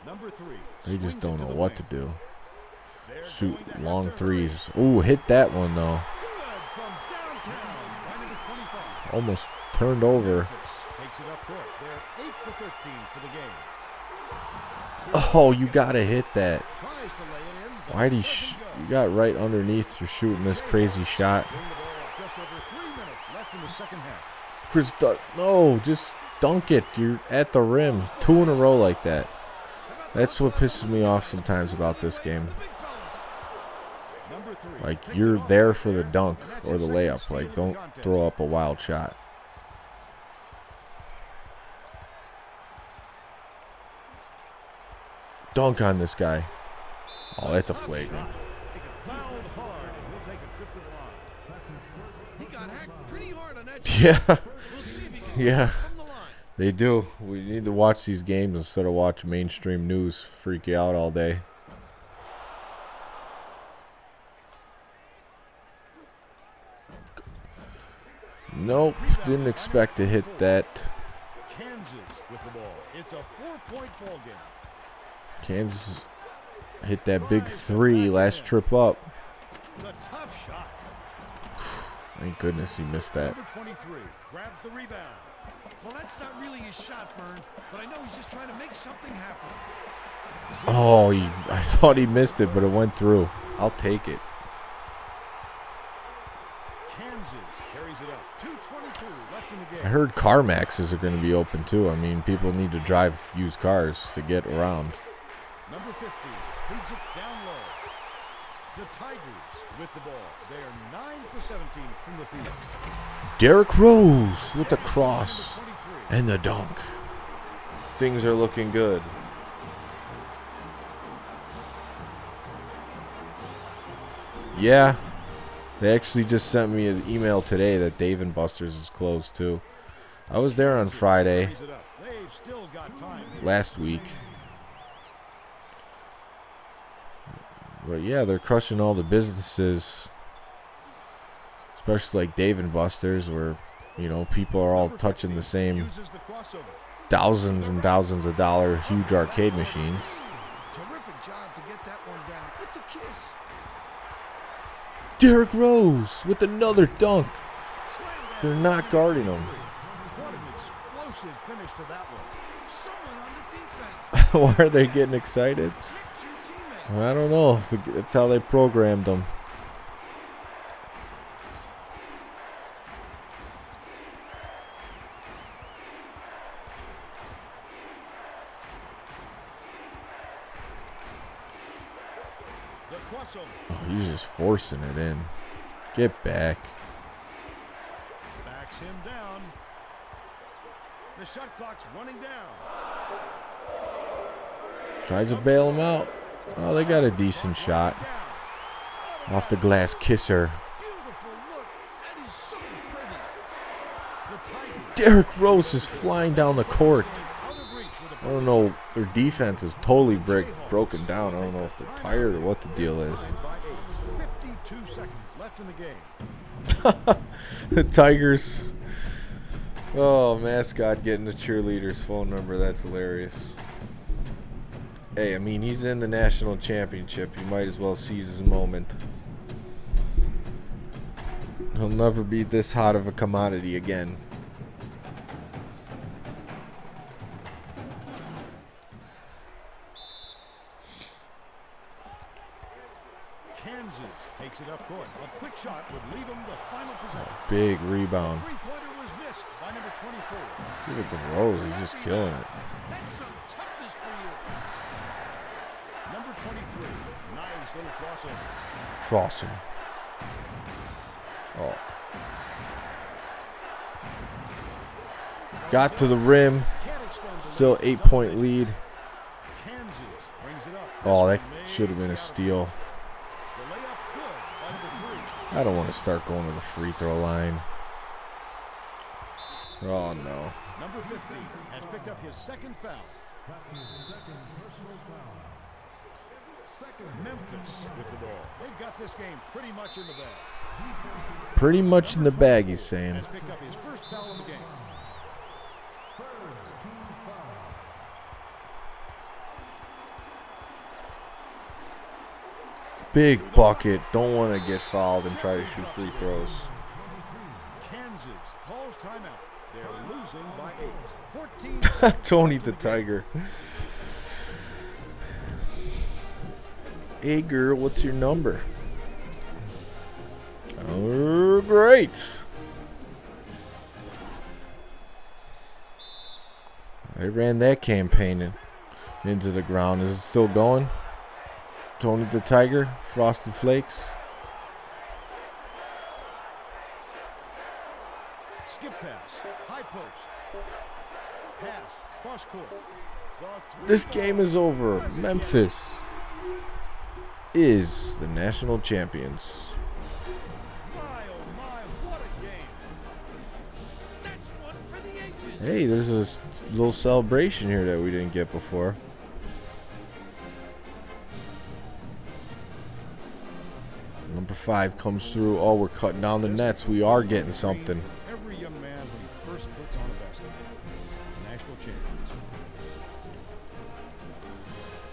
Number 3. They just don't know what to do. Shoot long threes. Ooh, hit that one though. Almost turned over. Oh, you gotta hit that. Why do you got right underneath? You're shooting this crazy shot. Chris, no, just dunk it. You're at the rim. 2 in a row like that. That's what pisses me off sometimes about this game. Like, you're there for the dunk or the layup. Like, don't throw up a wild shot. Dunk on this guy. Oh, that's a flagrant. Yeah. Yeah. They do. We need to watch these games instead of watch mainstream news freak you out all day. Nope, didn't expect to hit that. Kansas with the ball. It's a 4-point ball game. Kansas hit that big 3 last trip up. The tough shot. Thank goodness he missed that. Number 23 grabs the rebound. Well, that's not really his shot, Vern, but I know he's just trying to make something happen. Oh, I thought he missed it, but it went through. I'll take it. Kansas carries it up. 2:22 left in the game. I heard CarMaxes are going to be open too. I mean, people need to drive used cars to get around. Number 50 feeds it down low. The Tigers with the ball. They are 9 for 17 from the field. Derrick Rose with the cross and the dunk. Things are looking good. Yeah, they actually just sent me an email today that Dave & Buster's is closed too. I was there on Friday last week. But yeah, they're crushing all the businesses, especially like Dave & Buster's, where, you know, people are all touching the same thousands and thousands of dollar huge arcade machines. Terrific job to get that one down with the kiss. Derrick Rose with another dunk. They're not guarding him. What an explosive finish to that one. Someone on the defense. Why are they getting excited? Checked your teammate. I don't know. That's how they programmed them. The crossover. Oh, he's just forcing it in. Get back. Backs him down. The shot clock's running down. Tries to bail him out. Oh, they got a decent shot. Off the glass kisser. Beautiful look. That is so pretty. The Tigers Derrick Rose is flying down the court. out of reach with a I don't know. Their defense is totally broken down. I don't know if they're tired or what the deal is. by 8. 52 seconds left in the game. The Tigers. Oh, mascot getting the cheerleader's phone number. That's hilarious. Hey, I mean, he's in the national championship. You might as well seize his moment. He'll never be this hot of a commodity again. Kansas takes it up court. A quick shot would leave him the final possession. Big rebound. Three-pointer was missed by number 24. Give it to Rose. He's just killing it. That's some toughness for you. Number 23. Nice little crossover. Cross him. Oh. Got to the rim. Can't extend the Still lead. 8-point lead. Kansas brings it up. Oh, that should have been a steal. The layup good by number 3. I don't want to start going to the free throw line. Oh, no. Number 15 has picked up his second foul. That's his second personal foul. Memphis with the ball. They've got this game pretty much in the bag. Pretty much in the bag, he's saying. Has picked up his first foul of the game. Big bucket. Don't want to get fouled and try to shoot free throws. Kansas calls timeout. They're losing by 8. 14. Tony the Tiger. Hey, girl, what's your number? Oh, great. They ran that campaign into the ground. Is it still going? Tony the Tiger, Frosted Flakes. Skip pass. High post. Pass. Cross court. This game is over. Memphis is the national champions. My, oh my, what a game. That's one for the ages. Hey, there's a little celebration here that we didn't get before. Number 5 comes through. Oh, we're cutting down the nets. We are getting something. Every young man when he first puts on a basketball. National champions.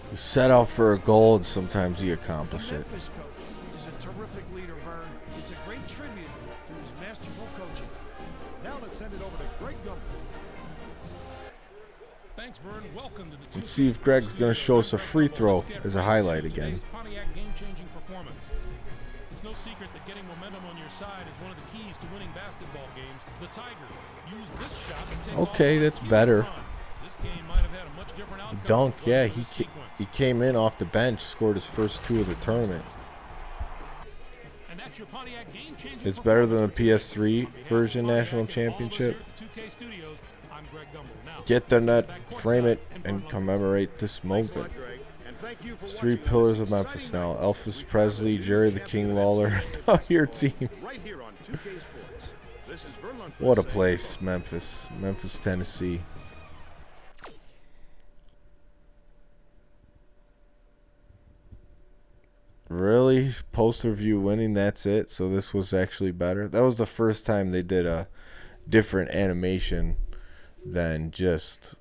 You set out for a goal, and sometimes you accomplish The it. Memphis coach is a terrific leader, Vern. It's a great tribute to his masterful coaching. Now let's send it over to Greg Gumbel. Thanks, Vern. Welcome to the Let's see if Greg's going to show us a free throw as a highlight again. Pontiac game-changing performance. It's no secret that getting momentum on your side is one of the keys to winning basketball games. The Tiger used this shot to take Okay, off that's a huge better. run. This game might have had a much different outcome. Dunk, if it yeah, wasn't for the sequence. he came in off the bench, scored his first 2 of the tournament. That's your Pontiac game-changing It's better than the performance. PS3 version national championship. Get the net, frame it, and commemorate this moment. It's 3 pillars of Memphis now. Elvis Presley, Jerry the King Lawler, now your team. What a place, Memphis. Memphis, Tennessee. Really? Poster view winning, that's it? So this was actually better? That was the first time they did a different animation than just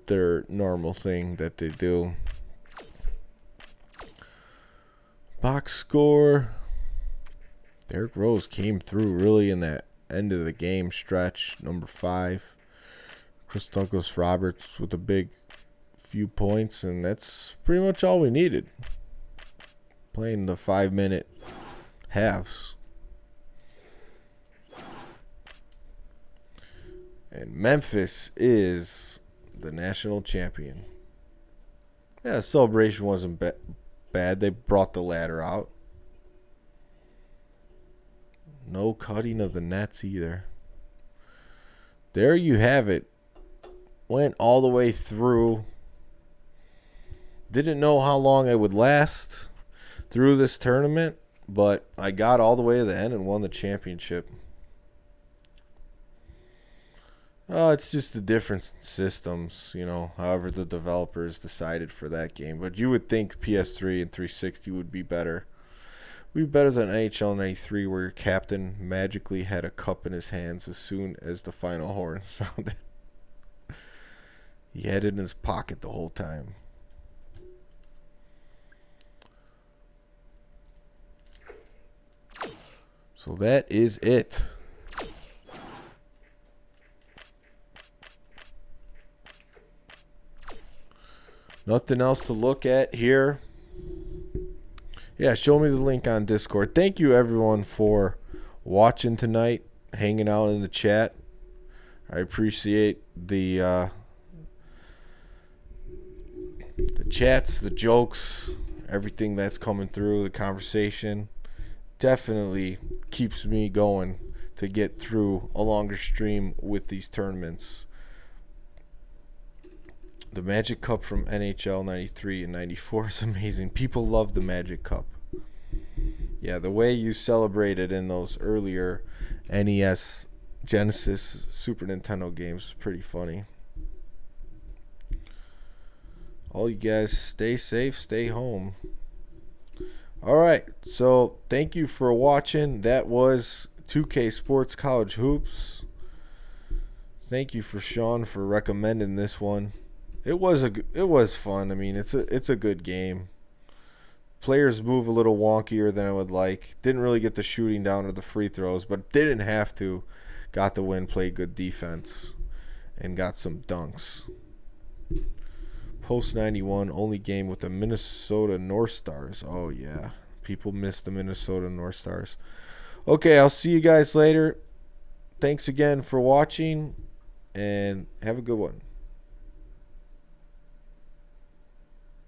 their normal thing that they do. Box score. Derrick Rose came through really in that end of the game stretch. Number 5. Chris Douglas Roberts with a big few points, and that's pretty much all we needed. Playing the 5-minute halves. And Memphis is the national champion. Yeah, the celebration wasn't bad. They brought the ladder out. No cutting of the nets either. There you have it. Went all the way through. Didn't know how long it would last through this tournament, but I got all the way to the end and won the championship. It's just the difference in systems, you know, however the developers decided for that game. But you would think PS3 and 360 would be better. Would be better than NHL 93, where your captain magically had a cup in his hands as soon as the final horn sounded. He had it in his pocket the whole time. So that is it. Nothing else to look at here. Yeah, show me the link on Discord. Thank you, everyone, for watching tonight, hanging out in the chat. I appreciate the chats, the jokes, everything that's coming through, the conversation. Definitely keeps me going to get through a longer stream with these tournaments. The Magic Cup from NHL 93 and 94 is amazing. People love the Magic Cup. Yeah, the way you celebrated in those earlier NES, Genesis, Super Nintendo games is pretty funny. All you guys, stay safe, stay home. All right, so thank you for watching. That was 2K Sports College Hoops. Thank you for Sean for recommending this one. It was fun. I mean, it's a good game. Players move a little wonkier than I would like. Didn't really get the shooting down or the free throws, but didn't have to. Got the win, played good defense, and got some dunks. Post 91, only game with the Minnesota North Stars. Oh, yeah. People miss the Minnesota North Stars. Okay, I'll see you guys later. Thanks again for watching, and have a good one.